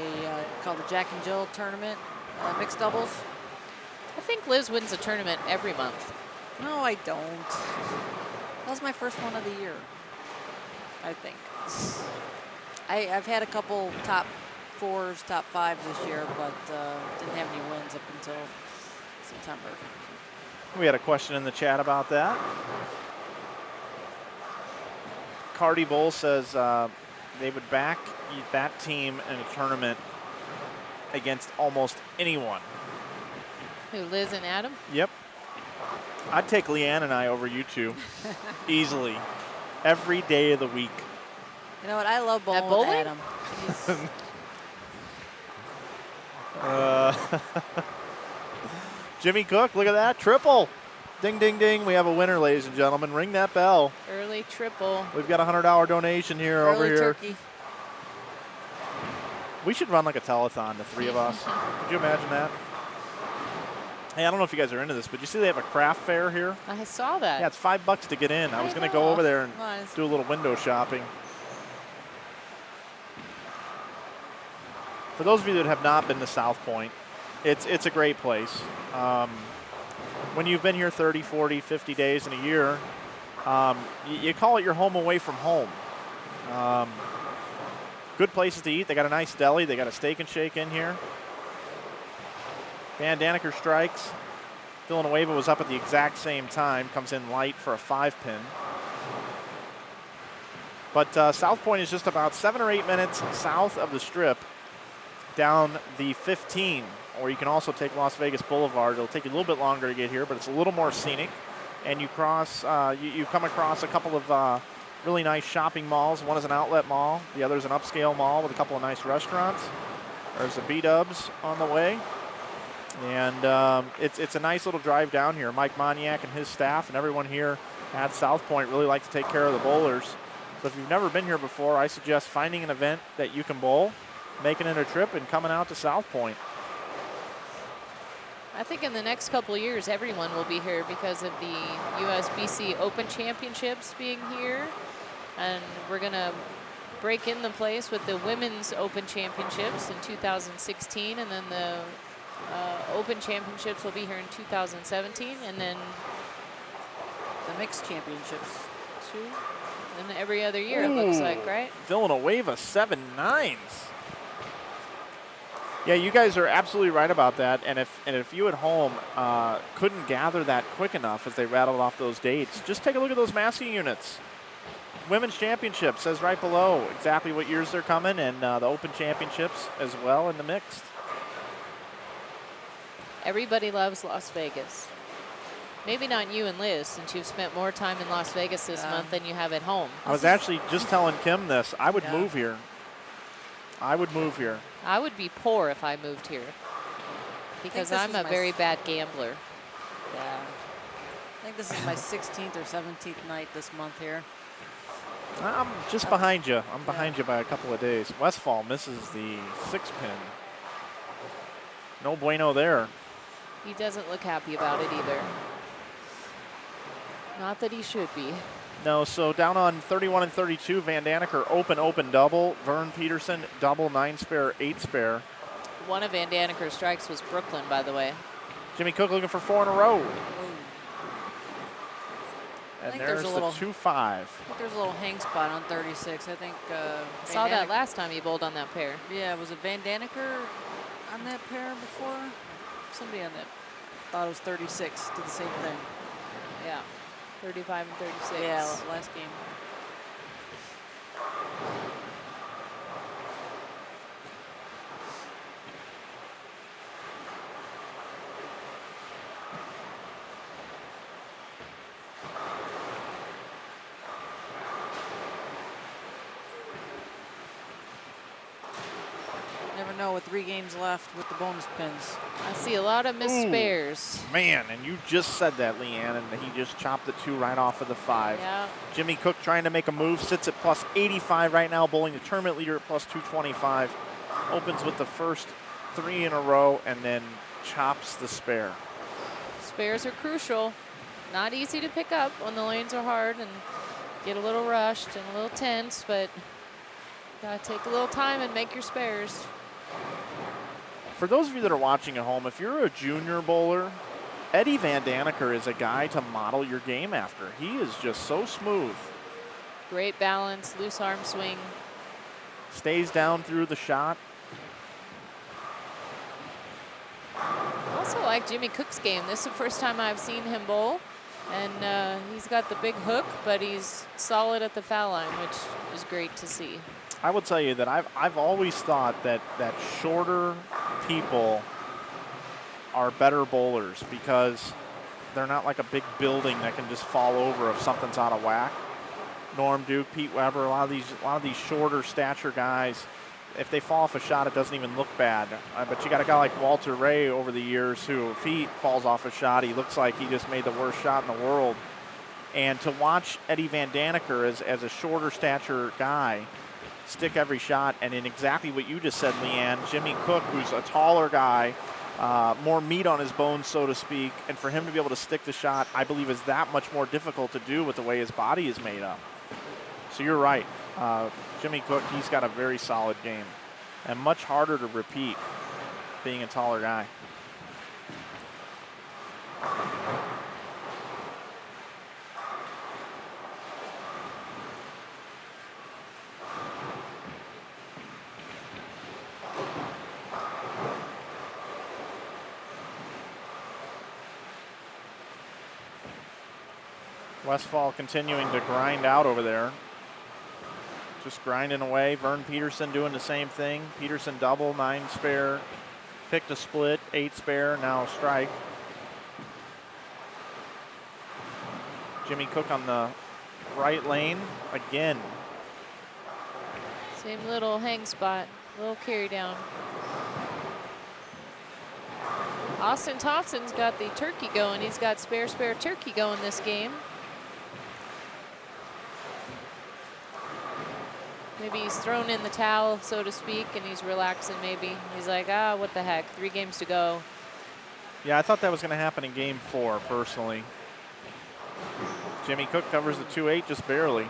called the Jack and Jill tournament, mixed doubles. I think Liz wins a tournament every month. No, I don't. That was my first one of the year, I think. I've had a couple top 4s, top 5s this year, but didn't have any wins up until September. We had a question in the chat about that. Cardi Bowl says they would back that team in a tournament against almost anyone. Who, Liz and Adam? Yep. I'd take Leanne and I over you two easily every day of the week. You know what? I love bowling, At bowling? with Adam. Jimmy Cook, look at that. Triple. Ding, ding, ding. We have a winner, ladies and gentlemen. Ring that bell. Early triple. We've got a $100 donation here over Early here. turkey. We should run like a telethon, the three of us. Could you imagine that? Hey, I don't know if you guys are into this, but you see they have a craft fair here? I saw that. Yeah, it's $5 to get in. I was going to go know. over there and Nice. do a little window shopping. For those of you that have not been to South Point, it's a great place. When you've been here 30, 40, 50 days in a year, you call it your home away from home. Good places to eat. They got a nice deli. They got a steak and shake in here. Van Daniker strikes. Villanueva was up at the exact same time. Comes in light for a 5-pin. But South Point is just about 7 or 8 minutes south of the Strip, down the 15. Or you can also take Las Vegas Boulevard. It'll take you a little bit longer to get here, but it's a little more scenic. And you cross, you come across a couple of really nice shopping malls. One is an outlet mall. The other is an upscale mall with a couple of nice restaurants. There's a B-Dubs on the way. And it's a nice little drive down here. Mike Moniak and his staff and everyone here at South Point really like to take care of the bowlers. So if you've never been here before, I suggest finding an event that you can bowl, making it a trip, and coming out to South Point. I think in the next couple of years, everyone will be here because of the USBC Open Championships being here. And we're going to break in the place with the Women's Open Championships in 2016. And then the Open Championships will be here in 2017. And then The mixed championships, too. and every other year, it looks like, right? Villanueva 7-9s. Yeah, you guys are absolutely right about that. And if you at home couldn't gather that quick enough as they rattled off those dates, just take a look at those masking units. Women's Championship says right below exactly what years they're coming, and the Open Championships as well in the mixed. Everybody loves Las Vegas. Maybe not you and Liz, since you've spent more time in Las Vegas this month than you have at home. I was actually just telling Kim this. I would move here. I would move here. I would be poor if I moved here because I'm a very bad gambler. Yeah. I think this is my 16th or 17th night this month here. I'm just behind you. I'm behind you by a couple of days. Westfall misses the 6-pin. No bueno there. He doesn't look happy about it either. Not that he should be. No, so down on 31 and 32, Van Daniker open, double. Vern Peterson, double, 9-spare, 8-spare. One of Van Daniker's strikes was Brooklyn, by the way. Jimmy Cook looking for 4 in a row. Ooh. And think there's there's a the little- 2-5. I think there's a little hang spot on 36. I think Saw that last time he bowled on that pair. Yeah, was it Van Daniker on that pair before? Somebody on that. Thought it was 36. Did the same thing. Yeah, 35 and 36. Yeah, last game. Never know with 3 games left with the bonus pins. I see a lot of missed spares. Man, and you just said that, Leanne, and he just chopped the 2 right off of the 5. Yeah. Jimmy Cook trying to make a move, sits at plus 85 right now, bowling the tournament leader at plus 225. Opens with the first 3 in a row and then chops the spare. Spares are crucial. Not easy to pick up when the lanes are hard and get a little rushed and a little tense, but gotta take a little time and make your spares. For those of you that are watching at home, if you're a junior bowler, Eddie Van Daniker is a guy to model your game after. He is just so smooth. Great balance, loose arm swing. Stays down through the shot. Also like Jimmy Cook's game. This is the first time I've seen him bowl. And he's got the big hook, but he's solid at the foul line, which is great to see. I will tell you that I've always thought that shorter people are better bowlers because they're not like a big building that can just fall over if something's out of whack. Norm Duke, Pete Weber, a lot of these shorter stature guys, if they fall off a shot, it doesn't even look bad. But you got a guy like Walter Ray over the years who, if he falls off a shot, he looks like he just made the worst shot in the world. And to watch Eddie Van Daneker as a shorter stature guy stick every shot, and in exactly what you just said, Leanne, Jimmy Cook, who's a taller guy, more meat on his bones, so to speak, and for him to be able to stick the shot, I believe is that much more difficult to do with the way his body is made up. So you're right. Jimmy Cook, he's got a very solid game and much harder to repeat being a taller guy. Westfall continuing to grind out over there. Just grinding away. Vern Peterson doing the same thing. Peterson double, 9 spare. Picked a split, 8 spare, now strike. Jimmy Cook on the right lane again. Same little hang spot, little carry down. Austin Thompson's got the turkey going. He's got spare turkey going this game. Maybe he's thrown in the towel, so to speak, and he's relaxing maybe. He's like, what the heck, 3 games to go. Yeah, I thought that was going to happen in game 4, personally. Jimmy Cook covers the 2-8 just barely.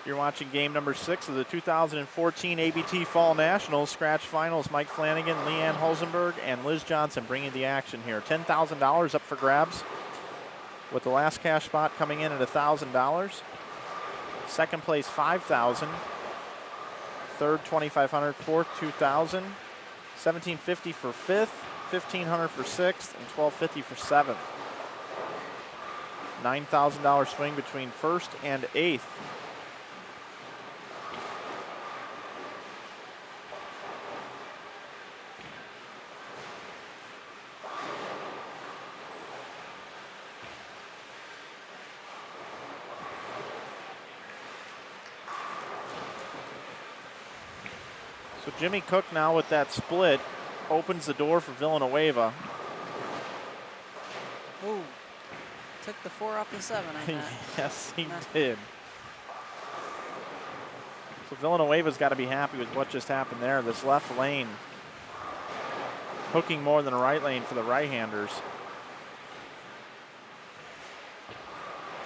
You're watching game number 6 of the 2014 ABT Fall Nationals Scratch Finals. Mike Flanagan, Leanne Hulsenberg, and Liz Johnson bringing the action here. $10,000 up for grabs, with the last cash spot coming in at $1,000. Second place, $5,000. Third, $2,500. Fourth, $2,000. $1,750 for fifth, $1,500 for sixth, and $1,250 for seventh. $9,000 swing between first and eighth. So Jimmy Cook now with that split opens the door for Villanueva. Ooh, took the 4 off the 7, I think. Yes, he did. So Villanueva's got to be happy with what just happened there. This left lane hooking more than a right lane for the right-handers.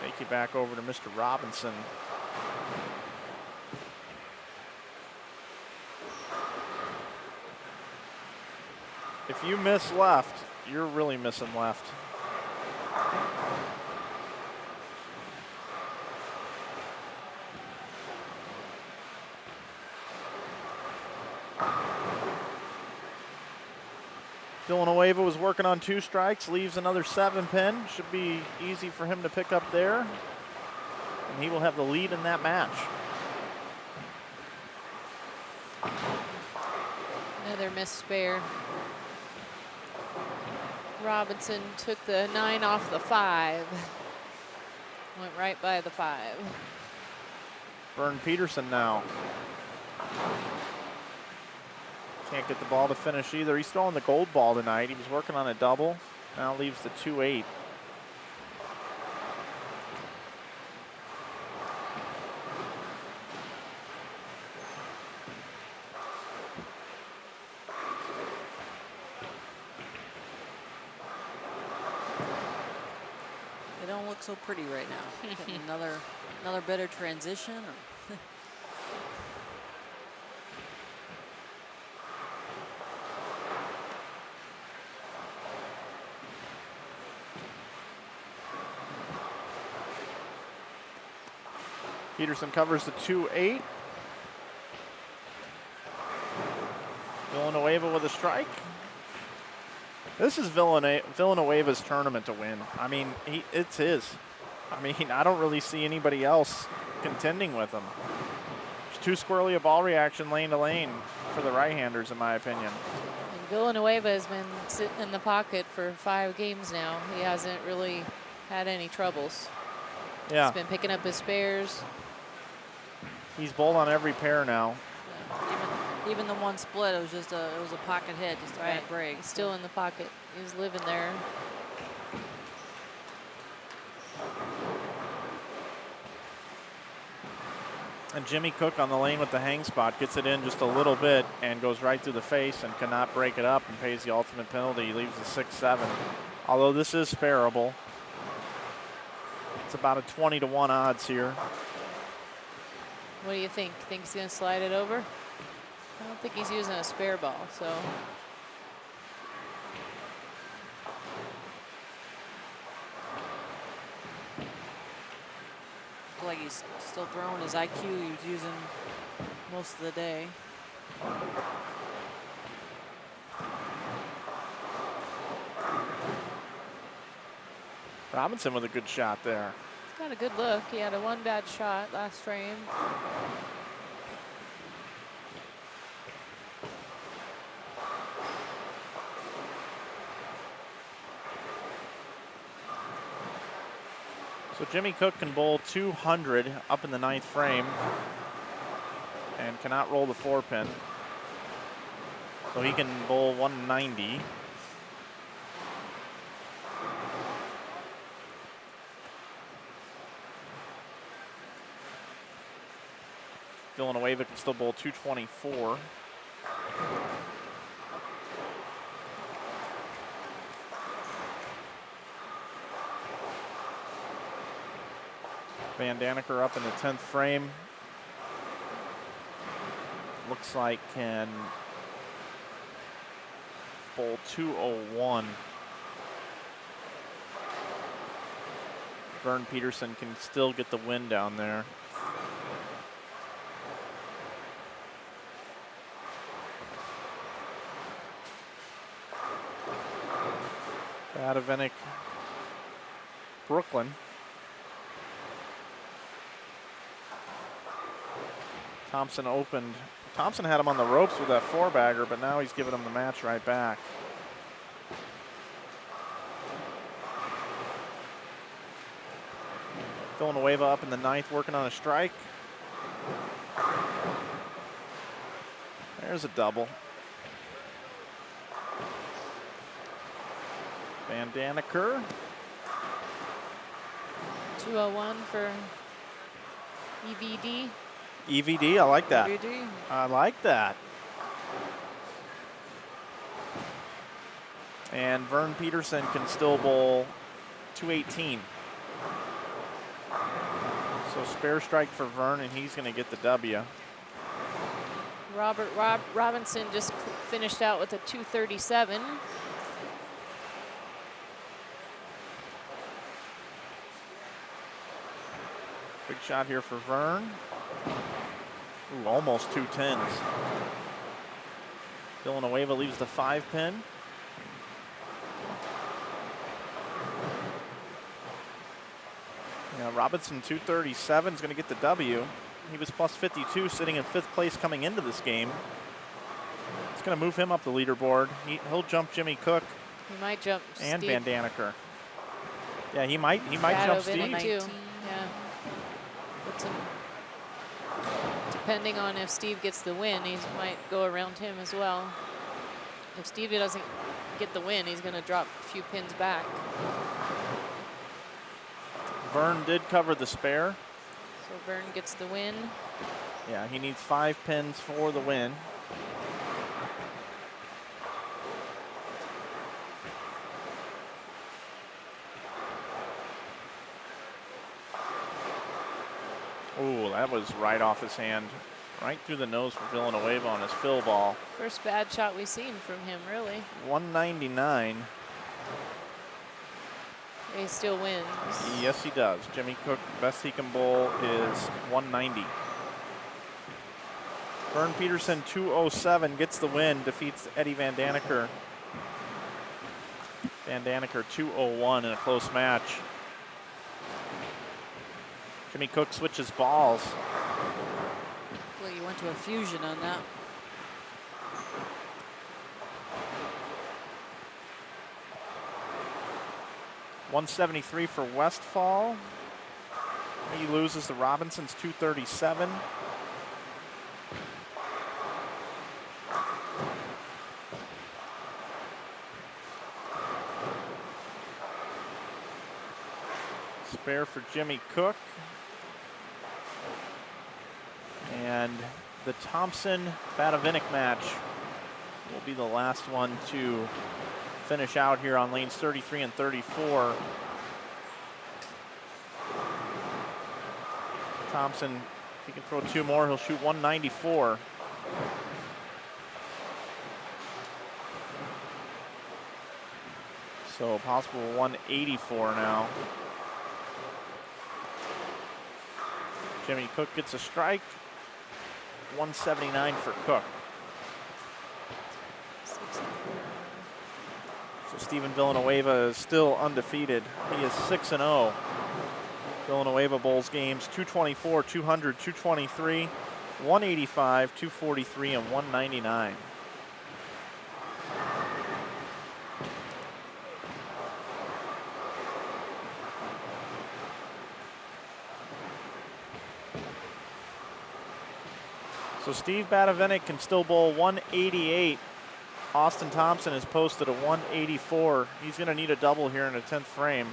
Take you back over to Mr. Robinson. If you miss left, you're really missing left. Villanueva was working on 2 strikes, leaves another 7-pin. Should be easy for him to pick up there. And he will have the lead in that match. Another missed spare. Robinson took the 9 off the 5. Went right by the 5. Vern Peterson now. Can't get the ball to finish either. He's throwing the gold ball tonight. He was working on a double. Now leaves the 2-8. They don't look so pretty right now. Getting another better transition. Peterson covers the 2-8. Villanueva with a strike. This is Villanueva's tournament to win. I mean, it's his. I mean, I don't really see anybody else contending with him. It's too squirrely a ball reaction lane to lane for the right-handers, in my opinion. And Villanueva has been sitting in the pocket for 5 games now. He hasn't really had any troubles. Yeah. He's been picking up his spares. He's bowled on every pair now. Even the one split, it was a pocket hit, just a bad break. He's still in the pocket. He's living there. And Jimmy Cook on the lane with the hang spot gets it in just a little bit and goes right through the face and cannot break it up and pays the ultimate penalty. He leaves the 6-7. Although this is sparable. It's about a 20-1 odds here. What do you think? Think he's going to slide it over? I don't think he's using a spare ball, so. Looks like he's still throwing his IQ he was using most of the day. Robinson with a good shot there. He's got a good look. He had a 1 bad shot last frame. So Jimmy Cook can bowl 200 up in the 9th frame and cannot roll the 4-pin. So he can bowl 190. Villanueva can still bowl 224. Van Daneker up in the 10th frame. Looks like can bowl 201. Vern Peterson can still get the win down there. Badavinik, Brooklyn. Thompson opened. Thompson had him on the ropes with that 4-bagger, but now he's giving him the match right back. Villanueva up in the 9th, working on a strike. There's a double. Van Daneker. 201 for EVD. EVD, I like that. EVD. I like that. And Vern Peterson can still bowl 218. So spare strike for Vern, and he's going to get the W. Robinson just finished out with a 237. Big shot here for Vern. Ooh, almost 2 10s. Villanueva leaves the 5-pin. Yeah, Robinson 237 is going to get the W. He was plus 52 sitting in 5th place coming into this game. It's going to move him up the leaderboard. He'll jump Jimmy Cook. He might jump and Steve. Van Daneker. Yeah, he might jump Steve. Too. Yeah. Puts him, depending on if Steve gets the win, he might go around him as well. If Steve doesn't get the win, he's going to drop a few pins back. Vern did cover the spare. So Vern gets the win. Yeah, he needs 5 pins for the win. Ooh, that was right off his hand. Right through the nose for Villanueva on his fill ball. First bad shot we've seen from him, really. 199. he still wins. Yes, he does. Jimmy Cook, best he can bowl is 190. Vern Peterson, 207, gets the win, defeats Eddie Van Daneker. Van Daneker, 201 in a close match. Jimmy Cook switches balls. Well, you went to a fusion on that. .173 for Westfall. He loses to Robinson's 237. Spare for Jimmy Cook. And the Thompson-Badavinik match will be the last one to finish out here on lanes 33 and 34. Thompson, if he can throw two more, he'll shoot 194. So possible 184 now. Jimmy Cook gets a strike. 179 for Cook. So Stephen Villanueva is still undefeated. He is 6-0. Villanueva bowls games 224, 200, 223, 185, 243, and 199. So Steve Badavinik can still bowl 188. Austin Thompson is posted a 184. He's going to need a double here in the 10th frame.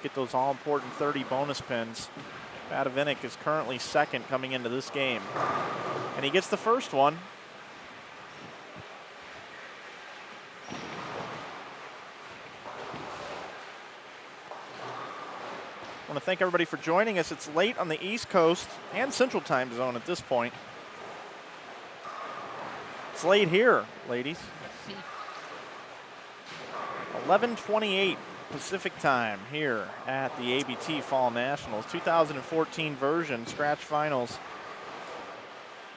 Get those all-important 30 bonus pins. Badavinik is currently second coming into this game. And he gets the first one. I want to thank everybody for joining us. It's late on the East Coast and Central Time Zone at this point. It's late here, ladies. 11:28 Pacific Time here at the ABT Fall Nationals 2014 version scratch finals.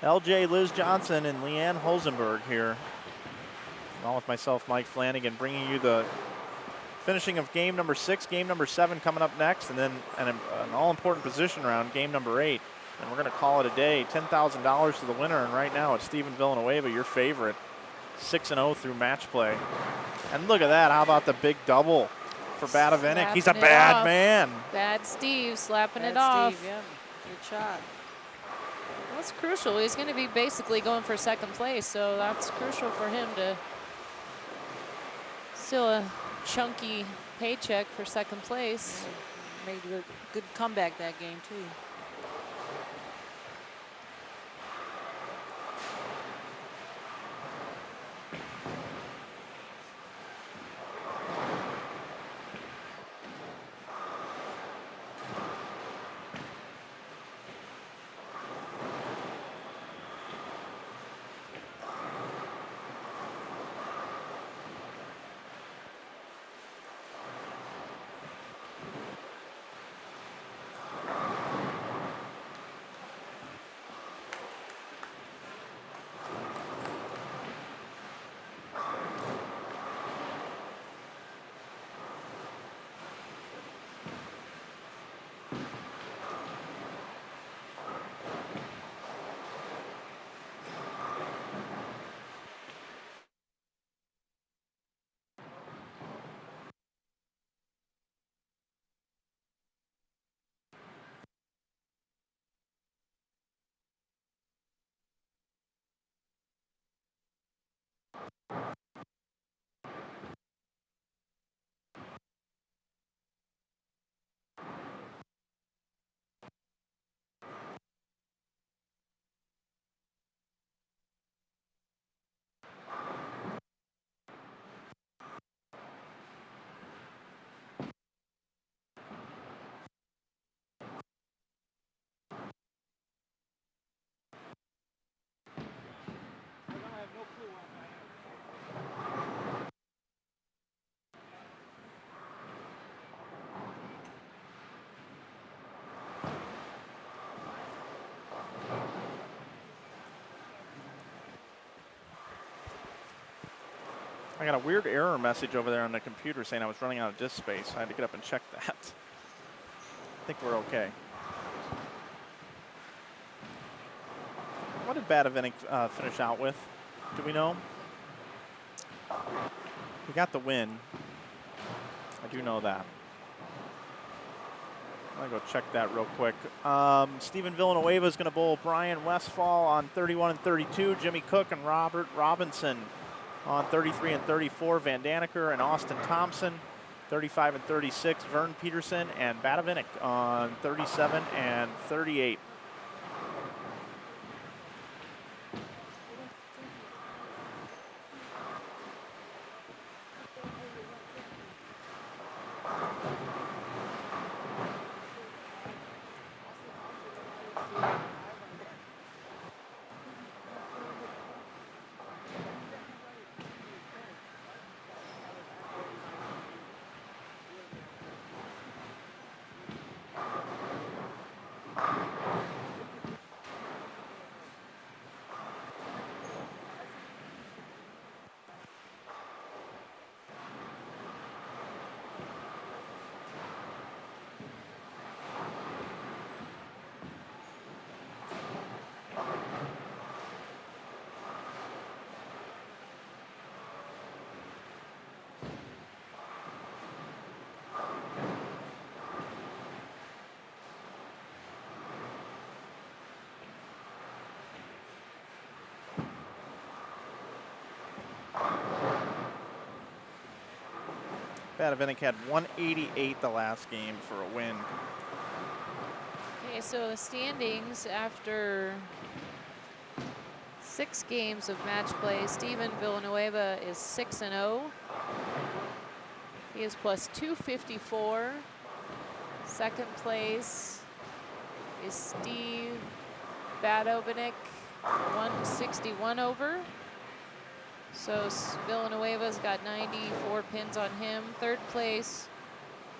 LJ, Liz Johnson, and Leanne Hulsenberg here, along with myself, Mike Flanagan, bringing you the finishing of game number 6, game number 7 coming up next, and then an all-important position round, game number 8. And we're going to call it a day. $10,000 to the winner, and right now it's Stephen Villanueva, your favorite, 6-0 through match play. And look at that. How about the big double for Badavinik? He's a bad man. Bad Steve slapping it Bad off. Steve, yeah. Good shot. That's crucial. He's going to be basically going for second place, so that's crucial for him to still a chunky paycheck for second place. Made a good comeback that game, too. I got a weird error message over there on the computer saying I was running out of disk space. I had to get up and check that. I think we're okay. What did Badavinik finish out with? Do we know? He got the win. I do know that. I'm going to go check that real quick. Steven Villanueva is going to bowl Brian Westfall on 31 and 32. Jimmy Cook and Robert Robinson on 33 and 34. Van Daneker and Austin Thompson, 35 and 36. Vern Peterson and Badavinik on 37 and 38. Badavinik had 188 the last game for a win. Okay, so the standings after 6 games of match play, Steven Villanueva is 6-0. He is plus 254. Second place is Steve Badavinik, 161 over. So Villanueva's got 94 pins on him. Third place,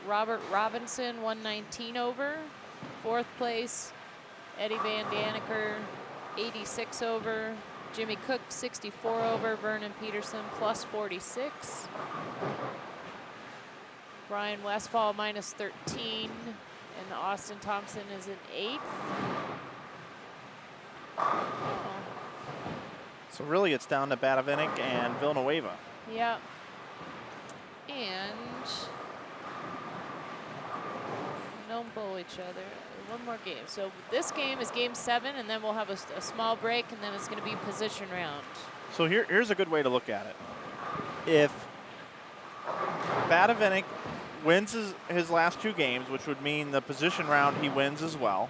Robert Robinson, 119 over. Fourth place, Eddie Van Daneker, 86 over. Jimmy Cook, 64 over. Vernon Peterson, plus 46. Brian Westfall, minus 13. And Austin Thompson is in 8th. Oh. So really it's down to Badavinik and Villanueva. Yeah. And don't bowl each other. One more game. So this game is game 7, and then we'll have a small break, and then it's going to be position round. So here's a good way to look at it. If Badavinik wins his last 2 games, which would mean the position round he wins as well,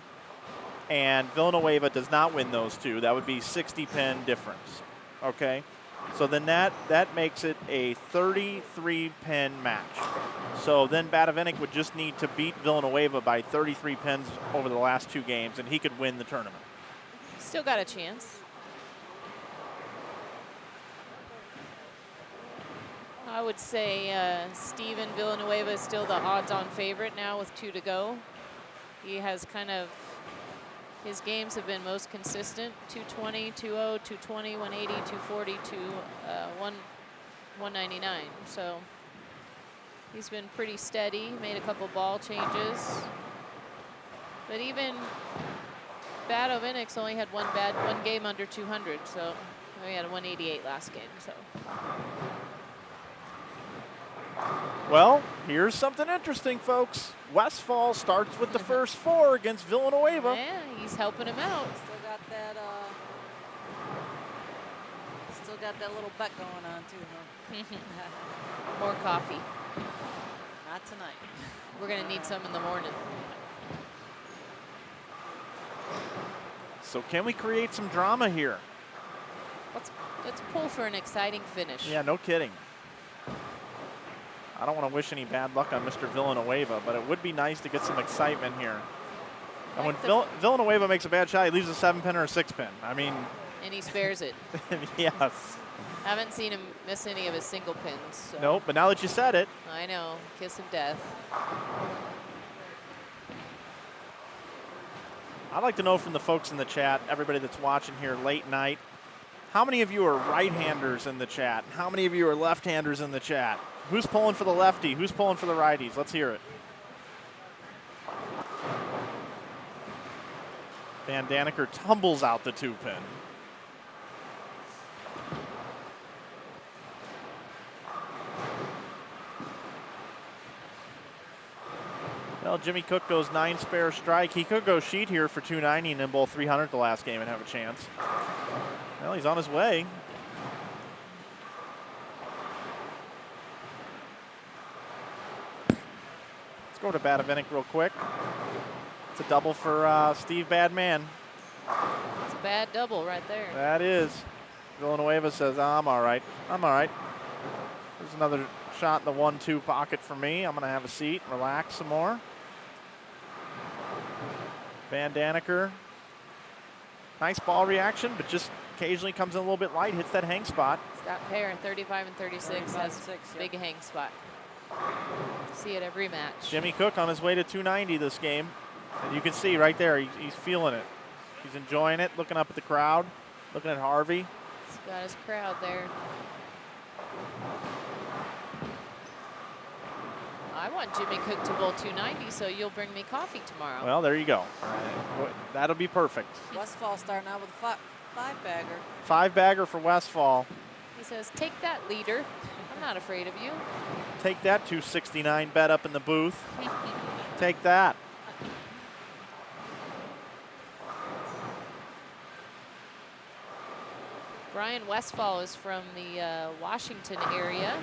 and Villanueva does not win those 2, that would be 60 pin difference, okay? So then that makes it a 33 pin match. So then Badavinik would just need to beat Villanueva by 33 pins over the last 2 games, and he could win the tournament. Still got a chance. I would say Steven Villanueva is still the odds-on favorite now with 2 to go. He has kind of, his games have been most consistent, 220, 2-0, 220, 180, 240, 199. So he's been pretty steady, made a couple ball changes. But even Badavinik's only had one game under 200, so we had a 188 last game, so. Well, here's something interesting, folks. Westfall starts with the first 4 against Villanueva. Yeah, he's helping him out. Still got that little bet going on too, huh? More coffee. Not tonight. We're gonna need some in the morning. So can we create some drama here? Let's pull for an exciting finish. Yeah, no kidding. I don't want to wish any bad luck on Mr. Villanueva, but it would be nice to get some excitement here. And when Villanueva makes a bad shot, he leaves a 7-pin or a 6-pin. I mean. And he spares it. Yes. Haven't seen him miss any of his single pins. So. Nope, but now that you said it. I know, kiss of death. I'd like to know from the folks in the chat, everybody that's watching here late night, How many of you are right-handers in the chat? How many of you are left-handers in the chat? Who's pulling for the lefty? Who's pulling for the righties? Let's hear it. Van Daniker tumbles out the 2-pin. Well, Jimmy Cook goes 9 spare strike. He could go sheet here for 290 and then bowl 300 the last game and have a chance. Well, he's on his way. Let's go to Badavinik real quick. It's a double for Steve Badman. It's a bad double right there. That is. Villanueva says, I'm all right. I'm all right. There's another shot in the 1-2 pocket for me. I'm going to have a seat, relax some more. Van Daniker. Nice ball reaction, but just occasionally comes in a little bit light, hits that hang spot. It's that pair in 35 and 36 has big hang spot. See it every match. Jimmy Cook on his way to 290 this game. And you can see right there, he's feeling it. He's enjoying it, looking up at the crowd, looking at Harvey. He's got his crowd there. I want Jimmy Cook to bowl 290, so you'll bring me coffee tomorrow. Well, there you go. That'll be perfect. Westfall starting out with a 5-bagger. 5-bagger for Westfall. He says, take that, leader. I'm not afraid of you. Take that 269 bet up in the booth. Take that. Brian Westfall is from the Washington area.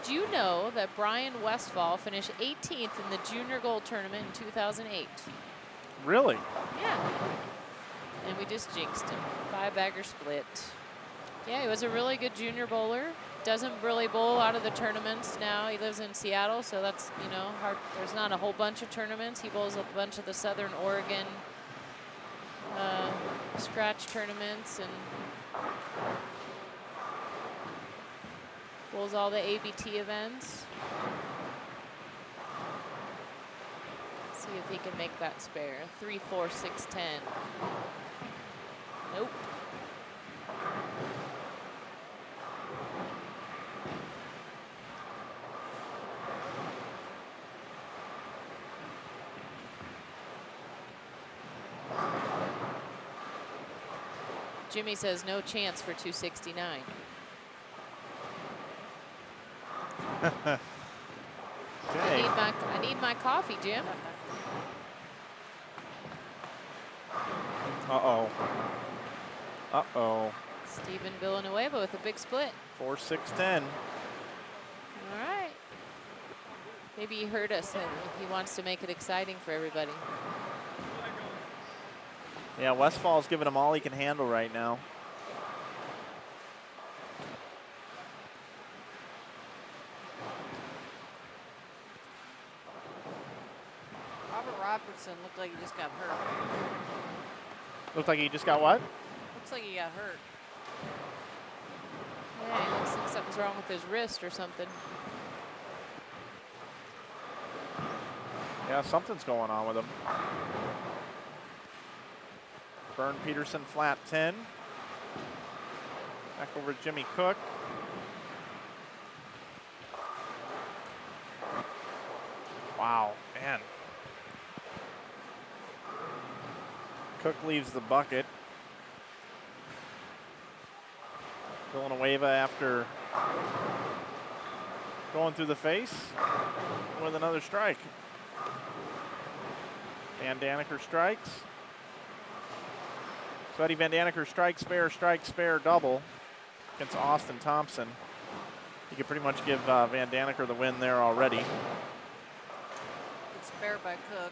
Did you know that Brian Westfall finished 18th in the Junior Gold Tournament in 2008? Really? Yeah. And we just jinxed him. 5-bagger split. Yeah, he was a really good junior bowler. Doesn't really bowl out of the tournaments now. He lives in Seattle, so that's, you know, hard. There's not a whole bunch of tournaments. He bowls a bunch of the Southern Oregon scratch tournaments and bowls all the ABT events. See if he can make that spare. 3, 4, 6, 10. Nope. Jimmy says no chance for 269. Okay. I need my coffee, Jim. Uh-oh. Uh-oh. Steven Villanueva with a big split. 4, 6, 10. All right. Maybe he heard us and he wants to make it exciting for everybody. Yeah, Westfall's giving him all he can handle right now. Robert Robertson looked like he just got hurt. Looked like he just got what? Looks like he got hurt. Yeah, he looks like something's wrong with his wrist or something. Yeah, something's going on with him. Vern Peterson flat 10. Back over to Jimmy Cook. Wow, man. Cook leaves the bucket. Villanueva after going through the face with another strike. Van Daniker strikes. So Eddie Van Daniker strike, spare, double against Austin Thompson. He could pretty much give Van Daniker the win there already. Good spare by Cook.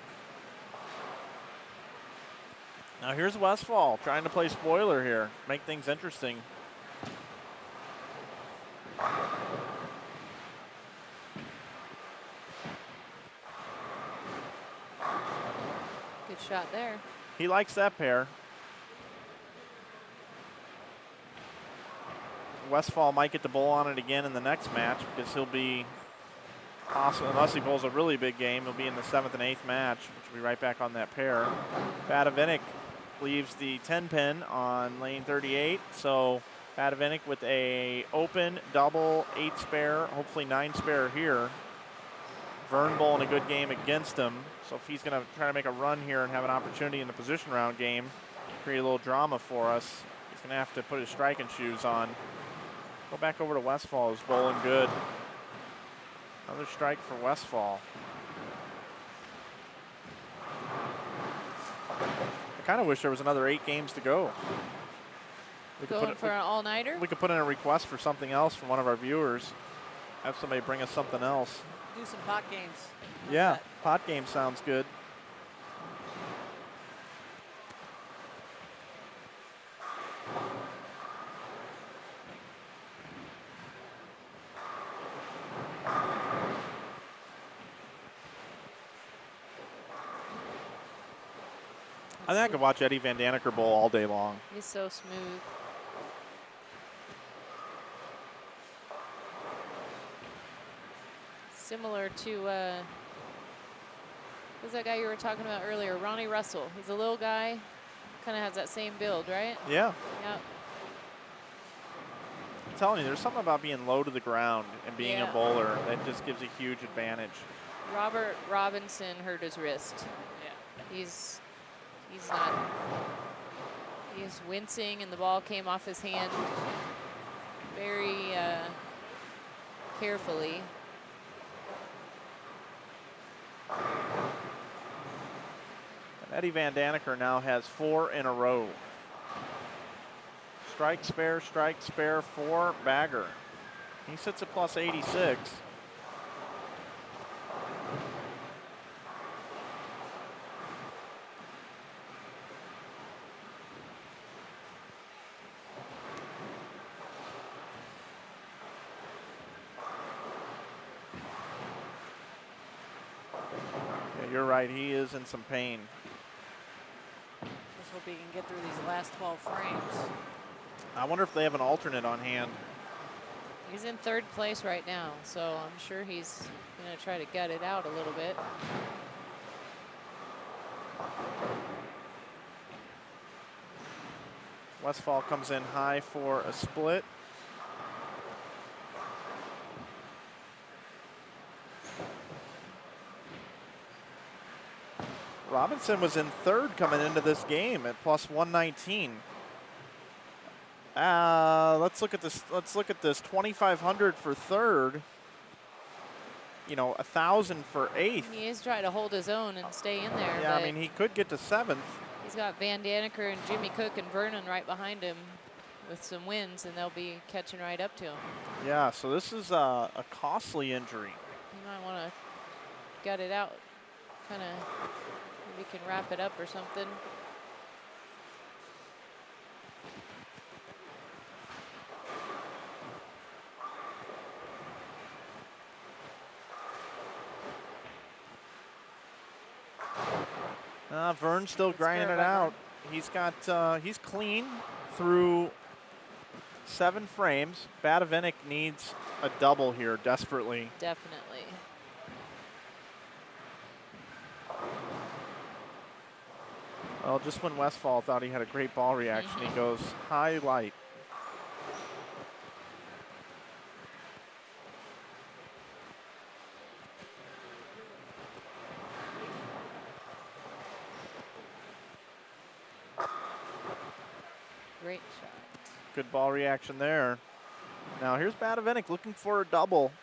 Now here's Westfall trying to play spoiler here, make things interesting. Good shot there. He likes that pair. Westfall might get the bowl on it again in the next match because he'll be Possibly, unless he bowls a really big game, he'll be in the 7th and 8th match, which will be right back on that pair. Badavinik leaves the 10 pin on lane 38, so Badavinik with a open, double, 8 spare, hopefully 9 spare here. Vern bowling a good game against him, so if he's going to try to make a run here and have an opportunity in the position round game, create a little drama for us, he's going to have to put his striking shoes on. Go back over to Westfall, who's bowling good. Another strike for Westfall. I kind of wish there was another 8 games to go. Going for an all-nighter? We could put in a request for something else from one of our viewers. Have somebody bring us something else. Do some pot games. Yeah, pot game sounds good. I think I could watch Eddie Van Daniker bowl all day long. He's so smooth. Similar to, who's that guy you were talking about earlier? Ronnie Russell. He's a little guy, kind of has that same build, right? Yeah. Yep. I'm telling you, there's something about being low to the ground and being a bowler that just gives a huge advantage. Robert Robinson hurt his wrist. Yeah. He's not, he's wincing and the ball came off his hand very carefully. And Eddie Van Daniker now has 4 in a row. Strike, spare, 4, bagger. He sits at plus 86. You're right, he is in some pain. Just hope he can get through these last 12 frames. I wonder if they have an alternate on hand. He's in 3rd place right now, so I'm sure he's going to try to gut it out a little bit. Westfall comes in high for a split. Robinson was in 3rd coming into this game at plus 119. Let's look at this. Let's look at this. 2,500 for 3rd. You know, 1,000 for 8th. He is trying to hold his own and stay in there. Yeah, I mean, he could get to 7th. He's got Van Daniker and Jimmy Cook and Vernon right behind him with some wins, and they'll be catching right up to him. Yeah, so this is a costly injury. You might want to gut it out, kind of. We can wrap it up or something. Vern's still grinding it out. He's got, he's clean through 7 frames. Badavinik needs a double here desperately. Definitely. Well, just when Westfall thought he had a great ball reaction, he goes high light. Great shot. Good ball reaction there. Now here's Badavinik looking for a double.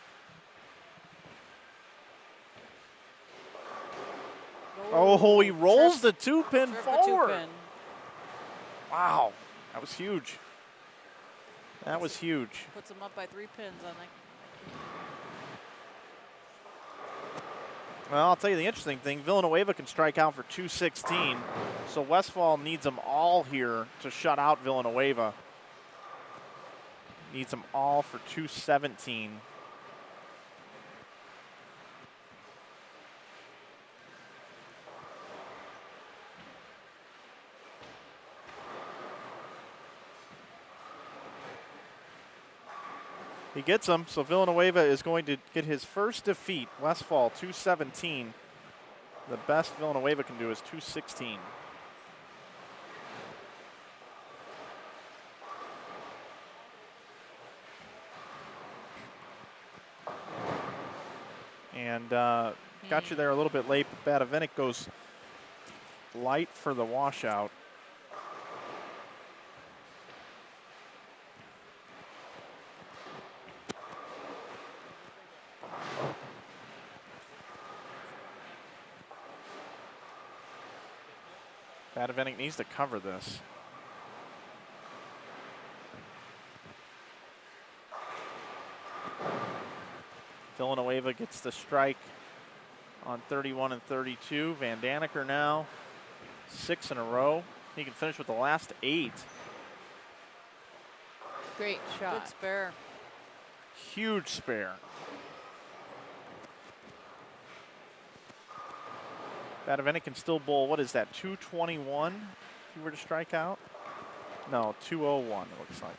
Oh, he rolls the 2-pin forward. 2-pin. Wow, that was huge. That was huge. Puts him up by 3 pins, I think. Well, I'll tell you the interesting thing. Villanueva can strike out for 216, so Westfall needs them all here to shut out Villanueva. Needs them all for 217. He gets them, so Villanueva is going to get his first defeat. Westfall 217. The best Villanueva can do is 216. And got you there a little bit late, but Badavinik goes light for the washout. Badavinik needs to cover this. Villanueva gets the strike on 31 and 32. Van Daneker now 6 in a row. He can finish with the last 8. Great shot. Good spare. Huge spare. Badavinik can still bowl, what is that, 221 if you were to strike out? No, 201 it looks like.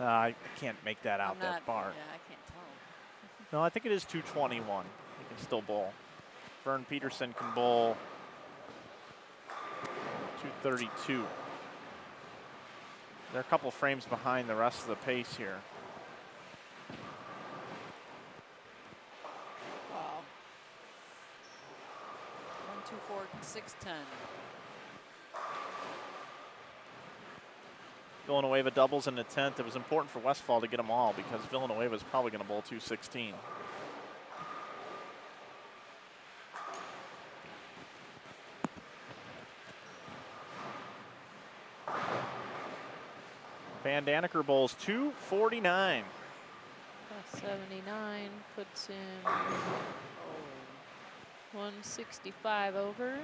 I can't make that out that far. Yeah, I can't tell. No, I think it is 221. He can still bowl. Vern Peterson can bowl 232. They're a couple frames behind the rest of the pace here. Wow. 124, 610. Villanueva doubles in the 10th. It was important for Westfall to get them all because Villanueva is probably going to bowl 216. Van Daneker bowls 249. 79 puts him 165 over.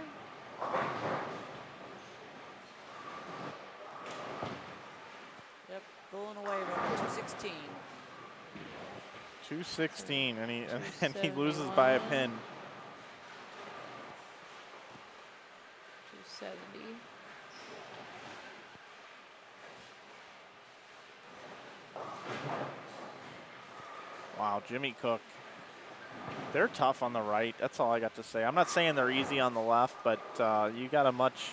Yep, Villanueva, 216. 216, and he loses by a pin. 270. Wow, Jimmy Cook. They're tough on the right. That's all I got to say. I'm not saying they're easy on the left, but you got a much.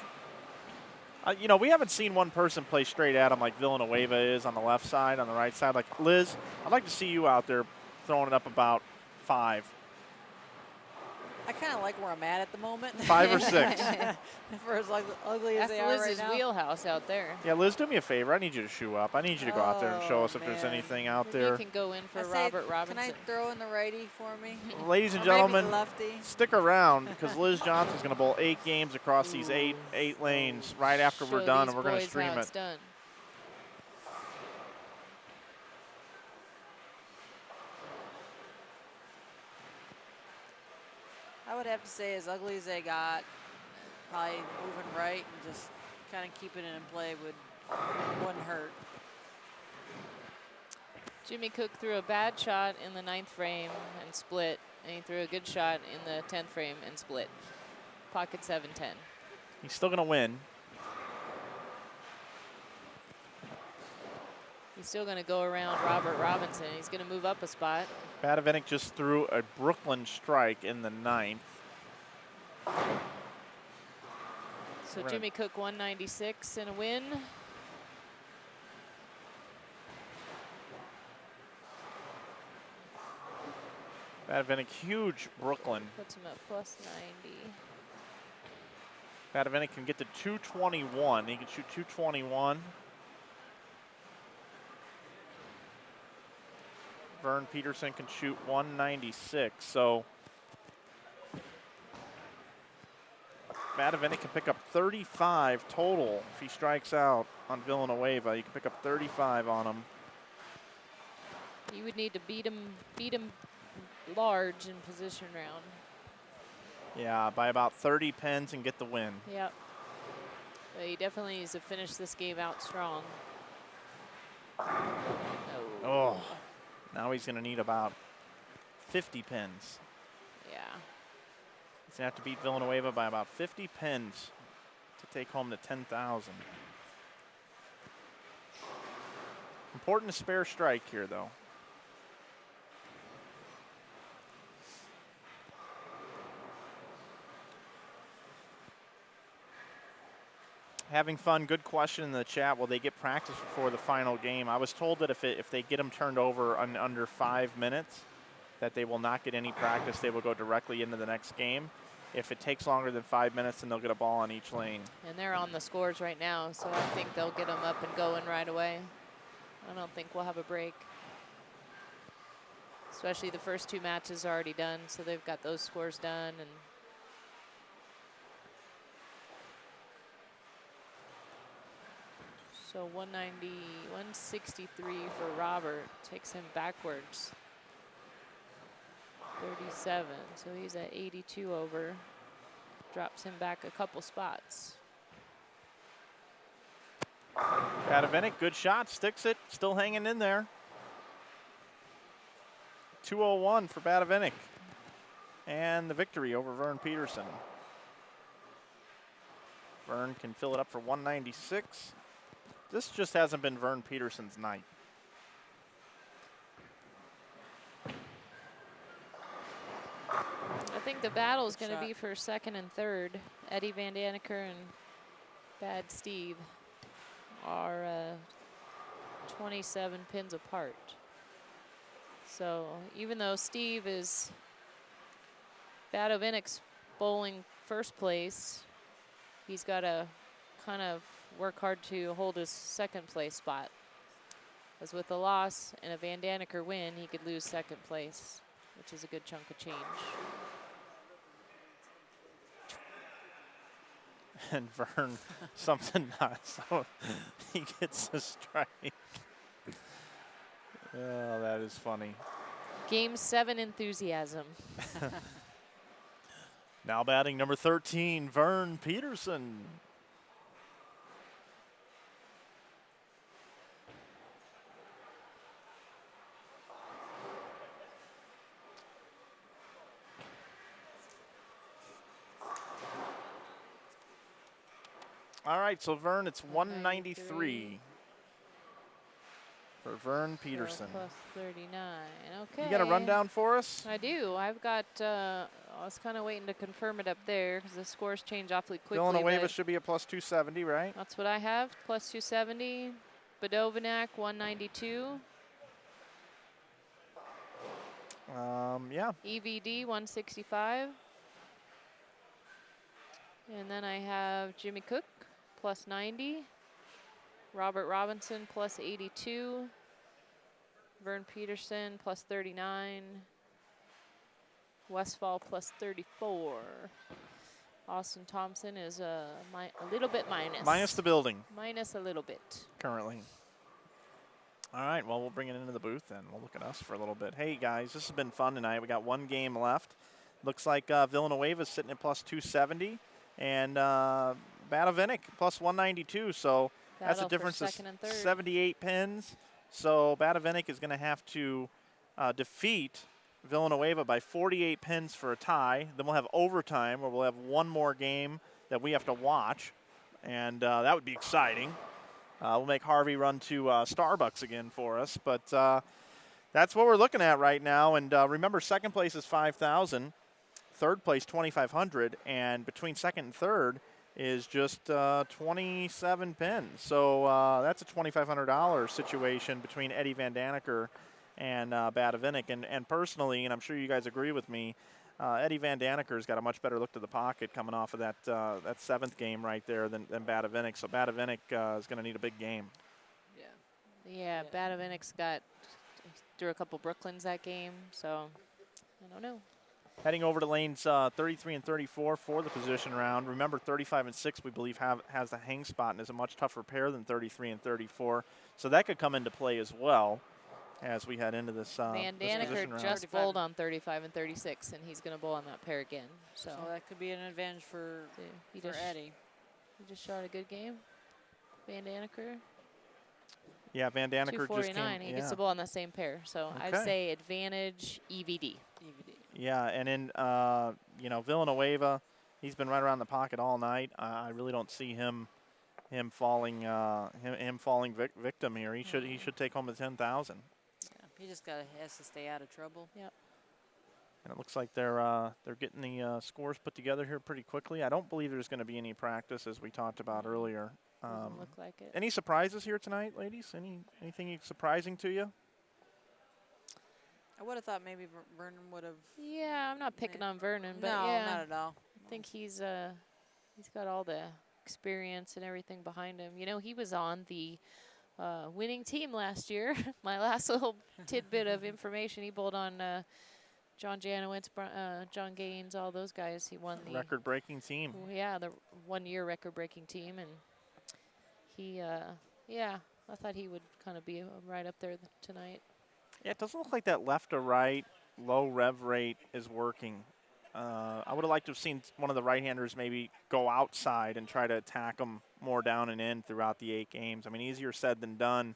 You know, we haven't seen one person play straight at him like Villanueva is on the left side, on the right side. Like, Liz, I'd like to see you out there throwing it up about 5. I kind of like where I'm at the moment. 5 or 6. For as ugly as That's they are right Liz's now. wheelhouse out there. Yeah, Liz, do me a favor. I need you to shoe up. I need you to go out there and show us if there's man. anything out Maybe there. you can go in for I say, Robert Robinson. Can I throw in the righty for me? Ladies and Or maybe gentlemen, the lefty? stick around because Liz Johnson's going to bowl 8 games across these eight lanes right after we're Show done, these and we're going to boys stream how it. it's done. I would have to say, as ugly as they got, probably moving right and just kind of keeping it in play wouldn't hurt. Jimmy Cook threw a bad shot in the 9th frame and split, and he threw a good shot in the 10th frame and split. Pocket 7-10. He's still going to win. He's still going to go around Robert Robinson. He's going to move up a spot. Badavinik just threw a Brooklyn strike in the 9th. So Jimmy Cook 196 and a win. Badavinik, huge Brooklyn. Puts him at plus 90. Badavinik can get to 221. He can shoot 221. Vern Peterson can shoot 196. So Badavinik can pick up 35 total if he strikes out on Villanueva. You can pick up 35 on him. You would need to beat him large in position round. Yeah, by about 30 pins and get the win. Yep. But he definitely needs to finish this game out strong. Oh, now he's going to need about 50 pins. Yeah. He's going to have to beat Villanueva by about 50 pins to take home the 10,000. Important to spare strike here, though. Having fun. Good question in the chat. Will they get practice before the final game? I was told that if they get them turned over in under 5 minutes, that they will not get any practice. They will go directly into the next game. If it takes longer than 5 minutes, then they'll get a ball on each lane. And they're on the scores right now, so I think they'll get them up and going right away. I don't think we'll have a break. Especially the first 2 matches are already done, so they've got those scores done. And so 190, 163 for Robert takes him backwards. 37, so he's at 82 over. Drops him back a couple spots. Badavinik, good shot, sticks it, still hanging in there. 201 for Badavinik. And the victory over Vern Peterson. Vern can fill it up for 196. This just hasn't been Vern Peterson's night. I think the battle is going to be for second and third. Eddie Van Daneker and Bad Steve are 27 pins apart. So even though Steve is Badavinik's bowling first place, he's got to kind of work hard to hold his second place spot. As with a loss and a Van Daneker win, he could lose second place, which is a good chunk of change. And Vern, something not, so he gets a strike. Oh, that is funny. Game 7 enthusiasm. Now batting number 13, Vern Peterson. All right, so Vern, it's 193 for Vern Peterson. So plus 39, okay. You got a rundown for us? I do. I've got, I was kind of waiting to confirm it up there because the scores change awfully quickly. Villanueva should be a plus 270, right? That's what I have, plus 270. Badovinac, 192. Yeah. EVD, 165. And then I have Jimmy Cook, plus 90. Robert Robinson, plus 82. Vern Peterson, plus 39. Westfall, plus 34. Austin Thompson is a little bit minus. Minus the building. Minus a little bit. Currently. All right, well, we'll bring it into the booth and we'll look at us for a little bit. Hey, guys, this has been fun tonight. We got one game left. Looks like Villanueva's sitting at plus 270. And Badavinik plus 192, so that's a difference of 78 pins. So Badavinik is going to have to defeat Villanueva by 48 pins for a tie. Then we'll have overtime where we'll have one more game that we have to watch, and that would be exciting. We'll make Harvey run to Starbucks again for us, but that's what we're looking at right now. And remember, second place is $5,000. Third place, $2,500, and between second and third is just 27 pins. So that's a $2,500 situation between Eddie Van Daneker and Badavinik. And personally, and I'm sure you guys agree with me, Eddie Van Daneker's got a much better look to the pocket coming off of that seventh game right there than Badavinik. So Badavinik is going to need a big game. Yeah, Badavinik's threw a couple Brooklyns that game, so I don't know. Heading over to lanes 33 and 34 for the position round. Remember, 35 and 6, we believe, has the hang spot and is a much tougher pair than 33 and 34. So that could come into play as well as we head into this Van Daneker just bowled on 35 and 36, and he's going to bowl on that pair again. So that could be an advantage for Eddie. He just shot a good game, Van Daneker. Yeah, Van Daneker just came. He gets to bowl on the same pair. So okay. I'd say advantage EVD. Yeah, and in Villanueva, he's been right around the pocket all night. I really don't see him him falling victim here. He should take home the 10,000. Yeah, he just has to stay out of trouble. Yep. And it looks like they're getting the scores put together here pretty quickly. I don't believe there's going to be any practice, as we talked about earlier. Doesn't look like it. Any surprises here tonight, ladies? Anything surprising to you? I would have thought maybe Vernon would have. Yeah, I'm not picking on Vernon, but no, yeah, not at all. I think he's got all the experience and everything behind him. You know, he was on the winning team last year. My last little tidbit of information, he bowled on John Janowitz, John Gaines, all those guys. He won the record-breaking team. Yeah, the one-year record-breaking team, and he, yeah, I thought he would kind of be right up there tonight. Yeah, it doesn't look like that left to right low rev rate is working. I would have liked to have seen one of the right-handers maybe go outside and try to attack them more down and in throughout the 8 games. I mean, easier said than done,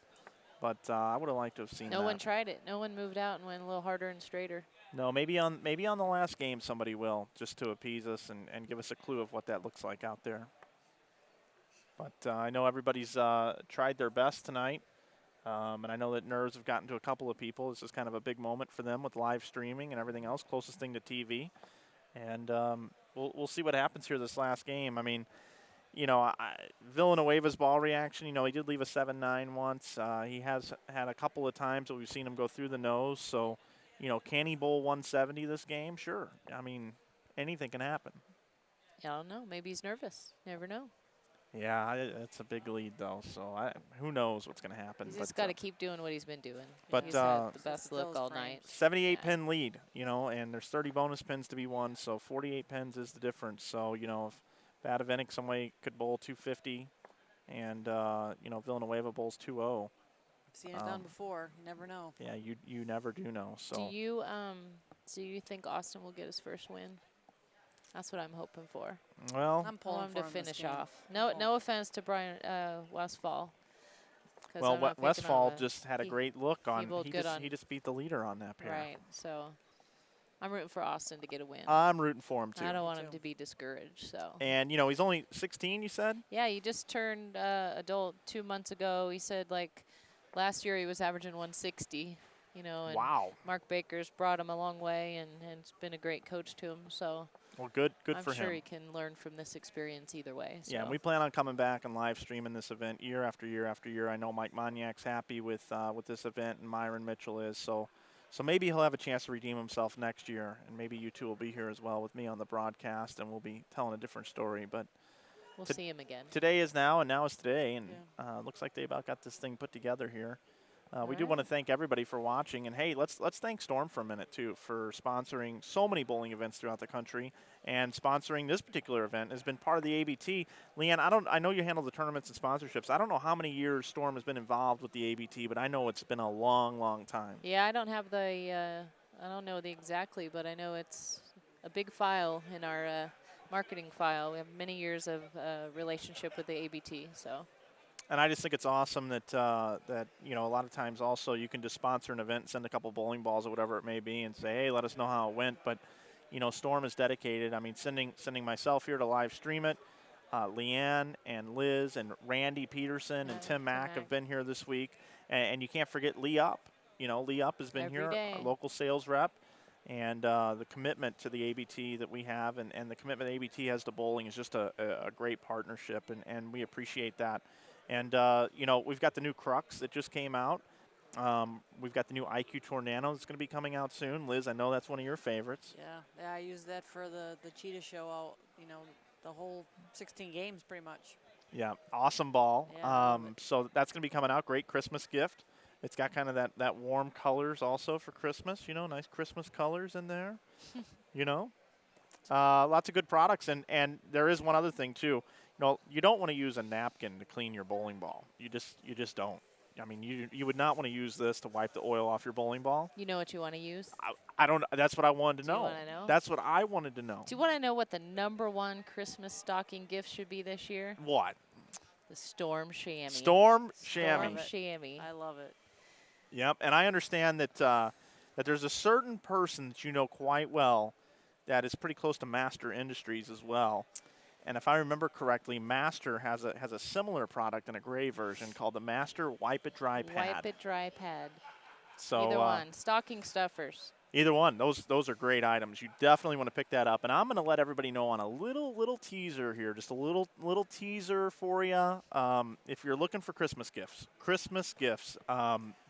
but I would have liked to have seen that. No one tried it. No one moved out and went a little harder and straighter. No, maybe on the last game somebody will, just to appease us and give us a clue of what that looks like out there. But I know everybody's tried their best tonight. And I know that nerves have gotten to a couple of people. This is kind of a big moment for them with live streaming and everything else, closest thing to TV. And we'll see what happens here this last game. I mean, you know, Villanueva's ball reaction, you know, he did leave a 7-9 once. He has had a couple of times that we've seen him go through the nose. So, you know, can he bowl 170 this game? Sure. I mean, anything can happen. Yeah, I don't know. Maybe he's nervous. Never know. Yeah, it's a big lead, though, so who knows what's going to happen. He's just got to keep doing what he's been doing. But he's had the best look all night. 78-pin lead, you know, and there's 30 bonus pins to be won, so 48 pins is the difference. So, you know, if Bad Eventic somebody could bowl 250 and, you know, Villanueva bowls 2-0. I've seen it done before. You never know. Yeah, you never do know. So do you think Austin will get his first win? That's what I'm hoping for. Well, I'm pulling for him to finish off. No offense to Brian Westfall. Well, Westfall just had a great look on. He just beat the leader on that pair. Right. So I'm rooting for Austin to get a win. I'm rooting for him too. I don't want him to be discouraged. So. And you know he's only 16. You said. Yeah, he just turned adult 2 months ago. He said like last year he was averaging 160. You know. And wow. Mark Baker's brought him a long way and has been a great coach to him. So. Well, good for him. I'm sure he can learn from this experience either way. So. Yeah, and we plan on coming back and live streaming this event year after year after year. I know Mike Moniak's happy with this event, and Myron Mitchell is. So maybe he'll have a chance to redeem himself next year, and maybe you two will be here as well with me on the broadcast, and we'll be telling a different story. But we'll see him again. Today is now, and now is today, and looks like they about got this thing put together here. We do want to thank everybody for watching, and hey, let's thank Storm for a minute too for sponsoring so many bowling events throughout the country, and sponsoring this particular event has been part of the ABT. Leanne, I know you handle the tournaments and sponsorships. I don't know how many years Storm has been involved with the ABT, but I know it's been a long, long time. Yeah, I don't have I don't know the exactly, but I know it's a big file in our marketing file. We have many years of relationship with the ABT, so. And I just think it's awesome that you know, a lot of times also you can just sponsor an event, send a couple bowling balls or whatever it may be, and say, hey, let us know how it went. But you know, Storm is dedicated. I mean, sending myself here to live stream it. Leanne and Liz and Randy Peterson and Tim Mack have been here this week, and you can't forget Lee Up. You know, Lee Up has been here, our local sales rep, and the commitment to the ABT that we have, and the commitment ABT has to bowling is just a great partnership, and we appreciate that. And, you know, we've got the new Crux that just came out. We've got the new IQ Tornado that's going to be coming out soon. Liz, I know that's one of your favorites. Yeah, I used that for the Cheetah show out, you know, the whole 16 games pretty much. Yeah, awesome ball. Yeah, so that's going to be coming out. Great Christmas gift. It's got kind of that warm colors also for Christmas, you know, nice Christmas colors in there, you know. Lots of good products. And there is one other thing, too. You know, you don't want to use a napkin to clean your bowling ball. You just don't. I mean, you would not want to use this to wipe the oil off your bowling ball. You know what you want to use? I don't. That's what I wanted to know. Do you want to know? That's what I wanted to know. Do you want to know what the #1 Christmas stocking gift should be this year? What? The Storm Chamois. Storm Chamois. Storm Chamois. I love it. Yep, and I understand that there's a certain person that you know quite well that is pretty close to Master Industries as well. And if I remember correctly, Master has a similar product in a gray version called the Master Wipe It Dry Pad. Wipe It Dry Pad. So Either one. Stocking stuffers. Either one. Those are great items. You definitely want to pick that up. And I'm going to let everybody know on a little teaser here, just a little teaser for you. If you're looking for Christmas gifts,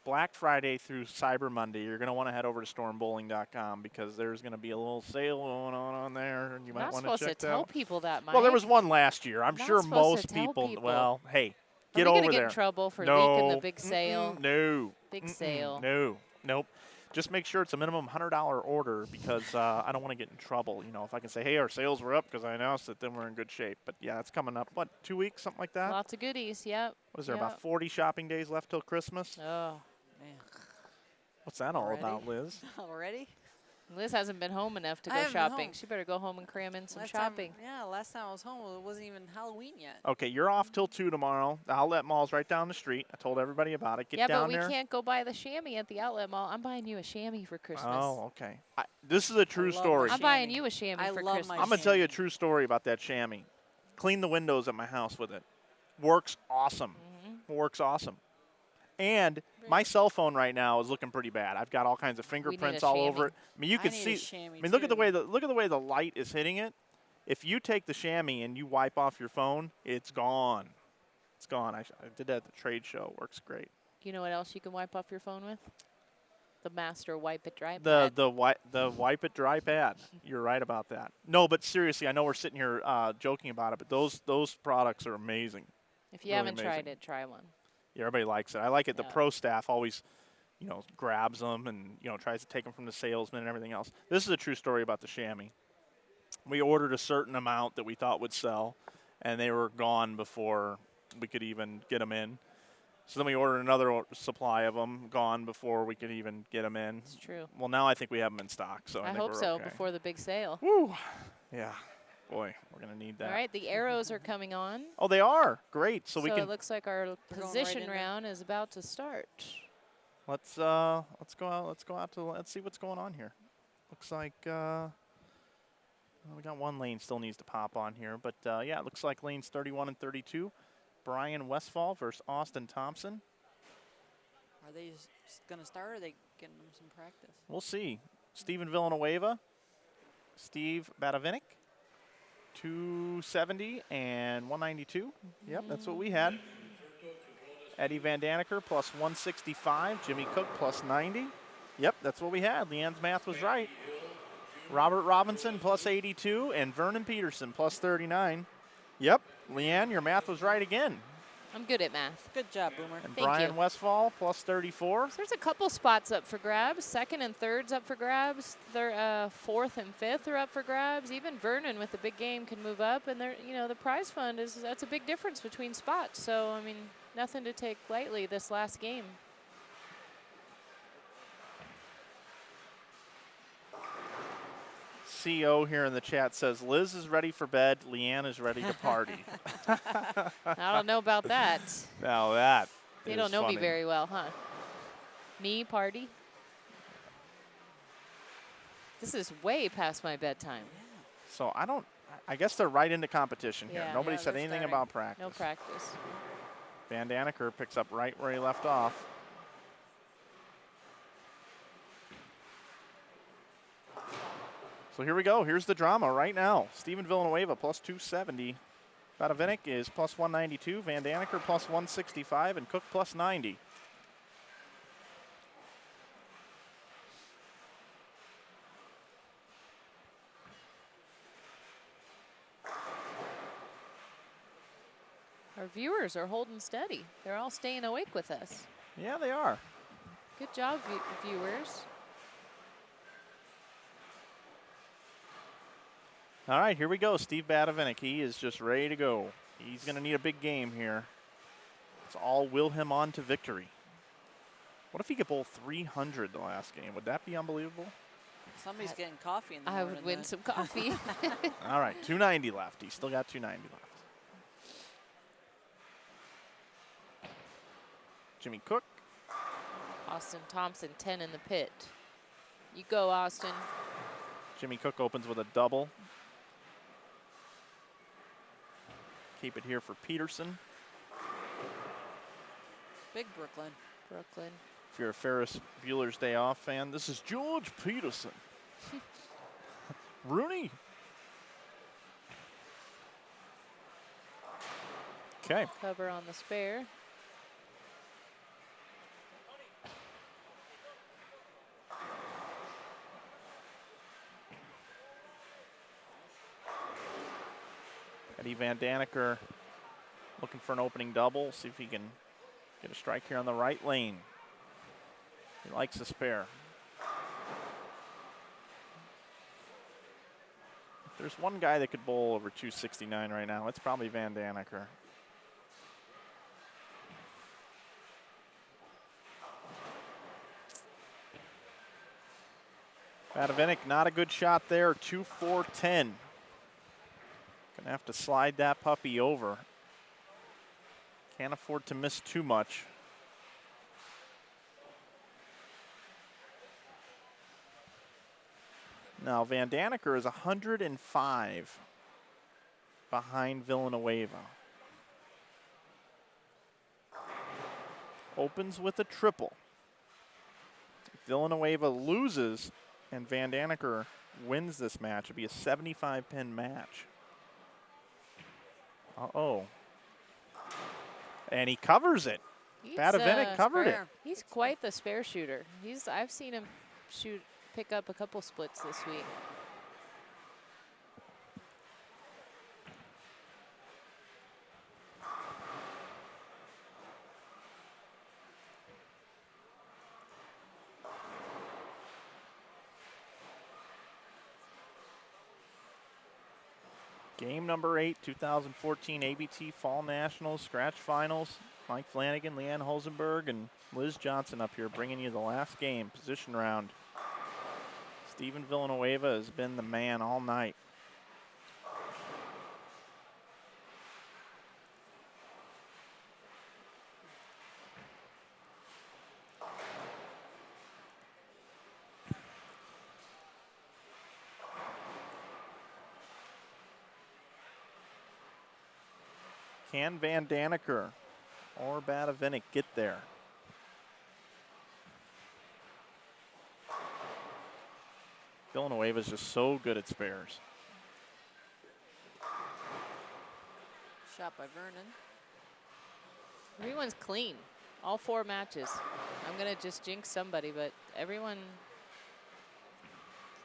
Black Friday through Cyber Monday, you're going to want to head over to stormbowling.com because there's going to be a little sale going on there, and you might want to check that out. Not supposed to tell people that, Mike. Well, there was one last year. I'm sure most people. Well, hey, get over there. Are we going to get in trouble for leaking the big sale? No. Big sale. No. Nope. Just make sure it's a minimum $100 order because I don't want to get in trouble. You know, if I can say, hey, our sales were up because I announced it, then we're in good shape. But, yeah, it's coming up, 2 weeks, something like that? Lots of goodies, yep. What is there, about 40 shopping days left till Christmas? Oh, man. What's that all about, Liz? Already? Liz hasn't been home enough to go shopping. She better go home and cram in some shopping. Last time I was home, it wasn't even Halloween yet. Okay, you're off till 2 tomorrow. The Outlet Mall's right down the street. I told everybody about it. Get down there. Yeah, but we can't go buy the chamois at the Outlet Mall. I'm buying you a chamois for Christmas. Oh, okay. This is a true story. I'm buying you a chamois for Christmas. I'm going to tell you a true story about that chamois. Cleaned the windows at my house with it. Works awesome. Works awesome. And my cell phone right now is looking pretty bad. I've got all kinds of fingerprints all over it. I mean, you can see. I mean, look at the way the light is hitting it. If you take the chamois and you wipe off your phone, it's gone. It's gone. I did that at the trade show. Works great. You know what else you can wipe off your phone with? The Master Wipe It Dry Pad. The Wipe It Dry Pad. You're right about that. No, but seriously, I know we're sitting here joking about it, but those products are amazing. If you haven't tried it, try one. Yeah, everybody likes it. I like it. The pro staff always, grabs them and, tries to take them from the salesman and everything else. This is a true story about the chamois. We ordered a certain amount that we thought would sell, and they were gone before we could even get them in. So then we ordered another supply of them, gone before we could even get them in. It's true. Well, now I think we have them in stock. So I think hope we're so, okay. before the big sale. Woo. Yeah. Boy, we're going to need that. All right, the arrows are coming on. Oh, they are. Great. So we can. It looks like our position round is about to start. Let's go out. Let's see what's going on here. Looks like we got one lane still needs to pop on here, but yeah, it looks like lanes 31 and 32. Brian Westfall versus Austin Thompson. Are they going to start, or are they getting them some practice? We'll see. Steven Villanueva, Steve Badavinik. 270 and 192. Yep, that's what we had. Eddie Van Daniker plus 165. Jimmy Cook plus 90. Yep, that's what we had. Leanne's math was right. Robert Robinson plus 82 and Vernon Peterson plus 39. Yep, Leanne, your math was right again. I'm good at math. Good job, Boomer. And Brian Westfall plus 34. So there's a couple spots up for grabs. Second and third's up for grabs. Fourth and fifth are up for grabs. Even Vernon with the big game can move up. And the prize fund that's a big difference between spots. So I mean, nothing to take lightly this last game. CO here in the chat says Liz is ready for bed, Leanne is ready to party. I don't know about that. Now that they don't know me very well, huh? Me party? This is way past my bedtime. So I guess they're right into competition here. Nobody said anything about practice. No practice. Van Daniker picks up right where he left off. So here we go. Here's the drama right now. Steven Villanueva plus 270. Badavinik is plus 192. Van Daniker plus 165. And Cook plus 90. Our viewers are holding steady. They're all staying awake with us. Yeah, they are. Good job, viewers. All right, here we go. Steve Badavinik, he is just ready to go. He's going to need a big game here. It's all will him on to victory. What if he could bowl 300 the last game? Would that be unbelievable? Somebody's getting coffee in the morning. I would win some coffee. All right, 290 left. He's still got 290 left. Jimmy Cook. Austin Thompson, 10 in the pit. You go, Austin. Jimmy Cook opens with a double. Keep it here for Peterson. Big Brooklyn. Brooklyn. If you're a Ferris Bueller's Day Off fan, this is George Peterson. Rooney. Okay. Cover on the spare. Eddie Van Daneker looking for an opening double. See if he can get a strike here on the right lane. He likes the spare. If there's one guy that could bowl over 269 right now, it's probably Van Daneker. Badavinik, not a good shot there. 2-4-10. Gonna have to slide that puppy over. Can't afford to miss too much. Now Van Daneker is 105 behind Villanueva. Opens with a triple. If Villanueva loses and Van Daneker wins this match, it'll be a 75-pin match. Uh-oh. And he covers it. Badavinik covered it. He's quite the spare shooter. I've seen him pick up a couple splits this week. Game number 8, 2014 ABT Fall Nationals Scratch Finals. Mike Flanagan, Leanne Hulsenberg, and Liz Johnson up here bringing you the last game, position round. Steven Villanueva has been the man all night. Can Van Daneker or Badavinik get there? Villanueva is just so good at spares. Shot by Vernon. Everyone's clean. All 4 matches. I'm going to just jinx somebody, but everyone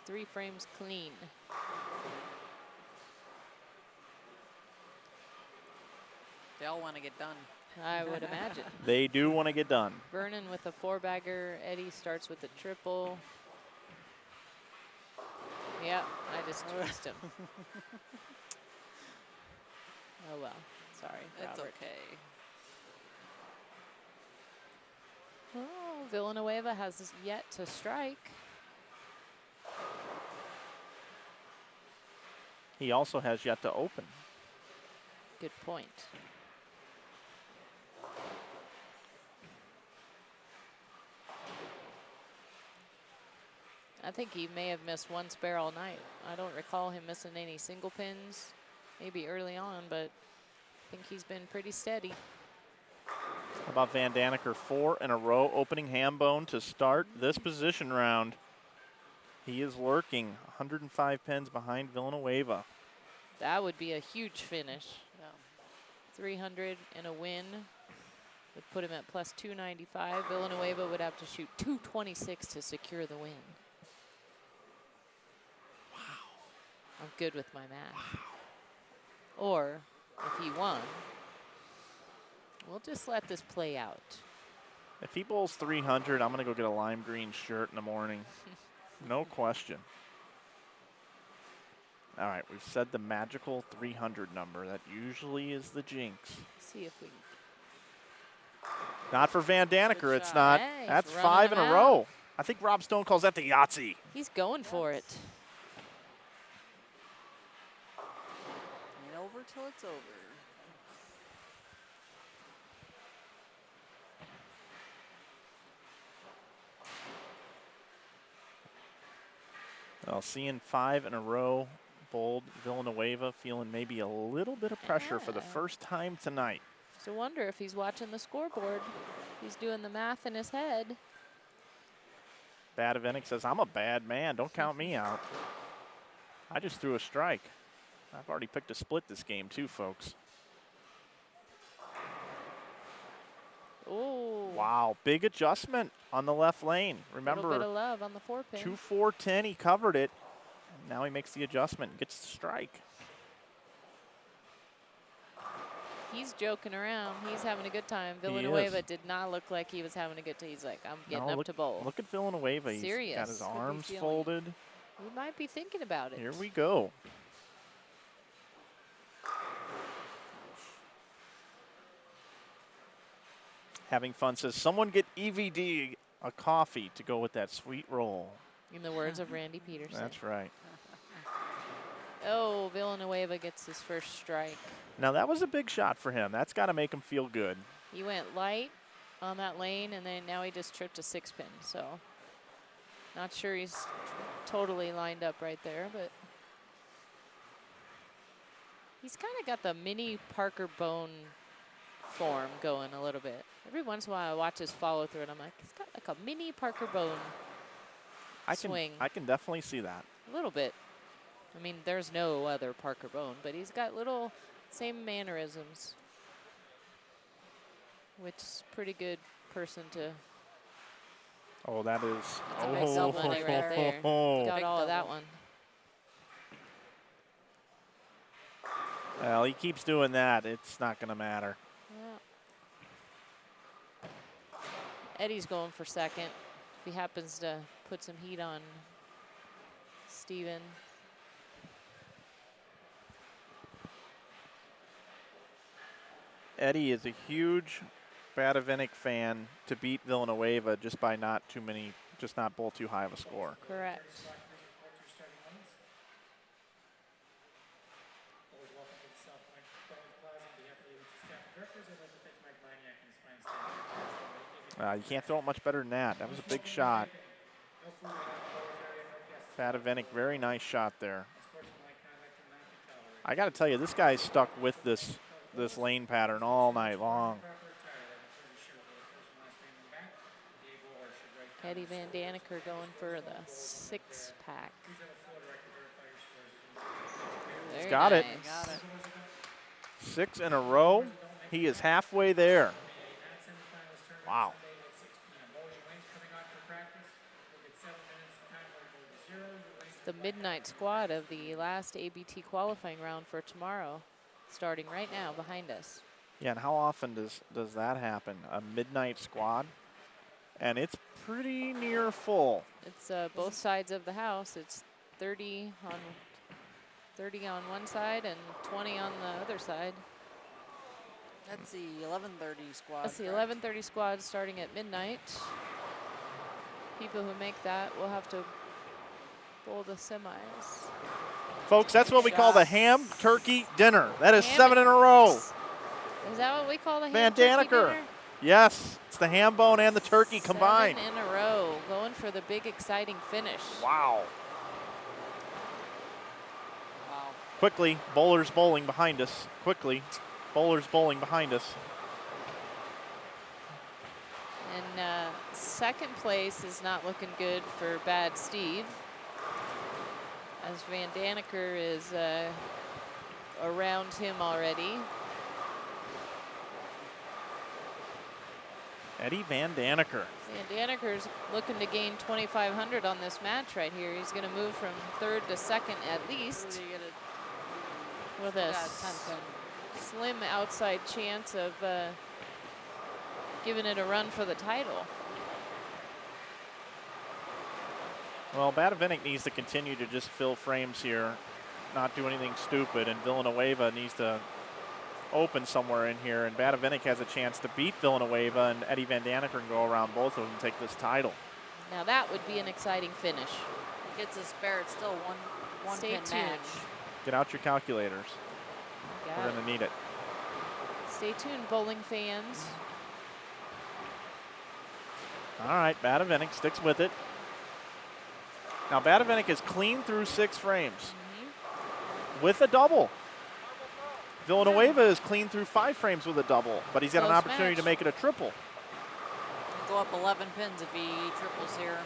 3 frames clean. They all want to get done. I would imagine. They do want to get done. Vernon with a 4-bagger. Eddie starts with a triple. Yep, I just jinxed him. Oh well, sorry, It's Robert. okay. Oh, Villanueva has yet to strike. He also has yet to open. Good point. I think he may have missed 1 spare all night. I don't recall him missing any single pins, maybe early on, but I think he's been pretty steady. How about Van Daneker? 4 in a row, opening ham bone to start this position round. He is lurking, 105 pins behind Villanueva. That would be a huge finish. Yeah. 300 and a win would put him at plus 295. Villanueva would have to shoot 226 to secure the win. I'm good with my math. Or, if he won, we'll just let this play out. If he bowls 300, I'm going to go get a lime green shirt in the morning. No question. All right, we've said the magical 300 number. That usually is the jinx. See if we can. Not for Van Daneker, Good it's shot. not. Hey, he's That's running 5 in them a out. row. I think Rob Stone calls that the Yahtzee. He's going for it. Ain't over till it's over. Well, seeing 5 in a row bold. Villanueva feeling maybe a little bit of pressure for the Yeah. first time tonight. Just a wonder if he's watching the scoreboard. He's doing the math in his head. Badavinik says, I'm a bad man. Don't count me out. I just threw a strike. I've already picked a split this game too, folks. Oh. Wow, big adjustment on the left lane. A little bit Remember, of love on the 4-pin. 2-4-10, he covered it. And now he makes the adjustment, gets the strike. He's joking around. He's having a good time. He Villanueva is. did not look like he was having a good time. He's like, I'm getting No, up look, to bowl. Look at Villanueva. He's got Serious. his Could be arms feeling it. folded. He might be thinking about it. Here we go. Having fun says, someone get EVD a coffee to go with that sweet roll. In the words of Randy Peterson. That's right. Oh, Villanueva gets his first strike. Now that was a big shot for him. That's got to make him feel good. He went light on that lane, and then now he just tripped a 6-pin. So not sure he's totally lined up right there, but he's kind of got the mini Parker Bone form going a little bit. Every once in a while I watch his follow through and I'm like, he's got like a mini Parker Bone swing. I can definitely see that. A little bit. I mean, there's no other Parker Bone, but he's got little same mannerisms, which is pretty good person to. Oh, that is. That's a big double right there. Got Big all of that double. one. Well, he keeps doing that. It's not going to matter. Yeah. Eddie's going for second. If he happens to put some heat on Steven. Eddie is a huge Badavinik fan to beat Villanueva just by not bowl too high of a score. Correct. You can't throw it much better than that. That was a big shot. Badavinik, very nice shot there. I got to tell you, this guy's stuck with this lane pattern all night long. Eddie Van Daniker going for the 6-pack. He's got it. Got it. 6 in a row. He is halfway there. Wow. It's the midnight squad of the last ABT qualifying round for tomorrow, starting right now behind us. Yeah, and how often does that happen? A midnight squad? And it's pretty near full. It's both sides of the house. It's 30 on one side and 20 on the other side. That's the 11:30 squad. That's the correct? 11:30 squad starting at midnight. People who make that will have to bowl the semis. Folks, that's what we call the ham turkey dinner. That is Ham 7 in a row. Is that what we call the Van ham turkey Daniker. dinner? Yes, it's the ham bone and the turkey combined. 7 in a row, going for the big exciting finish. Wow. Wow. Quickly, bowlers bowling behind us. Quickly, bowlers bowling behind us. And second place is not looking good for Bad Steve, as Van Daniker is around him already. Eddie Van Daniker. Van Daniker's looking to gain 2,500 on this match right here. He's going to move from third to second at least, Who do you get it? with a Yeah, 10-10. slim outside chance of giving it a run for the title. Well, Badavinik needs to continue to just fill frames here, not do anything stupid, and Villanueva needs to open somewhere in here, and Badavinik has a chance to beat Villanueva, and Eddie Van Daniker can go around both of them and take this title. Now that would be an exciting finish. He gets a spare. It's still one Stay pin tuned. match. Get out your calculators. Got We're it. going to need it. Stay tuned, bowling fans. All right, Badavinik sticks with it. Now, Badavinik is clean through 6 frames. with a double. Villanueva is clean through 5 frames with a double, but he's got an Close opportunity match. to make it a triple. Go up 11 pins if he triples here.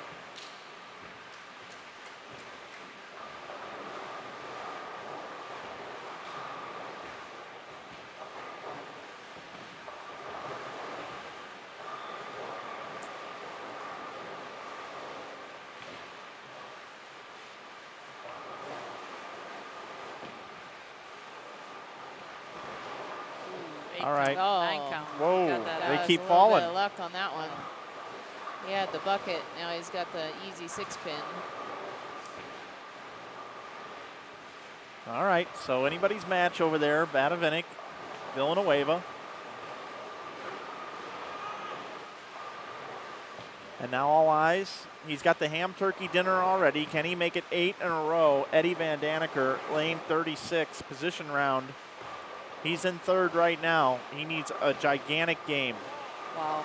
All right. Oh. 9 count. Whoa. Got that They out. keep a little falling. bit of luck on that one. He had the bucket. Now he's got the easy 6-pin. All right, so anybody's match over there, Badavinik, Villanueva. And now all eyes. He's got the ham turkey dinner already. Can he make it 8 in a row? Eddie Van Daneker, lane 36, position round. He's in 3rd right now. He needs a gigantic game. Wow.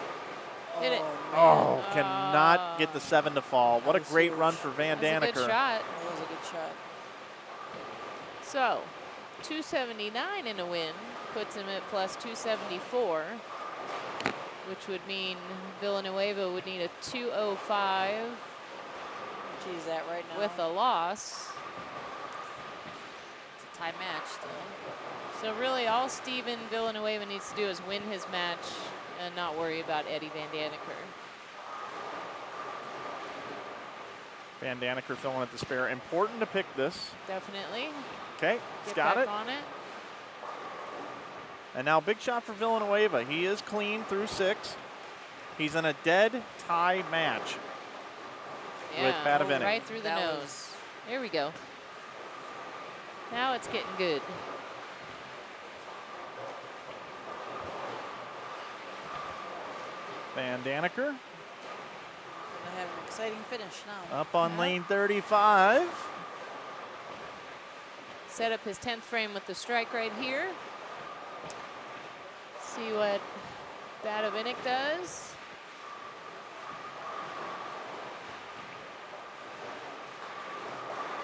Hit it. Man. Oh, cannot get the 7 to fall. What a That was great huge. run for Van That was a good Daneker. shot. That was a good shot. So, 279 in a win puts him at plus 274, which would mean Villanueva would need a 205 Which he's at right now. with a loss. It's a tie match still. So really all Steven Villanueva needs to do is win his match and not worry about Eddie Van Daneker. Van Daneker filling at the spare. Important to pick this. Definitely. Okay, he's Get got back it. on it. And now big shot for Villanueva. He is clean through 6. He's in a dead tie match. With Yeah, Badavinik. right through the That nose. was- There we go. Now it's getting good. Van Daneker Gonna have an exciting finish now. up on Yeah. lane 35. Set up his 10th frame with the strike right here. See what Badavinik does.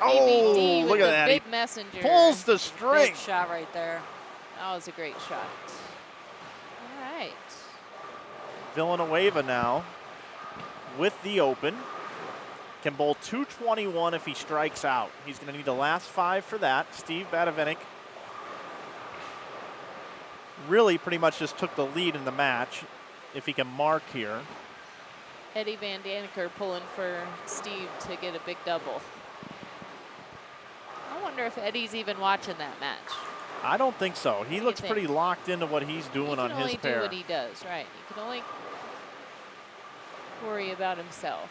ABT Oh, look with at the that. He big messenger. pulls the string. Big shot right there. That was a great shot. All right. Villanueva now with the open. Can bowl 221 if he strikes out. He's going to need the last 5 for that. Steve Badavinik really pretty much just took the lead in the match if he can mark here. Eddie Van Daneker pulling for Steve to get a big double. I wonder if Eddie's even watching that match. I don't think so. He do you looks think? pretty locked into what he's He doing can on only his do pair. what he does, right? He can only worry about himself.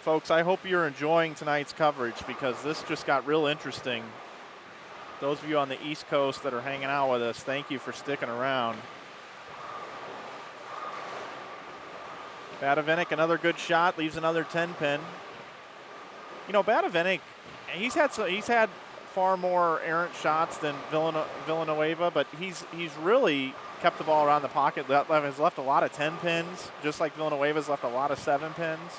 Folks, I hope you're enjoying tonight's coverage because this just got real interesting. Those of you on the East Coast that are hanging out with us, thank you for sticking around. Badavinik, another good shot, leaves another 10-pin. You know, Badavinik, he's had far more errant shots than Villanueva, but he's really kept the ball around the pocket. Has left a lot of 10-pins, just like Villanueva's left a lot of 7-pins.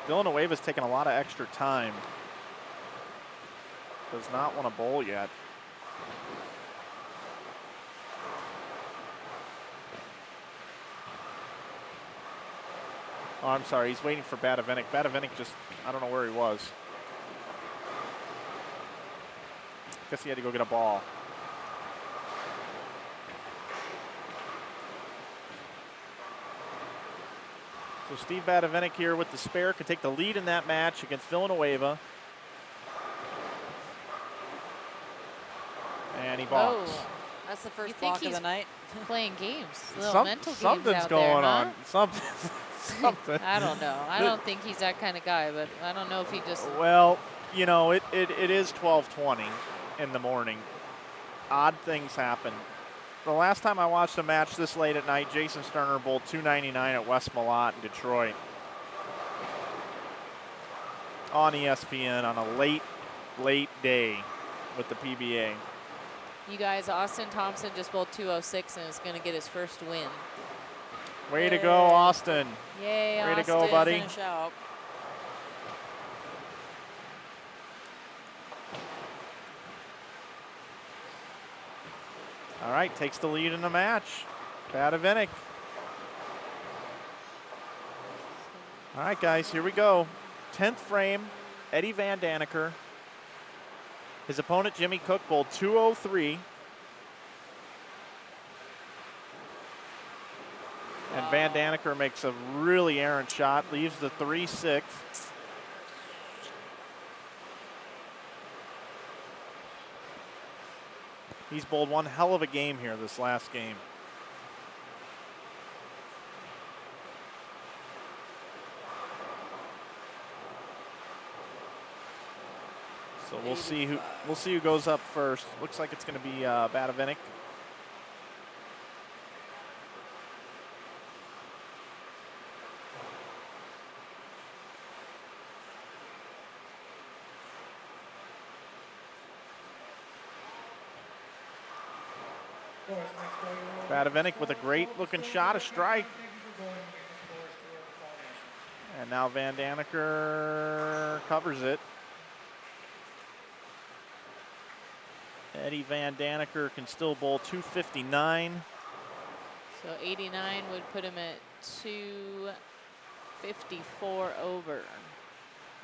Villanueva's taking a lot of extra time. Does not want to bowl yet. Oh, I'm sorry, he's waiting for Badavinik. Badavinik just, I don't know where he was. Guess he had to go get a ball. So Steve Badavinik here with the spare could take the lead in that match against Villanueva. And he balks. Oh, That's the You first think block of he's the night. playing games, little mental games Something's out going there, huh? on. Something. I don't know. I don't think he's that kind of guy, but I don't know if he just. Well, you know, it is 12:20 in the morning. Odd things happen. The last time I watched a match this late at night, Jason Sterner bowled 299 at West Malott in Detroit. on ESPN on a late day with the PBA. You guys, Austin Thompson just bowled 206 and is going to get his first win. Way to go, Austin. Yay, Way Austin. to go, buddy. Finish out. All right, takes the lead in the match. Badavinik. All right, guys, here we go. 10th frame, Eddie Van Daneker. His opponent, Jimmy Cook, bowled 203. And Van Daneker makes a really errant shot, leaves the 3-6. He's bowled one hell of a game here this last game. So we'll see who goes up first. Looks like it's going to be Badavinik. Badavinik with a great looking shot, a strike. And now Van Daneker covers it. Eddie Van Daneker can still bowl 259. So 89 would put him at 254 over.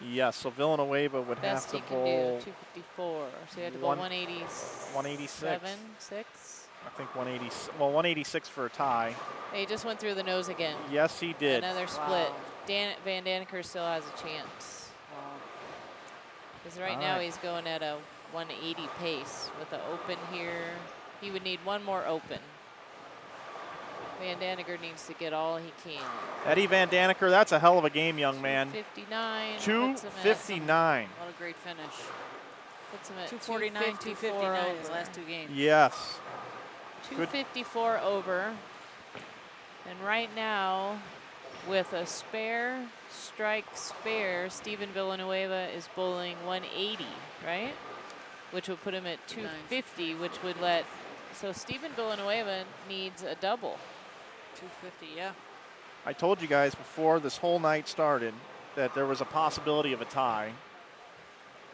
Yes, so Villanueva would Best have he to can bowl do, 254. So he had to bowl 186. 6. I think 180. Well, 186 for a tie. He just went through the nose again. Yes, he did. Another split. Van Daneker still has a chance. Because right now he's going at a 180 pace with the open here. He would need one more open. Van Daneker needs to get all he can. Eddie Van Daneker, that's a hell of a game, young man. 259. 259. What a great finish. Puts him at 249, 259 his last two games. Yes. 254 over. And right now, with a spare, strike spare, Steven Villanueva is bowling 180, right? Which would put him at 250, which would let, so Steven Villanueva needs a double. 250, yeah. I told you guys before this whole night started that there was a possibility of a tie.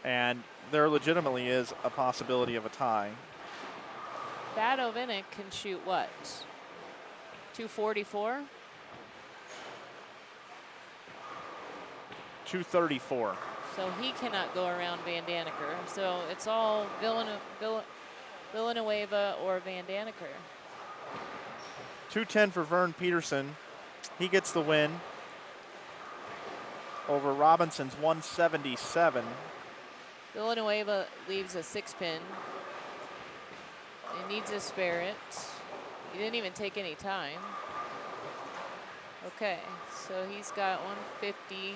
And there legitimately is a possibility of a tie. Badavinik can shoot what? 244? 234. So he cannot go around Van Daneker. So it's all Villanueva or Van Daneker. 210 for Vern Peterson. He gets the win over Robinson's 177. Villanueva leaves a 6-pin. He needs to spare it. He didn't even take any time. Okay, so he's got 150.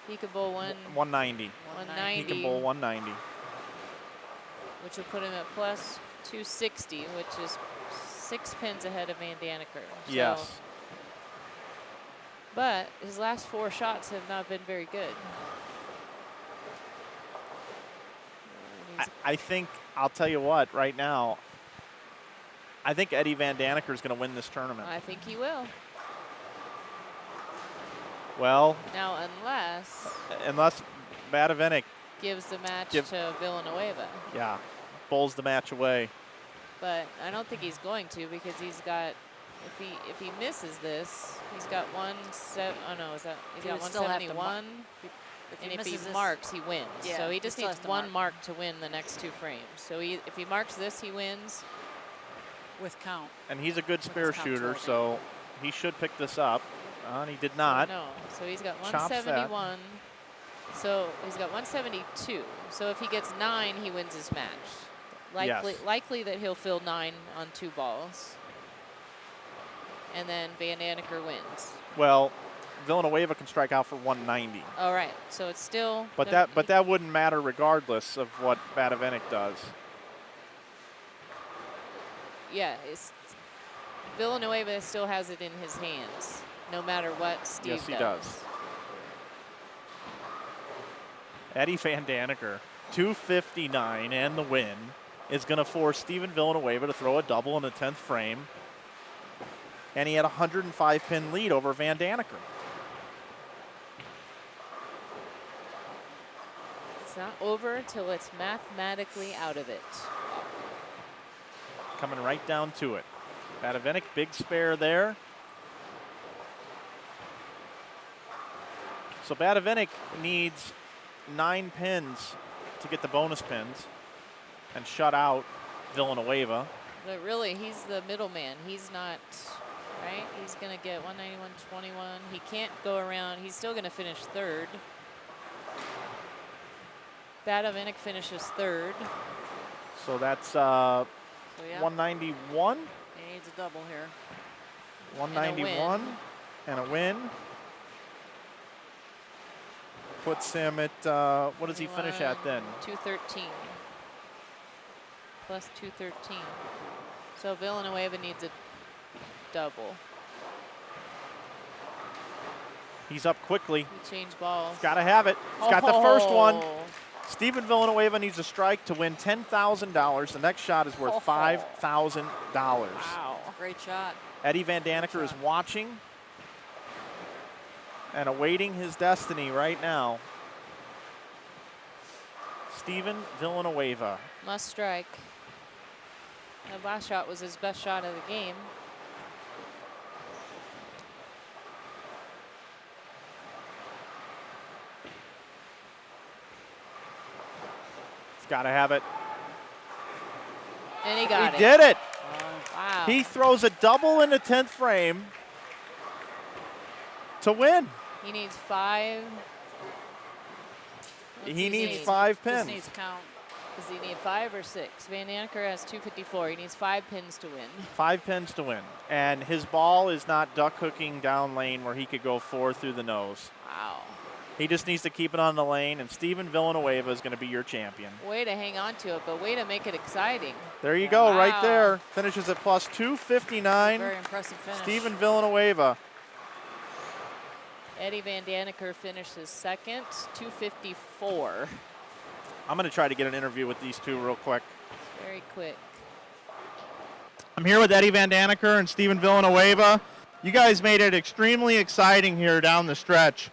He could bowl 190. 190. He can bowl 190. Which would put him at plus 260, which is 6 pins ahead of Van Daneker. So, Yes. but his last 4 shots have not been very good. I think, I'll tell you what, right now, I think Eddie Van Daneker is going to win this tournament. I think he will. Well, Now, unless Badavinik gives the match to Villanueva. Yeah, bowls the match away. But I don't think he's going to, because he's got, if he misses this, he's got he's got 171. And if he marks, he wins. Yeah, so he just needs to one mark to win the next 2 frames. So if he marks this, he wins. With count. And he's a good spare shooter, so he should pick this up. And he did not. No, so he's got 171. So he's got 172. So if he gets 9, he wins his match. Likely that he'll field 9 on 2 balls. And then Van Daneker wins. Well, Villanueva can strike out for 190. All right, so it's still. But that wouldn't matter regardless of what Badavinik does. Yeah, Villanueva still has it in his hands, no matter what Steve does. Yes, he does. Eddie Van Daneker, 259 and the win, is going to force Steven Villanueva to throw a double in the 10th frame. And he had a 105-pin lead over Van Daneker. It's not over till it's mathematically out of it. Coming right down to it. Badavinik, big spare there. So Badavinik needs 9 pins to get the bonus pins and shut out Villanueva. But really, he's the middleman. He's not, right? He's going to get 191.21. He can't go around. He's still going to finish third. Badavinik finishes third. So that's So yeah, 191. He needs a double here. 191 and a win. Puts him at, what does he finish at then? 213. Plus 213. So Villanueva needs a double. He's up quickly. He changed balls. He's got to have it. He's got the first one. Oh. Steven Villanueva needs a strike to win $10,000. The next shot is worth $5,000. Wow. Great shot. Eddie Van Daneker is watching and awaiting his destiny right now. Steven Villanueva. Must strike. The last shot was his best shot of the game. He's got to have it. And he got He it. did it. Wow. He throws a double in the 10th frame to win. He needs 5. He needs 5 pins. Just needs to count. Does he need 5 or 6? Van Daneker has 254. He needs 5 pins to win. 5 pins to win. And his ball is not duck hooking down lane where he could go 4 through the nose. Wow. He just needs to keep it on the lane, and Steven Villanueva is going to be your champion. Way to hang on to it, but way to make it exciting. There you go, right Wow. there. Finishes at plus 259. Very impressive finish. Steven Villanueva. Eddie Van Daneker finishes second, 254. I'm going to try to get an interview with these two real quick. Very quick. I'm here with Eddie Van Daneker and Steven Villanueva. You guys made it extremely exciting here down the stretch.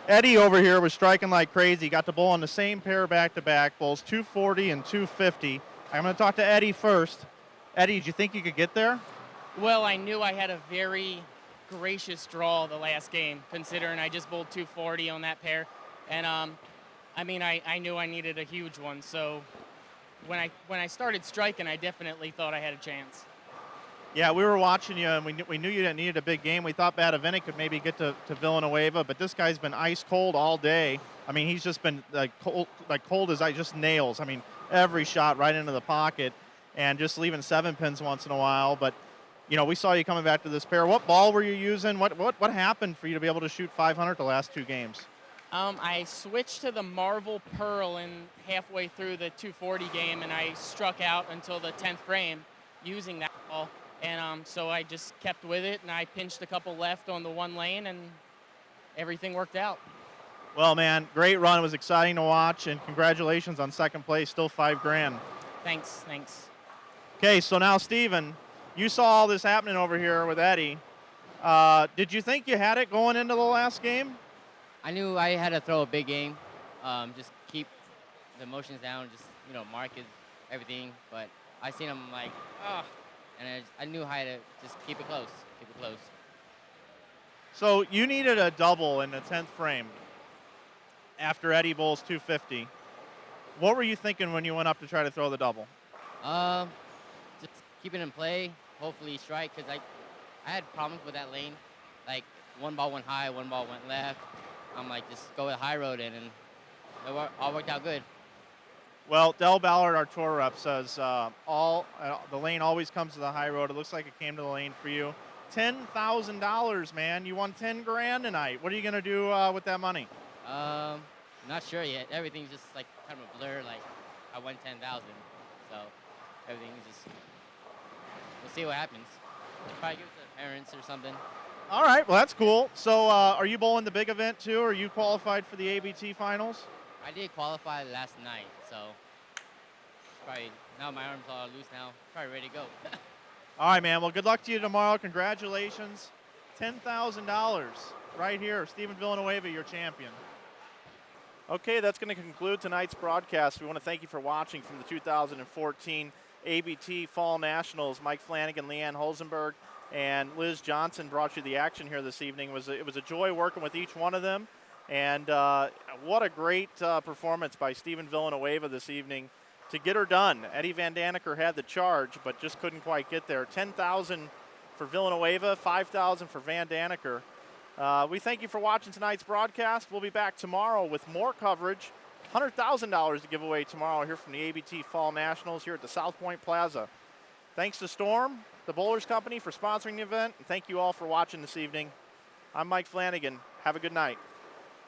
Eddie over here was striking like crazy. Got the bowl on the same pair back-to-back bowls, 240 and 250. I'm going to talk to Eddie first. Eddie, did you think you could get there? Well, I knew I had a very gracious draw the last game, considering I just bowled 240 on that pair. And I knew I needed a huge one. So when I started striking, I definitely thought I had a chance. Yeah, we were watching you, and we knew you needed a big game. We thought Badavinik could maybe get to Villanueva, but this guy's been ice cold all day. I mean, he's just been cold as ice, just nails. I mean, every shot right into the pocket, and just leaving 7 pins once in a while. But you know, we saw you coming back to this pair. What ball were you using? What happened for you to be able to shoot 500 the last 2 games? I switched to the Marvel Pearl in halfway through the 240 game, and I struck out until the 10th frame using that ball. And so I just kept with it, and I pinched a couple left on the 1 lane, and everything worked out. Well, man, great run. It was exciting to watch, and congratulations on second place. Still $5,000. Thanks. Okay, so now, Steven, you saw all this happening over here with Eddie. Did you think you had it going into the last game? I knew I had to throw a big game, just keep the emotions down, just, mark everything. But I seen him like, and I knew I had to just keep it close. So you needed a double in the 10th frame after Eddie bowls 250. What were you thinking when you went up to try to throw the double? Just keep it in play, hopefully strike, because I had problems with that lane. Like, 1 ball went high, 1 ball went left. I'm like, just go with high road in, and it all worked out good. Well, Del Ballard, our tour rep, says the lane always comes to the high road. It looks like it came to the lane for you. $10,000, man. You won $10,000 tonight. What are you gonna do with that money? Not sure yet. Everything's just like kind of a blur. Like, I won 10,000, so everything's just. We'll see what happens. I'll probably give it to the parents or something. All right, well, that's cool. So are you bowling the big event too? Are you qualified for the ABT finals? I did qualify last night, so probably now my arms are loose now. Probably ready to go. All right, man. Well, good luck to you tomorrow. Congratulations. $10,000 right here. Stephen Villanueva, your champion. Okay, that's going to conclude tonight's broadcast. We want to thank you for watching from the 2014 ABT Fall Nationals. Mike Flanagan, Leanne Hulsenberg, and Liz Johnson brought you the action here this evening. It was a joy working with each one of them. And what a great performance by Stephen Villanueva this evening to get her done. Eddie Van Daniker had the charge, but just couldn't quite get there. 10,000 for Villanueva, 5,000 for Van Daniker. We thank you for watching tonight's broadcast. We'll be back tomorrow with more coverage. $100,000 to give away tomorrow here from the ABT Fall Nationals here at the South Point Plaza. Thanks to Storm, the Bowlers Company, for sponsoring the event, and thank you all for watching this evening. I'm Mike Flanagan. Have a good night.